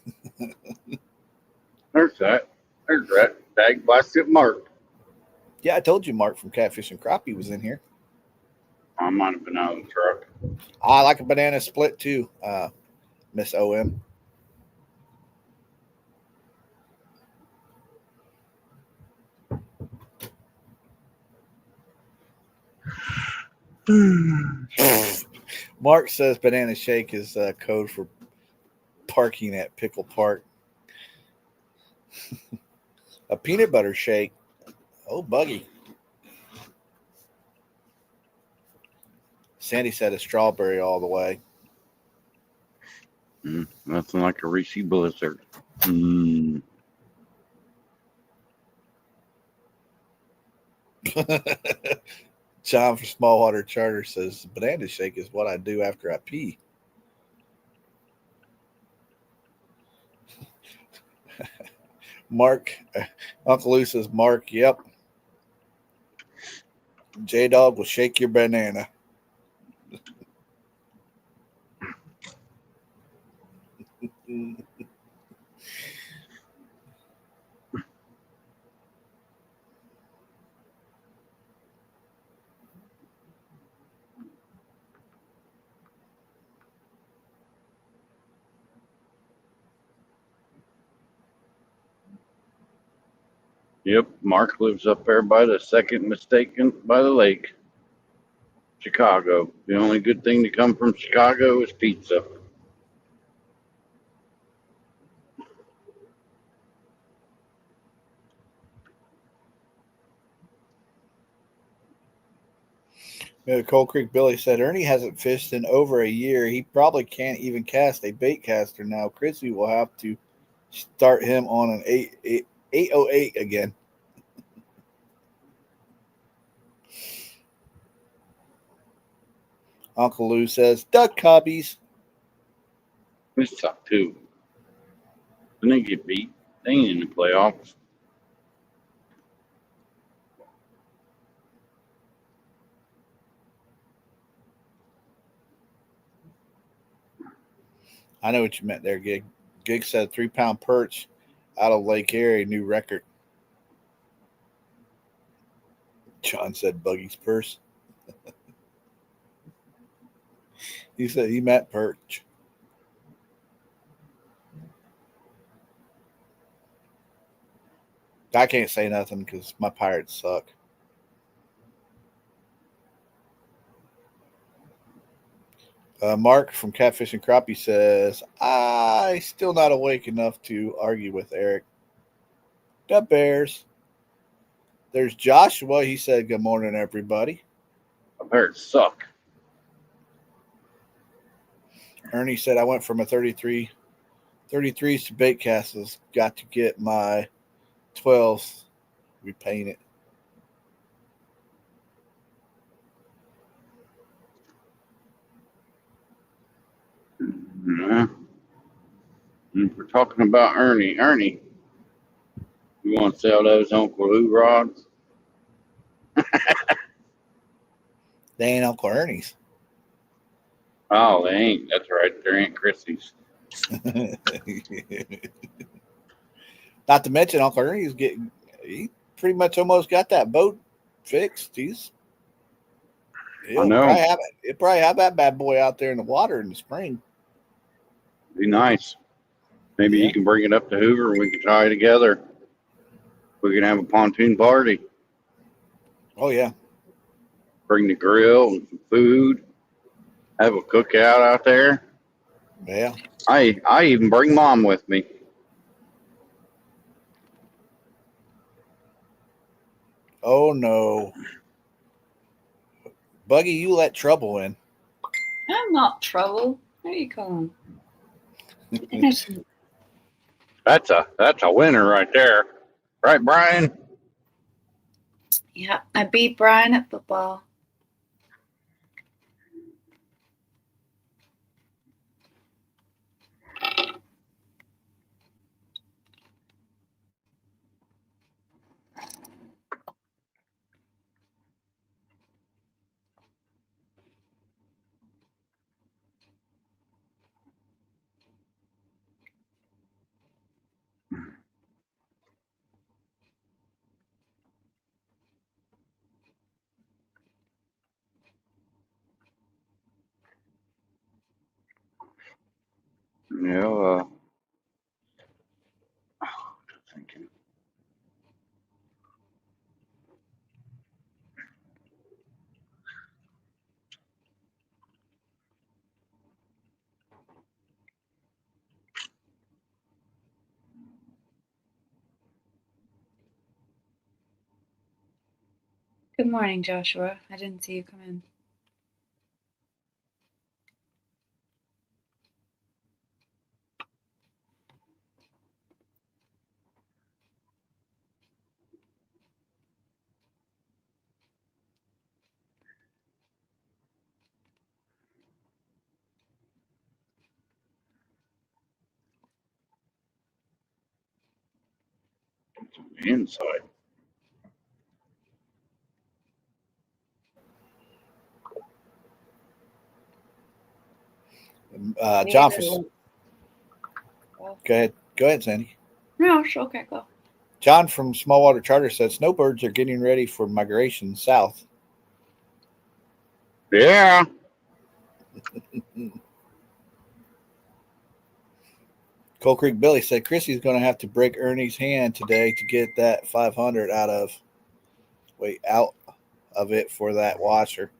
There's that. There's that. Dag blasted Mark. Yeah, I told you Mark from Catfish and Crappie was in here. I might have been out of the truck. I like a banana split too, Miss OM. Mark says banana shake is code for parking at Pickle Park. A peanut butter shake. Oh, buggy. Sandy said a strawberry all the way. Nothing like a Reese Blizzard. Mm. John from Smallwater Charter says banana shake is what I do after I pee. Mark, Uncle Lou says, Mark, yep. J Dog will shake your banana. Yep, Mark lives up there by the second mistaken by the lake. Chicago. The only good thing to come from Chicago is pizza. Cold Creek Billy said Ernie hasn't fished in over a year. He probably can't even cast a bait caster now. Chrissy will have to start him on an 808 again. Uncle Lou says duck cubbies. They suck too. And they get beat. They ain't in the playoffs. I know what you meant there, Gig. Gig said 3-pound perch out of Lake Erie, new record. John said Buggy's purse. He said he meant perch. I can't say nothing because my pirates suck. Mark from Catfish and Crappie says, I still not awake enough to argue with Eric. The Bears. There's Joshua. He said, good morning, everybody. My parents suck. Ernie said, I went from a 33s to bait castles. Got to get my 12s repainted. Yeah. And if we're talking about Ernie, you want to sell those Uncle Lou rods? They ain't Uncle Ernie's. Oh, they ain't. That's right. They're Aunt Chrissy's. Not to mention Uncle Ernie's he pretty much almost got that boat fixed. He'll probably have that bad boy out there in the water in the spring. Be nice. Maybe Yeah. you can bring it up to Hoover and we can try it together. We can have a pontoon party. Oh yeah. Bring the grill and some food. Have a cookout out there. Yeah. I even bring Mom with me. Oh no. Buggy, you let trouble in. I'm not trouble. What are you calling? That's a winner right there. Right, Brian? Yeah, I beat Brian at football. Yeah, thinking. Good morning, Joshua. I didn't see you come in. Inside. John, Maybe go Well, ahead, Sandy. no, sure, okay, go. John from Smallwater Charter said snowbirds are getting ready for migration south. Yeah. Coal Creek Billy said Chrissy's going to have to break Ernie's hand today to get that 500 out of it for that washer.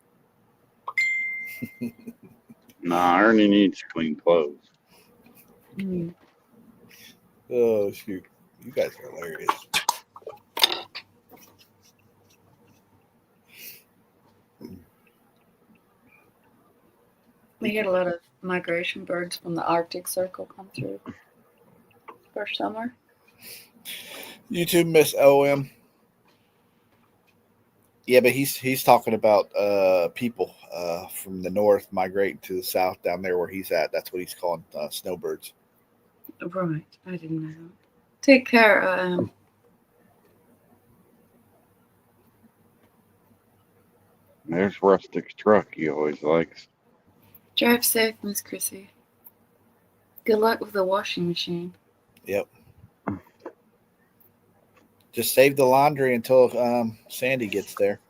Nah, Ernie needs clean clothes. Mm. Oh shoot, you guys are hilarious. We get a lot of migration birds from the Arctic Circle come through for summer. YouTube Miss OM. Yeah, but he's talking about people from the north migrating to the south down there where he's at. That's what he's calling snowbirds. Right, I didn't know that. Take care. There's Rustic's truck he always likes. Drive safe, Miss Chrissy. Good luck with the washing machine. Yep. Just save the laundry until Sandy gets there.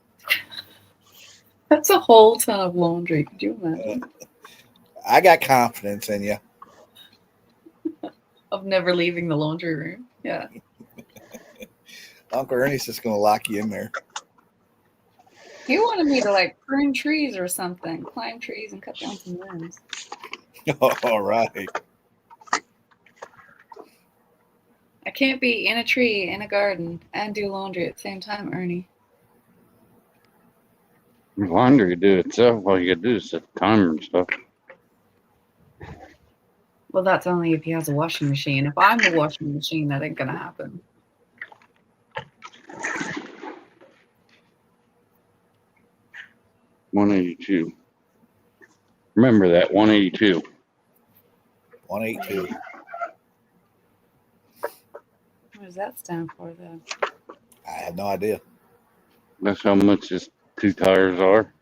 That's a whole ton of laundry. Could you imagine? I got confidence in you. Of never leaving the laundry room. Yeah. Uncle Ernie's just going to lock you in there. He wanted me to like prune trees or something, climb trees and cut down some limbs. All right. I can't be in a tree, in a garden, and do laundry at the same time, Ernie. Laundry do itself. All you gotta do is set the timer and stuff. Well, that's only if he has a washing machine. If I'm the washing machine, that ain't gonna happen. $182. Remember that, $182. 182. What does that stand for, though? I have no idea. That's how much his 2 tires are.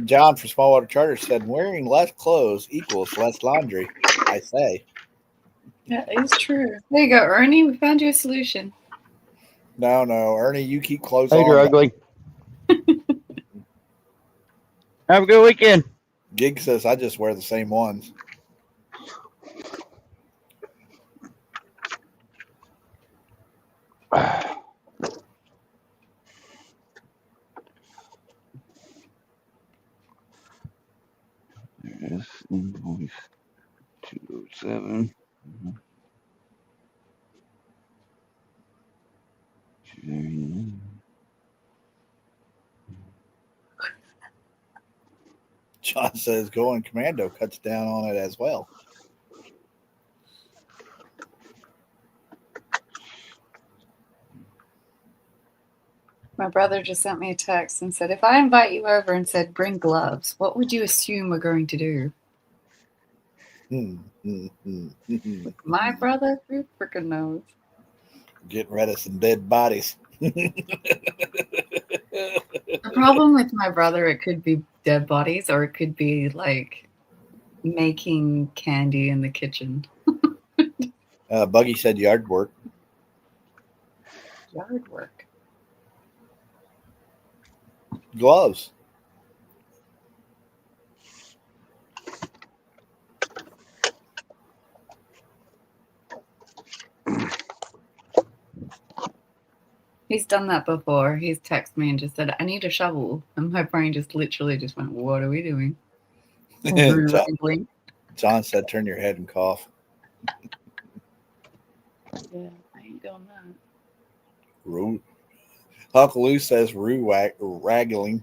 John from Smallwater Charter said wearing less clothes equals less laundry. I say. That is true. There you go, Ernie. We found you a solution. No, Ernie, you keep clothes Later, on. ugly. Have a good weekend. Gig says I just wear the same ones. There's invoice 207. John says going commando cuts down on it as well. My brother just sent me a text and said, if I invite you over and said, bring gloves, what would you assume we're going to do? My brother? Who freaking knows? Getting rid of some dead bodies. The problem with my brother, it could be dead bodies or it could be like making candy in the kitchen. Buggy said yard work. Yard work. Gloves. He's done that before. He's texted me and just said, I need a shovel. And my brain just literally just went, what are we doing? John said, turn your head and cough. Yeah, I ain't doing that. Roo. Uncle Lou says raggling.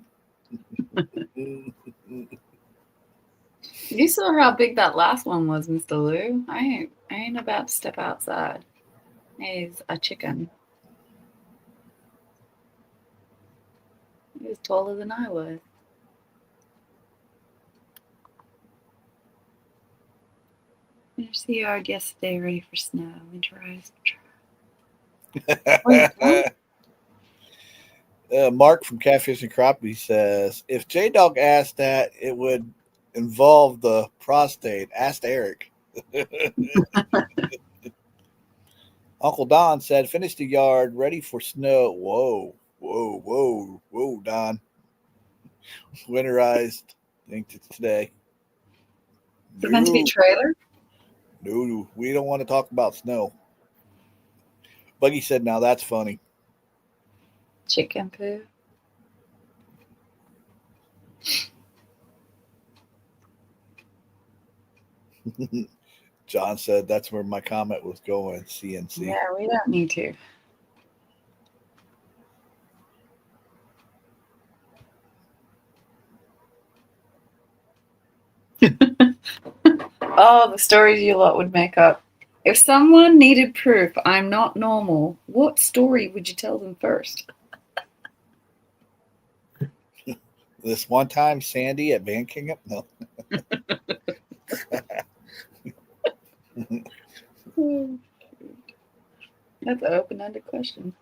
You saw how big that last one was, Mr. Lou. I ain't about to step outside. He's a chicken. He was taller than I was. Finished the yard yesterday, ready for snow. Winterized. Wait, what? Mark from Catfish and Crappie says, if J Dog asked that, it would involve the prostate. Asked Eric. Uncle Don said, finish the yard, ready for snow. Whoa, Don. Winterized. I think it's today. Is it meant to be trailer? No, we don't want to talk about snow. Buggy said, now that's funny. Chicken poo. John said that's where my comment was going. CNC. Yeah, we don't need to. Oh, the stories you lot would make up. If someone needed proof I'm not normal, what story would you tell them first? This one time, Sandy at Van King. No. That's an open-ended question.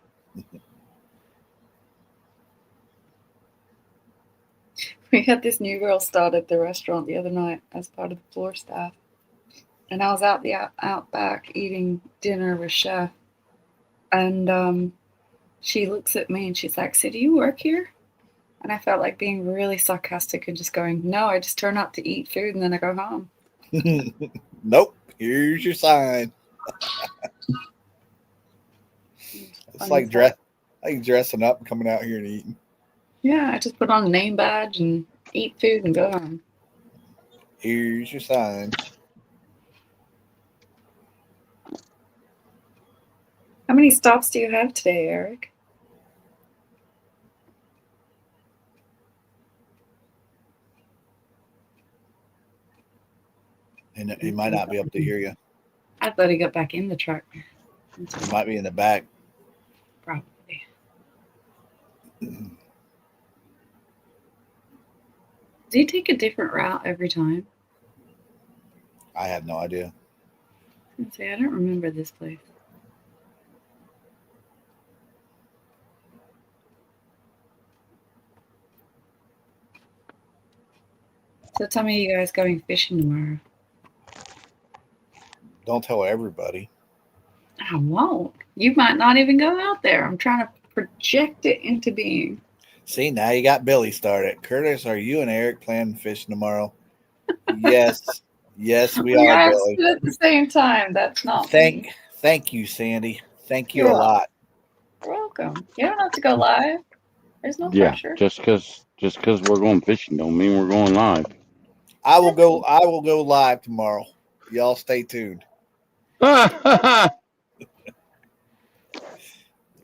We had this new girl start at the restaurant the other night as part of the floor staff. And I was out back eating dinner with Chef. And she looks at me and she's like, so do you work here? And I felt like being really sarcastic and just going, no, I just turn up to eat food and then I go home. Nope. Here's your sign. It's like dressing up and coming out here and eating. Yeah, I just put on a name badge and eat food and go home. Here's your sign. How many stops do you have today, Eric? And he might not be able to hear you. I thought he got back in the truck. He might be in the back. Probably. Do you take a different route every time? I have no idea. Let's see, I don't remember this place. So tell me you guys going fishing tomorrow. Don't tell everybody. I won't. You might not even go out there. I'm trying to project it into being. See, now you got Billy started. Curtis, are you and Eric planning fishing tomorrow? Yes. Yes, we are, Yes, Billy. but at the same time, that's not me. Thank you, Sandy. Thank you You're a lot. You're welcome. You don't have to go live. There's no Yeah, pressure. just because we're going fishing don't mean we're going live. I will go live tomorrow. Y'all stay tuned.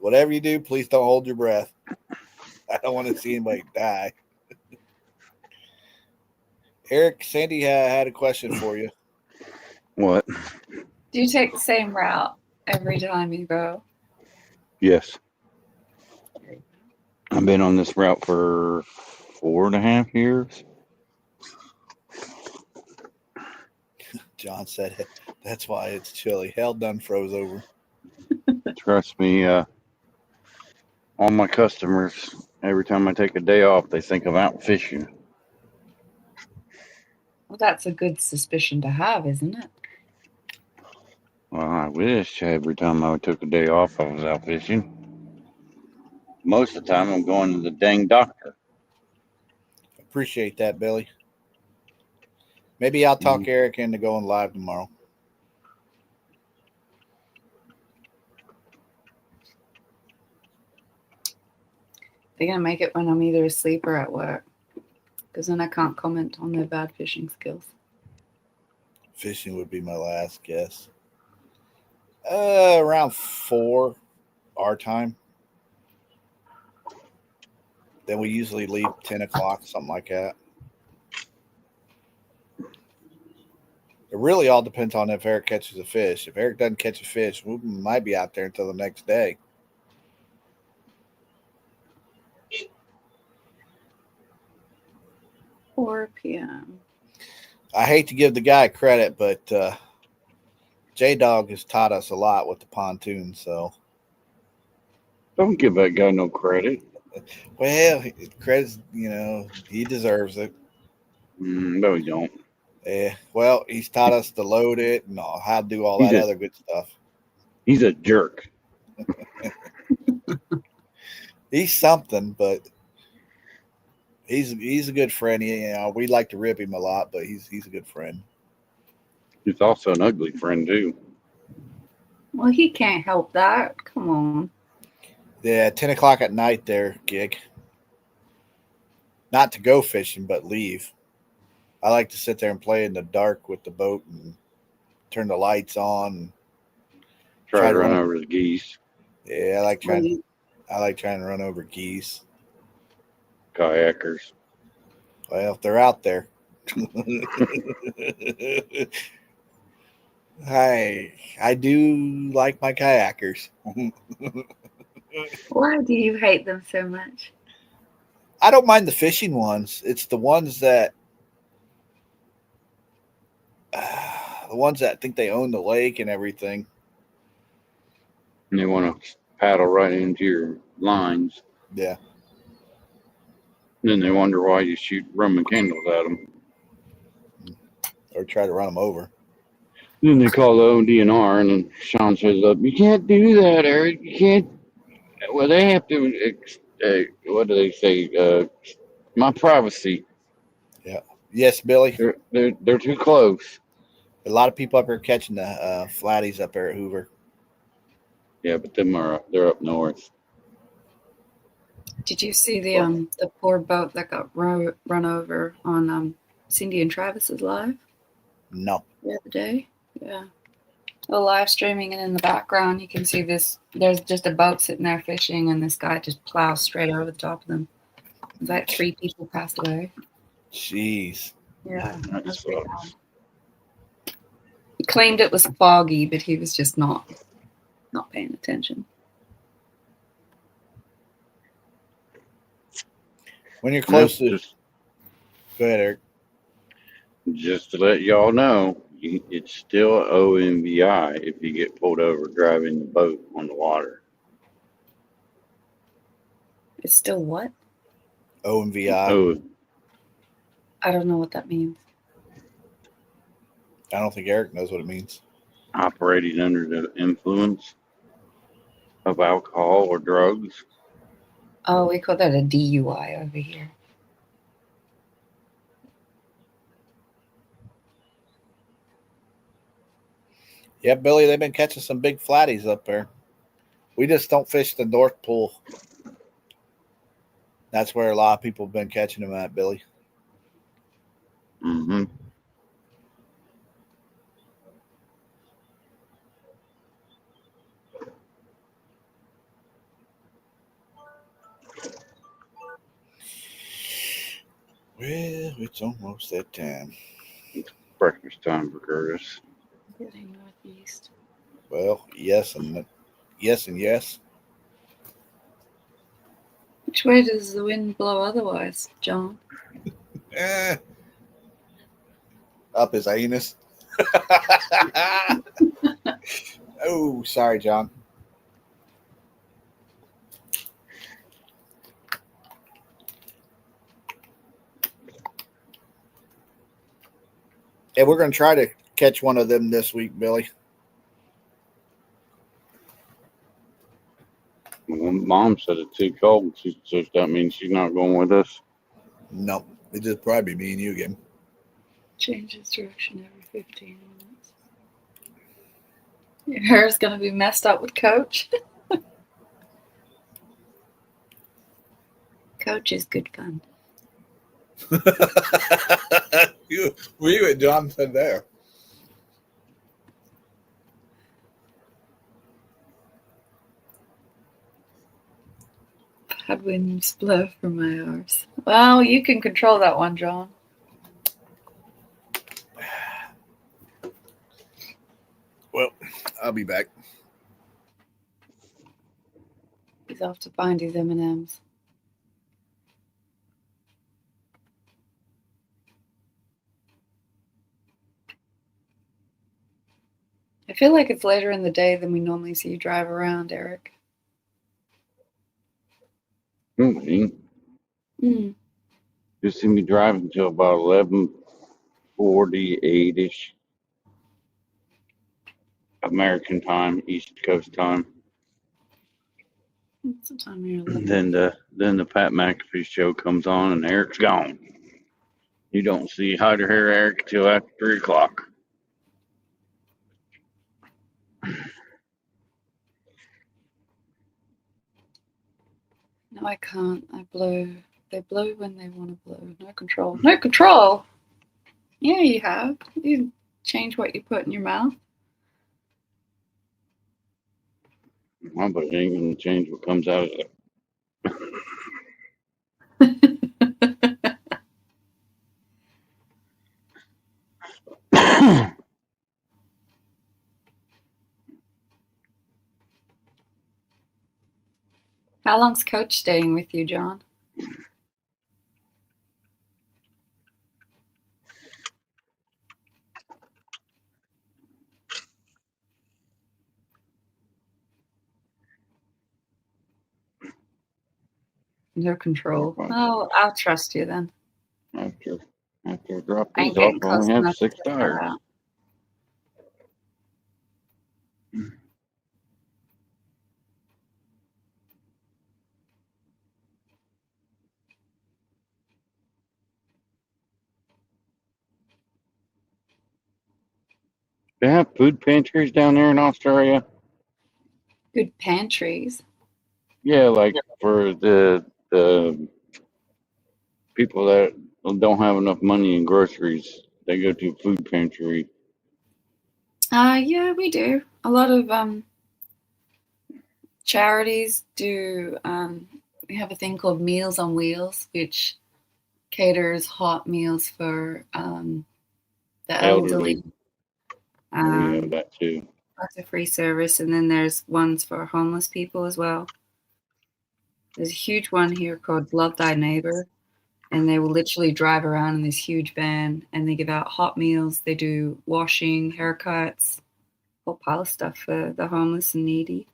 Whatever you do, please don't hold your breath. I don't want to see anybody die. Eric, Sandy had a question for you. What? Do you take the same route every time you go? Yes. I've been on this route for 4.5 years. John said that's why it's chilly. Hell done froze over. Trust me, all my customers, every time I take a day off, they think I'm out fishing. Well, that's a good suspicion to have, isn't it? Well, I wish every time I took a day off, I was out fishing. Most of the time, I'm going to the dang doctor. Appreciate that, Billy. Maybe I'll talk Eric into going live tomorrow. They're going to make it when I'm either asleep or at work. Because then I can't comment on their bad fishing skills. Fishing would be my last guess. Around 4 our time. Then we usually leave 10 o'clock, something like that. It really all depends on if Eric catches a fish. If Eric doesn't catch a fish, we might be out there until the next day. Four p.m. I hate to give the guy credit, but J Dog has taught us a lot with the pontoon. So, Don't give that guy no credit. well, credit's, he deserves it. No, you don't. Yeah, well, he's taught us to load it and how to do all He's that a- other good stuff. He's a jerk. He's something, but he's a good friend. We like to rip him a lot, but he's a good friend. He's also an ugly friend too. Well, he can't help that. Come on. Yeah, 10 o'clock at night there, gig. Not to go fishing, but leave. I like to sit there and play in the dark with the boat and turn the lights on. And Try to run over the geese, yeah, I like trying to run over geese. kayakers. Well, if they're out there. I do like my kayakers. Why do you hate them so much? I don't mind the fishing ones. It's the ones that think they own the lake and everything. And they want to paddle right into your lines. Yeah. And then they wonder why you shoot Roman candles at them. Or try to run them over. Then they call the ODNR, and then Sean shows up. You can't do that, Eric. You can't. Well, they have to. What do they say? My privacy. Yes, Billy. They're too close. A lot of people up here catching the flatties up there at Hoover. Yeah, but they're up north. Did you see the poor boat that got run over on Cindy and Travis's live No. the other day? Yeah. Well, live streaming, and in the background you can see this. There's just a boat sitting there fishing, and this guy just plows straight over the top of them. It's like 3 people passed away. Jeez. Yeah. That That's pretty sucks. bad. He claimed it was foggy, but he was just not paying attention. When you're close to... Just, Go ahead, Eric. just to let y'all know, it's still OMVI if you get pulled over driving the boat on the water. It's still what? OMVI. Oh, I don't know what that means. I don't think Eric knows what it means. operating under the influence of alcohol or drugs. Oh, we call that a DUI over here. Yeah, Billy, they've been catching some big flatties up there. We just don't fish the North Pool. That's where a lot of people have been catching them at, Billy. Mm-hmm. Well, it's almost that time. Breakfast time for Curtis. Heading northeast. Well, yes and yes. Which way does the wind blow otherwise, John? Up his anus. Oh, sorry, John. Yeah, we're going to try to catch one of them this week, Billy. Well, Mom said it's too cold. She says that means she's not going with us. No, it just probably be me and you again. Changes direction every 15 minutes. Your hair's going to be messed up with Coach. Coach is good fun. We what John said there. Headwinds blow from my arse. Well, you can control that one, John. Well, I'll be back. He's off to find his M&Ms. I feel like it's later in the day than we normally see you drive around, Eric. You see me driving until about 11:48ish American time, East Coast time. What's the time you're looking? Then the Pat McAfee show comes on and Eric's gone. You don't see hide or hair Eric till after 3 o'clock. No, I can't. I blow. They blow when they want to blow. No control. No control? Yeah, you have. You change what you put in your mouth. Well, but it ain't gonna change what comes out of it. How long's Coach staying with you, John? No control. Oh, I'll trust you then. After I drop I these ain't getting off, I close only have enough to 6 check that tires. out. They have food pantries down there in Australia. Good pantries. Yeah, like for the people that don't have enough money in groceries, they go to food pantry. Yeah, we do. A lot of charities do. We have a thing called Meals on Wheels, which caters hot meals for the elderly. We have that too. That's a free service, and then there's ones for homeless people as well. There's a huge one here called Love Thy Neighbor, and they will literally drive around in this huge van, and they give out hot meals. They do washing, haircuts, a whole pile of stuff for the homeless and needy.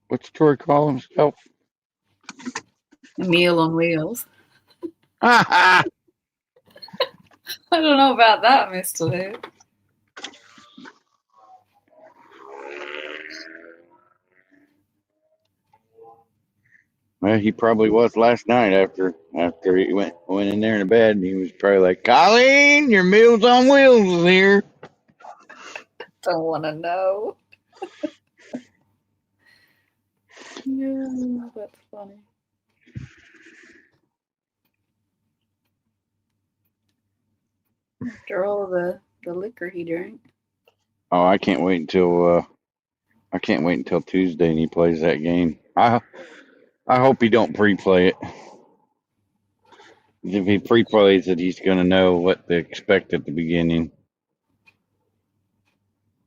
What's Troy call himself? A meal on wheels. Ah, I don't know about that, Mr. Lou. well, he probably was last night after he went in there in bed, and he was probably like, "Colleen, your Meals on Wheels is here." Don't want to know. Yeah, that's funny. After all the liquor he drank. Oh, I can't wait until Tuesday and he plays that game. I hope he don't pre-play it. If he pre-plays it, he's going to know what to expect at the beginning.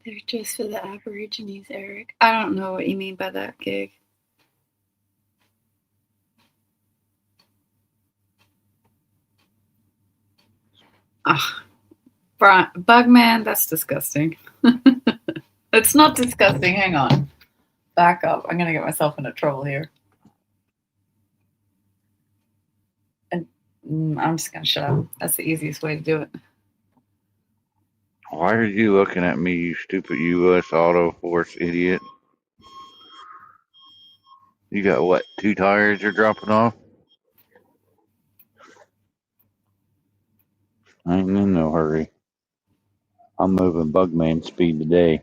They're just for the Aborigines, Eric. I don't know what you mean by that, Gig. Ah, Bugman, that's disgusting. It's not disgusting. Hang on. Back up. I'm going to get myself into trouble here. And I'm just going to shut up. That's the easiest way to do it. Why are you looking at me, you stupid U.S. Auto Force idiot? You got what, 2 tires you're dropping off? I ain't in no hurry. I'm moving Bugman speed today.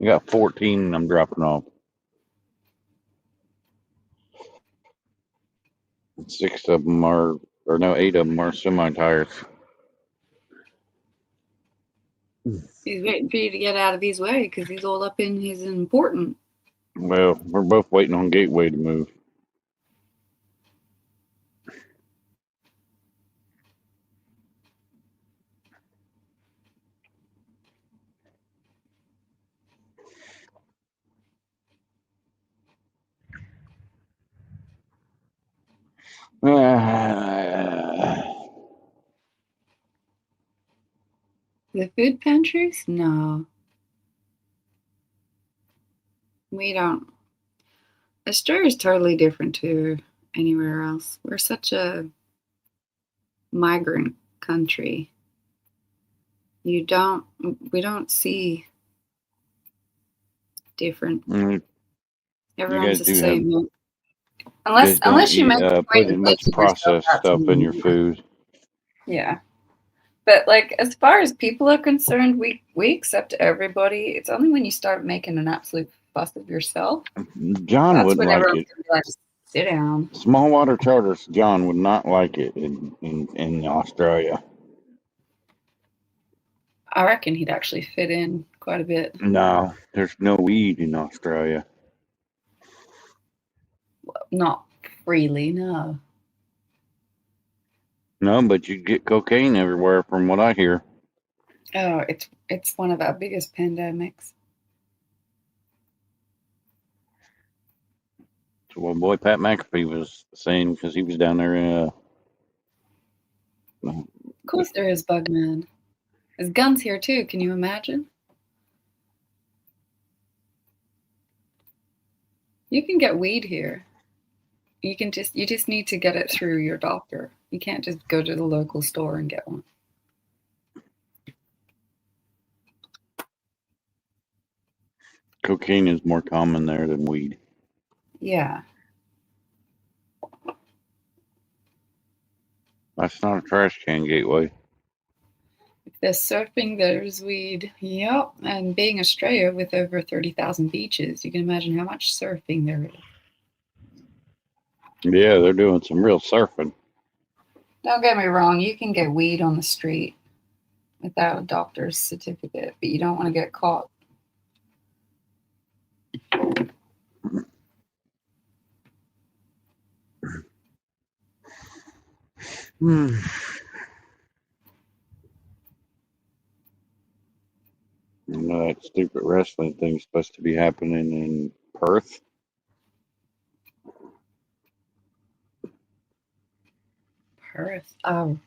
I got 14 and I'm dropping off. 6 of them are, or no, 8 of them are semi-tires. He's waiting for you to get out of his way because he's all up in his important. Well, we're both waiting on Gateway to move. The food pantries? No. We don't. Australia is totally different to anywhere else. We're such a migrant country. We don't see different. You Everyone's guys the do have, same. you Unless guys don't unless you eat make a point put of much taking yourself processed out to stuff in your eat. food. Yeah. But like as far as people are concerned, we accept everybody. It's only when you start making an absolute fuss of yourself. John That's wouldn't when like everyone's it. gonna be like, sit down. Small water charters, John would not like it in Australia. I reckon he'd actually fit in quite a bit. No, there's no weed in Australia. Not freely, no. No, but you get cocaine everywhere from what I hear. Oh, it's one of our biggest pandemics. So what boy Pat McAfee was saying because he was down there in Of course there is, Bugman. There's guns here too, can you imagine? You can get weed here. You just need to get it through your doctor. You can't just go to the local store and get one. cocaine is more common there than weed. Yeah. That's not a trash can, Gateway. If there's surfing, there's weed. Yep. And being Australia with over 30,000 beaches, you can imagine how much surfing there is. Yeah, they're doing some real surfing. Don't get me wrong, you can get weed on the street without a doctor's certificate, but you don't want to get caught. You know that stupid wrestling thing's supposed to be happening in Perth. Perth. Oh,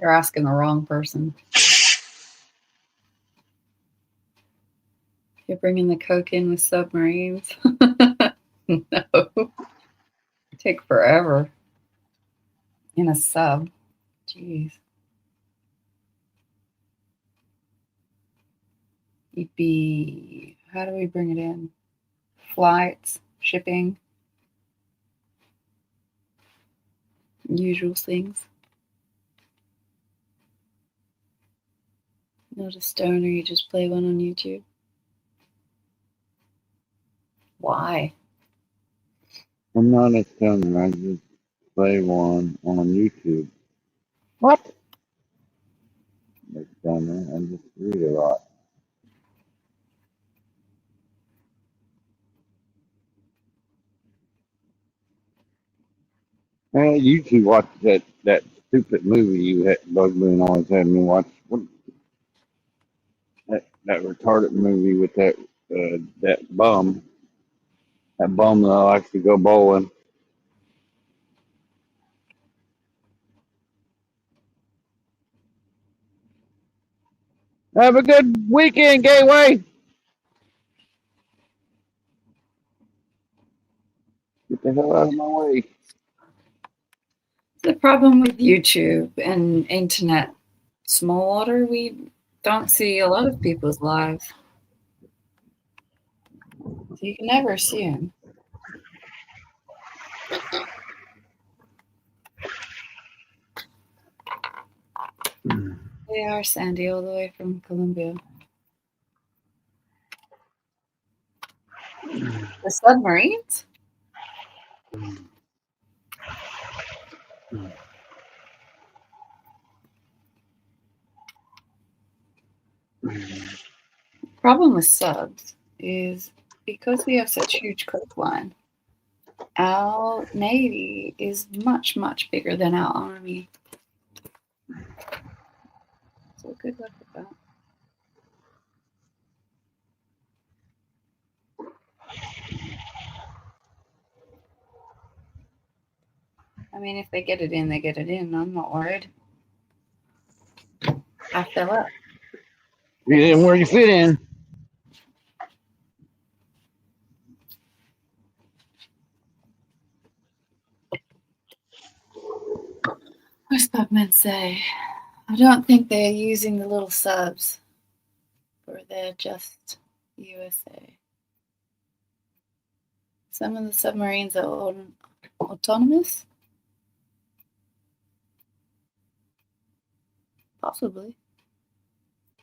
you're asking the wrong person. You're bringing the coke in with submarines? No. It'd take forever in a sub. Jeez. It'd be, how do we bring it in? Flights, shipping, usual things. Not a stoner, you just play one on YouTube. Why? I'm not a stoner. I just play one on YouTube. What? I'm a stoner. I just read a lot. Hey, you two watch that stupid movie you had Bugman always had me watch. What, that retarded movie with that bum. That bum that likes to go bowling. Have a good weekend, Gateway. Get the hell out of my way. The problem with YouTube and internet, small water, we don't see a lot of people's lives. So you can never assume. They are, Sandy, all the way from Colombia. The submarines? Problem with subs is because we have such huge coastline, our navy is much, much bigger than our army. So good luck with that. I mean, if they get it in, they get it in. I'm not worried. I fill up. You didn't where you fit in. What's Bugman say? I don't think they're using the little subs, or they're just USA. Some of the submarines are autonomous? Possibly.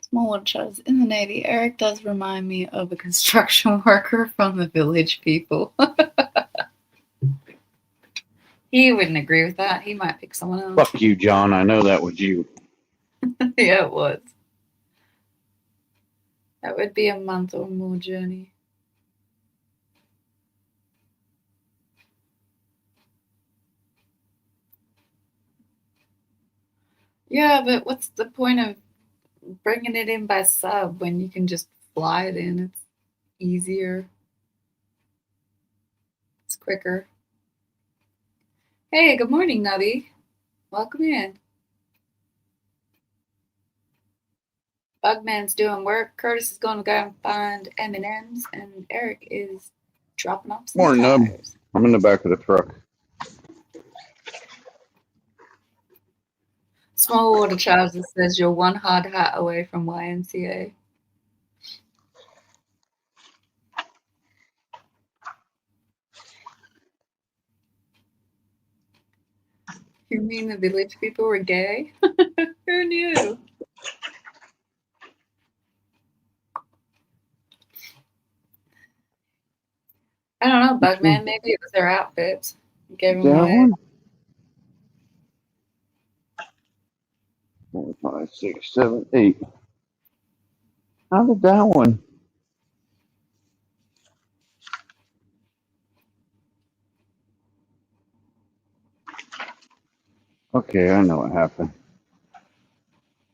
Small water shutters in the Navy. Eric does remind me of a construction worker from the Village People. He wouldn't agree with that. He might pick someone else. Fuck you, John. I know that was you. Yeah, it was. That would be a month or more journey. Yeah, but what's the point of bringing it in by sub when you can just fly it in? It's easier. It's quicker. Hey, good morning, Nubby. Welcome in. Bugman's doing work. Curtis is going to go and find M&Ms, and Eric is dropping off some Morning, Nub. tires. I'm in the back of the truck. Small Water Trousers says you're one hard hat away from YMCA. You mean the Village People were gay? Who knew? I don't know, Bugman. Maybe it was their outfits. You gave them That away. one? 4, 5, 6, 7, 8. How did that one? Okay, I know what happened.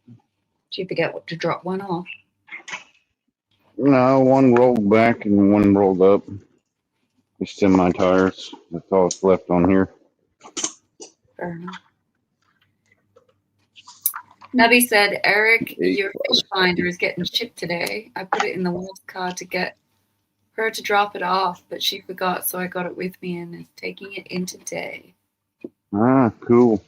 Did you forget what to drop one off? No, one rolled back and one rolled up. Just in my tires. That's all that's left on here. Fair enough. Nubby said, Eric, 8, your fish finder is getting shipped today. I put it in the wife's car to get her to drop it off, but she forgot, so I got it with me and is taking it in today. Ah, cool.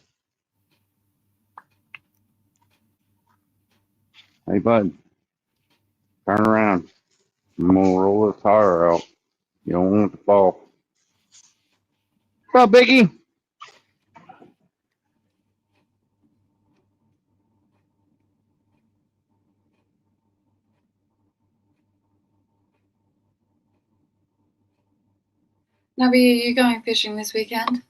Hey, bud. Turn around. I'm gonna roll the tire out. You don't want it to fall. What's up, Biggie? Nubby, are you going fishing this weekend?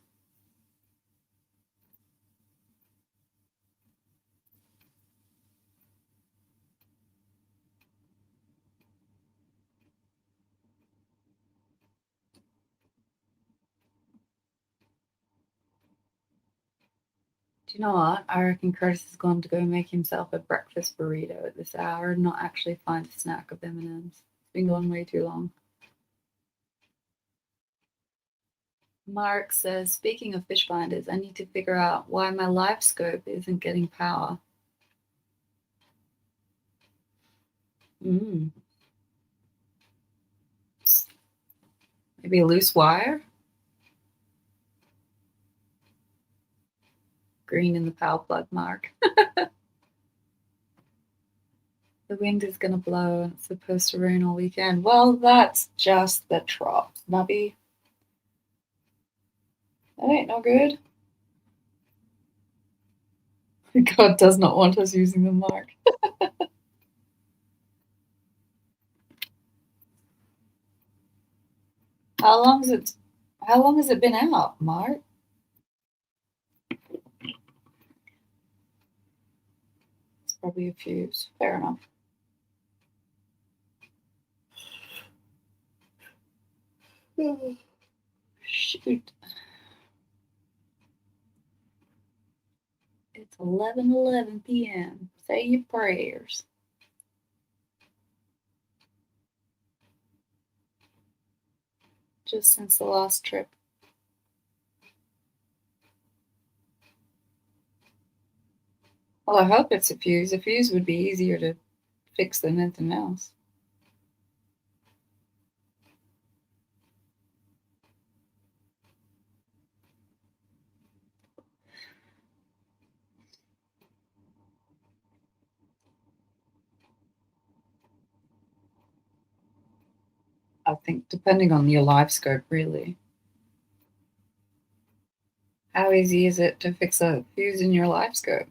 Do you know what? I reckon Curtis is going to go make himself a breakfast burrito at this hour and not actually find a snack of M&Ms. It's been going way too long. Mark says, speaking of fish finders, I need to figure out why my live scope isn't getting power. Maybe a loose wire? Green in the power plug, Mark. The wind is going to blow and it's supposed to rain all weekend. Well, that's just the trop, Nubby. That ain't no good. God does not want us using them, Mark. How long has it been out, Mark? probably a fuse. Fair enough. Shoot. It's 11:11 p.m. Say your prayers. Just since the last trip. Well, I hope it's a fuse. A fuse would be easier to fix than anything else. I think depending on your live scope, really. How easy is it to fix a fuse in your live scope?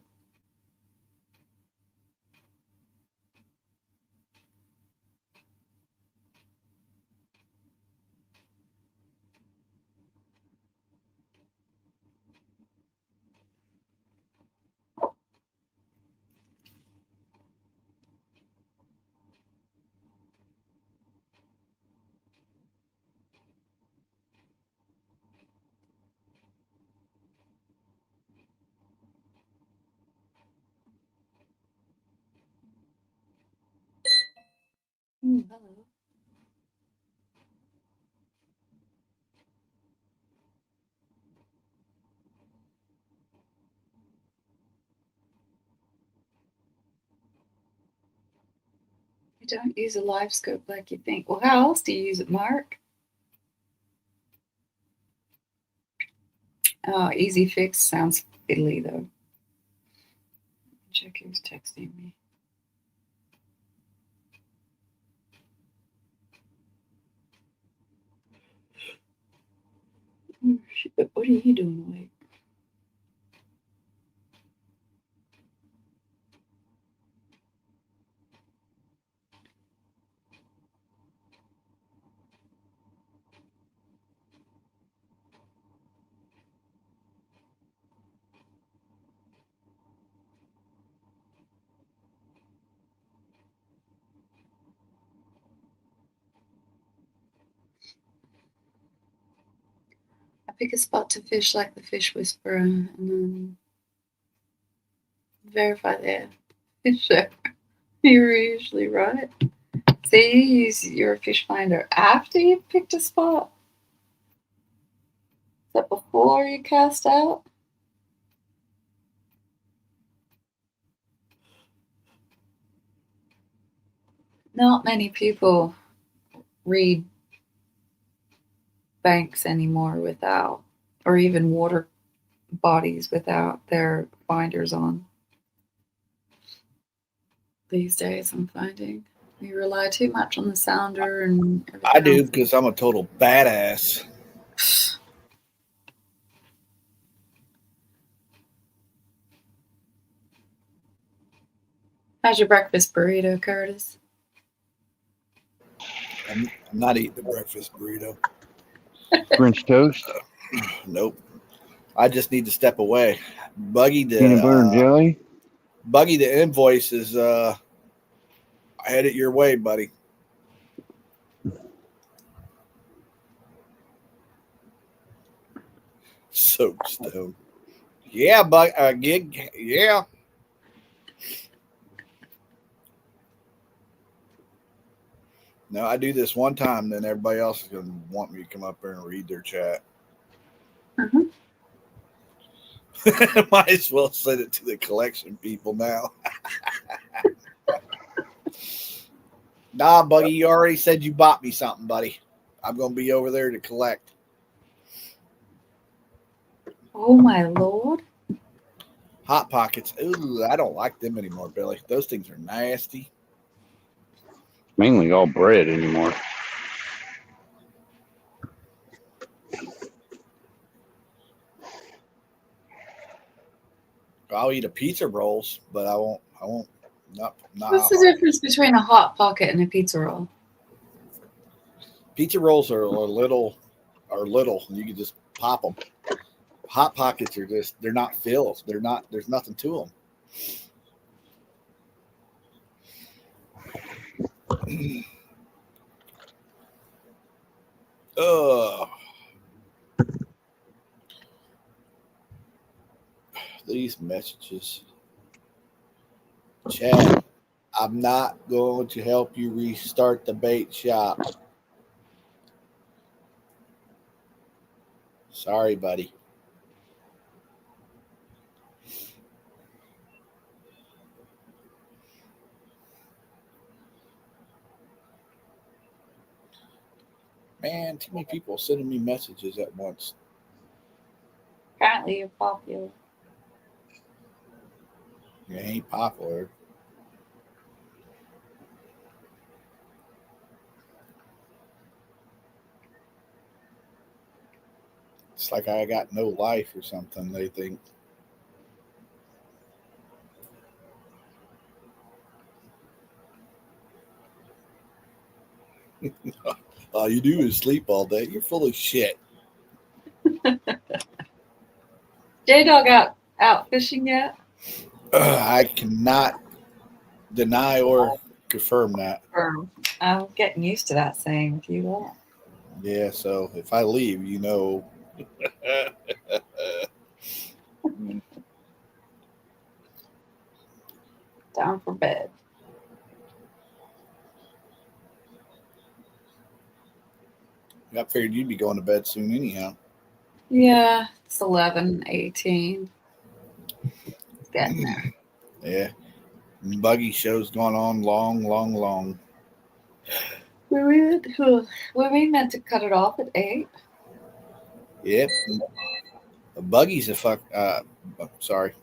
Hello. You don't use a live scope like you think. Well, how else do you use it, Mark? Oh, easy fix sounds fiddly though. Check who's texting me. Oh, shit, what are you doing awake? I pick a spot to fish like the fish whisperer and then verify the fisher. You're usually right. See, you use your fish finder after you've picked a spot. Is that before you cast out? Not many people read banks anymore without, or even water bodies without their finders on. These days, I'm finding we rely too much on the sounder and everything I do else. because I'm a total badass. How's your breakfast burrito, Curtis? I'm not eating the breakfast burrito. French toast, Nope. I just need to step away. Buggy peanut butter and the jelly. Buggy the invoice is I had it your way, buddy. Soapstone. Yeah, gig. Yeah. No, I do this one time, then everybody else is going to want me to come up there and read their chat. Uh-huh. Might as well send it to the collection people now. Nah, Buggy, you already said you bought me something, buddy. I'm going to be over there to collect. Oh my lord. Hot Pockets. Ooh, I don't like them anymore, Billy. Those things are nasty. Mainly all bread anymore. I'll eat a pizza rolls, but I won't. Not What's the difference between a hot pocket and a pizza roll? Pizza rolls are little. You can just pop them. Hot Pockets are they're not filled. There's nothing to them. Ugh. These messages. Chad, I'm not going to help you restart the bait shop. Sorry, buddy. Man, too many people sending me messages at once. Apparently, you're popular. It ain't popular. It's like I got no life or something, they think. All you do is sleep all day. You're full of shit. J Dog out fishing yet? I cannot deny or confirm that. I'm getting used to that saying with you all. Yeah, so if I leave, you know. Down for bed. I figured you'd be going to bed soon anyhow. Yeah, it's 11:18. It's getting there. Yeah. Buggy show's going on long. Were we meant to cut it off at 8? Yep. Buggy's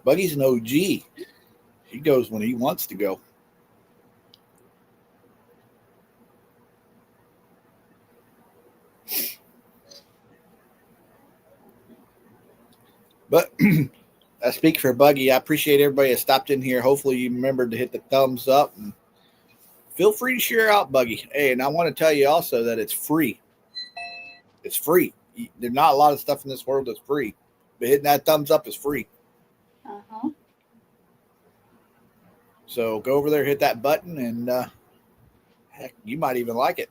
Buggy's an OG. He goes when he wants to go. But I speak for Buggy. I appreciate everybody that stopped in here. Hopefully you remembered to hit the thumbs up and feel free to share out, Buggy. Hey, and I want to tell you also that it's free. It's free. There's not a lot of stuff in this world that's free, but hitting that thumbs up is free. Uh-huh. So go over there, hit that button, and heck, you might even like it.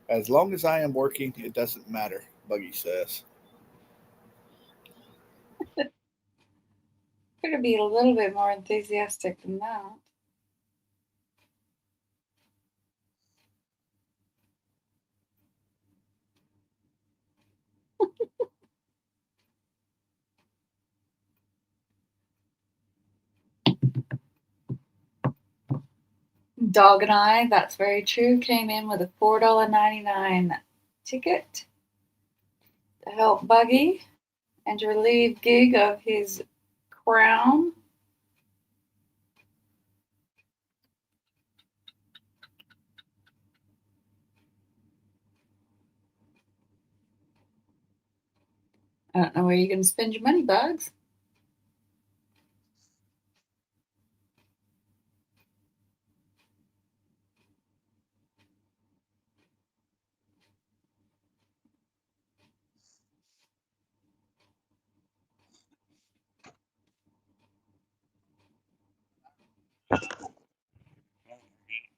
As long as I am working, it doesn't matter, Buggy says. Could be a little bit more enthusiastic than that. Dog and I, that's very true, came in with a $4.99 ticket to help Buggy and to relieve Gig of his crown. I don't know where you're going to spend your money, Bugs.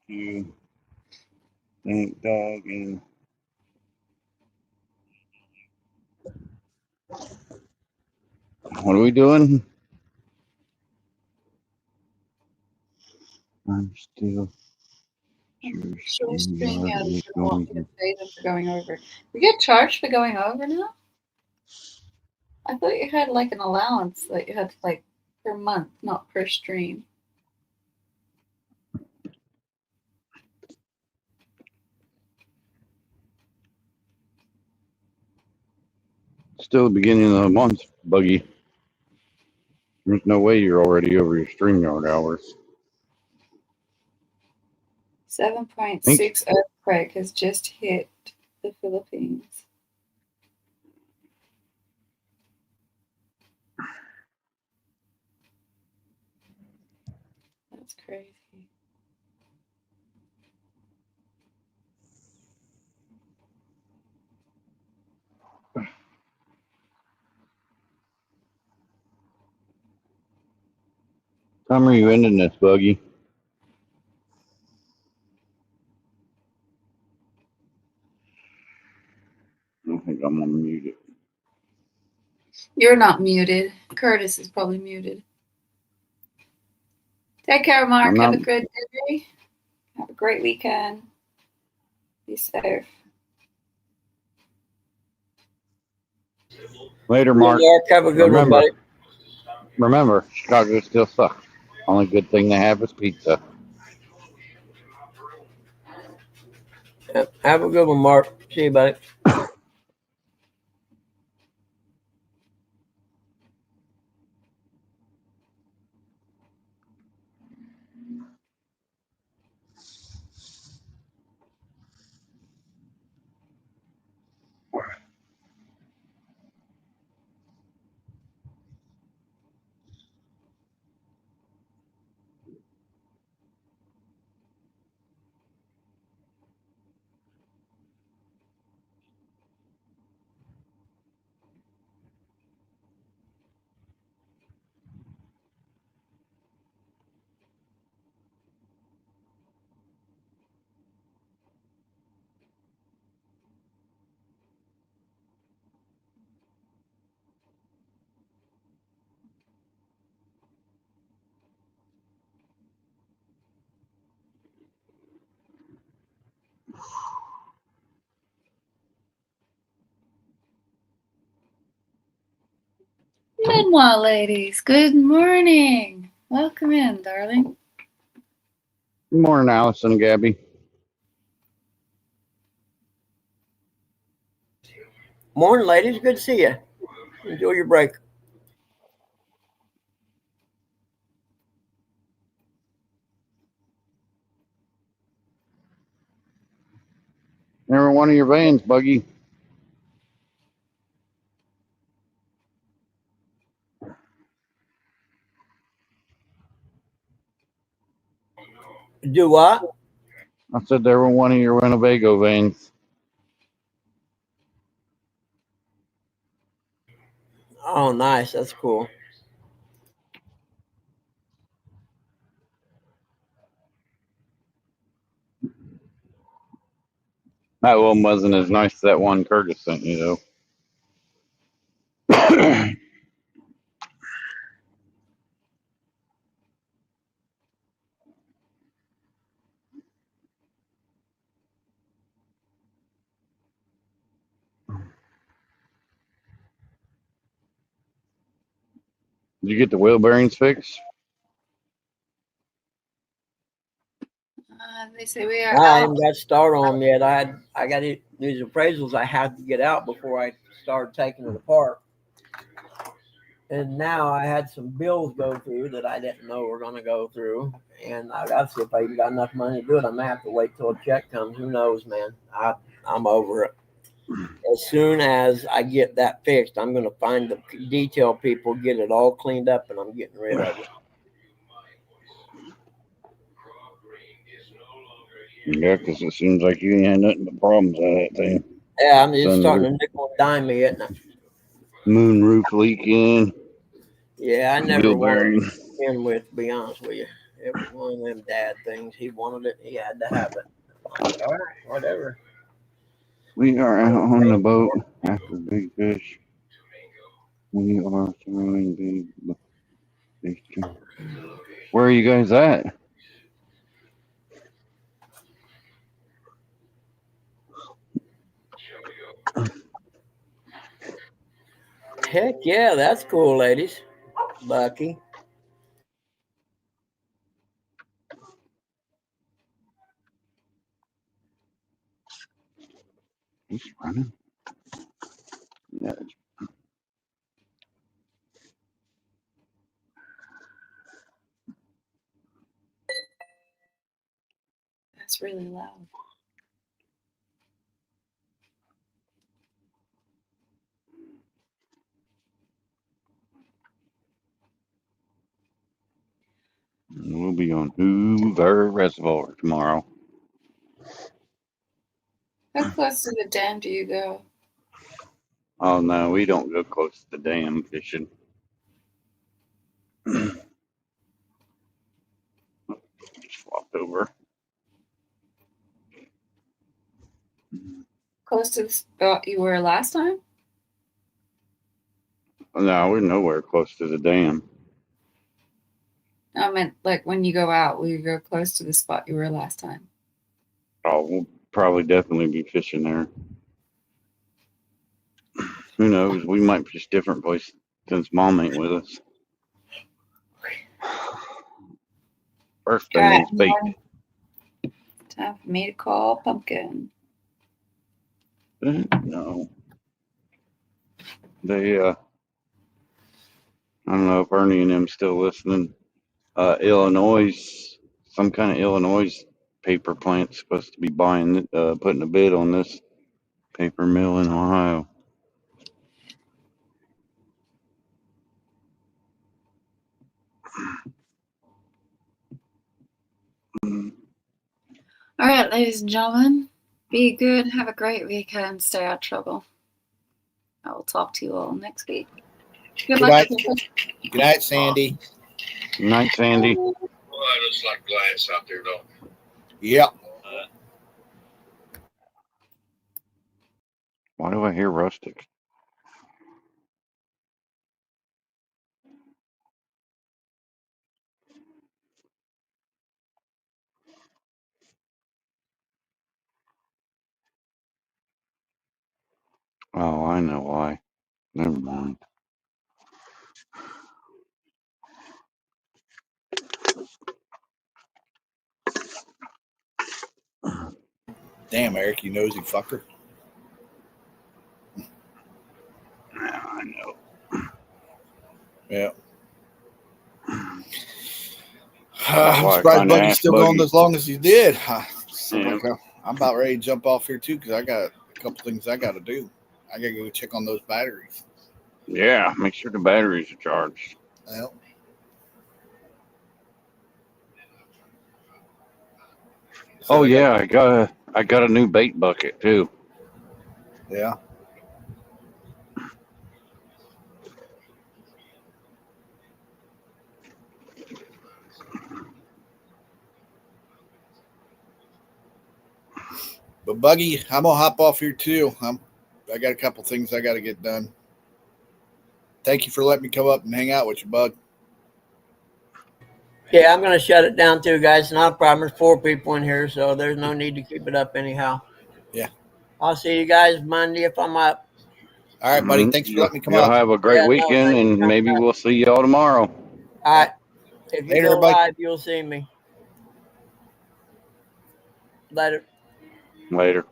You thank dog and what are we doing? I'm still Sure, StreamYard StreamYard is doesn't want going me to pay them for going over. You get charged for going over now? I thought you had like an allowance that you had like per month, not per stream. still the beginning of the month, Buggy. There's no way you're already over your StreamYard hours. 7.6 earthquake has just hit the Philippines. That's crazy. Time are you ending this, Buggy? You're not muted. Curtis is probably muted. Take care, Mark. I'm Have not. a good day. Have a great weekend. Be safe. Later, Yeah, Mark. Mark, have a good one, Remember, buddy. remember, Chicago still sucks. Only good thing they have is pizza. Have a good one, Mark. See you, buddy. Meanwhile, ladies, good morning. Welcome in, darling. Good morning, Allison and Gabby. Morning, ladies. Good to see you. Enjoy your break. Every one of your vans, Buggy. Do what? I said every one of your Winnebago vans. Oh, nice. That's cool. That one wasn't as nice as that one Curtis sent you, though. Did you get the wheel bearings fixed? They say we are I out. haven't got started on them yet. I got these appraisals I had to get out before I started taking it apart. And now I had some bills go through that I didn't know were going to go through. And I got to see if I even got enough money to do it. I may have to wait till a check comes. Who knows, man? I'm over it. As soon as I get that fixed, I'm going to find the detail people, get it all cleaned up, and I'm getting rid of it. Yeah, because it seems like you ain't had nothing but problems with that thing. Yeah, I'm just starting Sunroof, to nickel and dime me, isn't it? moonroof leaking, Yeah, I never wheel wanted bearing. to begin with, to be honest with you. It was one of them dad things. He wanted it, he had to have it. I said, all right, whatever. We are out on the boat after big fish. We are throwing big fish. Where are you guys at? Heck yeah, that's cool, ladies. Bucky. He's running. Yeah. That's really loud. We'll be on Hoover Reservoir tomorrow. How close to the dam do you go? Oh no, we don't go close to the dam fishing. Just flopped over. Close to the spot you were last time? No, we're nowhere close to the dam. I meant like when you go out, will you go close to the spot you were last time? Oh, we'll probably definitely be fishing there. Who knows? We might fish different places since Mom ain't with us. First All thing right, is bait. time for me to call Pumpkin. No. They I don't know if Ernie and them still listening. Illinois, some kind of Illinois paper plant's supposed to be buying putting a bid on this paper mill in Ohio. All right, ladies and gentlemen, be good. Have a great weekend. Stay out of trouble. I will talk to you all next week. Good luck. night. Good night, Sandy. Night, Sandy. Well, it looks like glass out there, though. Yep. Why do I hear rustic? Oh, I know why. Never mind. Damn, Eric, you nosy fucker. Yeah, I know. Yeah. why I'm I surprised kinda Buggy's asked still Buggy. going as long as he did. Yeah. I'm about ready to jump off here too because I got a couple things I got to do. I got to go check on those batteries. Yeah, make sure the batteries are charged. Well, Oh yeah, I got a new bait bucket too. Yeah. But Buggy, I'm gonna hop off here too. I got a couple things I got to get done. Thank you for letting me come up and hang out with you, Bug. Yeah, I'm gonna shut it down too, guys. Not a problem. There's 4 people in here, so there's no need to keep it up anyhow. Yeah. I'll see you guys Monday if I'm up. All right, buddy. Thanks for letting me come You'll up. have a great Yeah, no, weekend, thanks for and coming, maybe guys. we'll see y'all tomorrow. All right. If you Later, go everybody. live, you'll see me. Later. Later.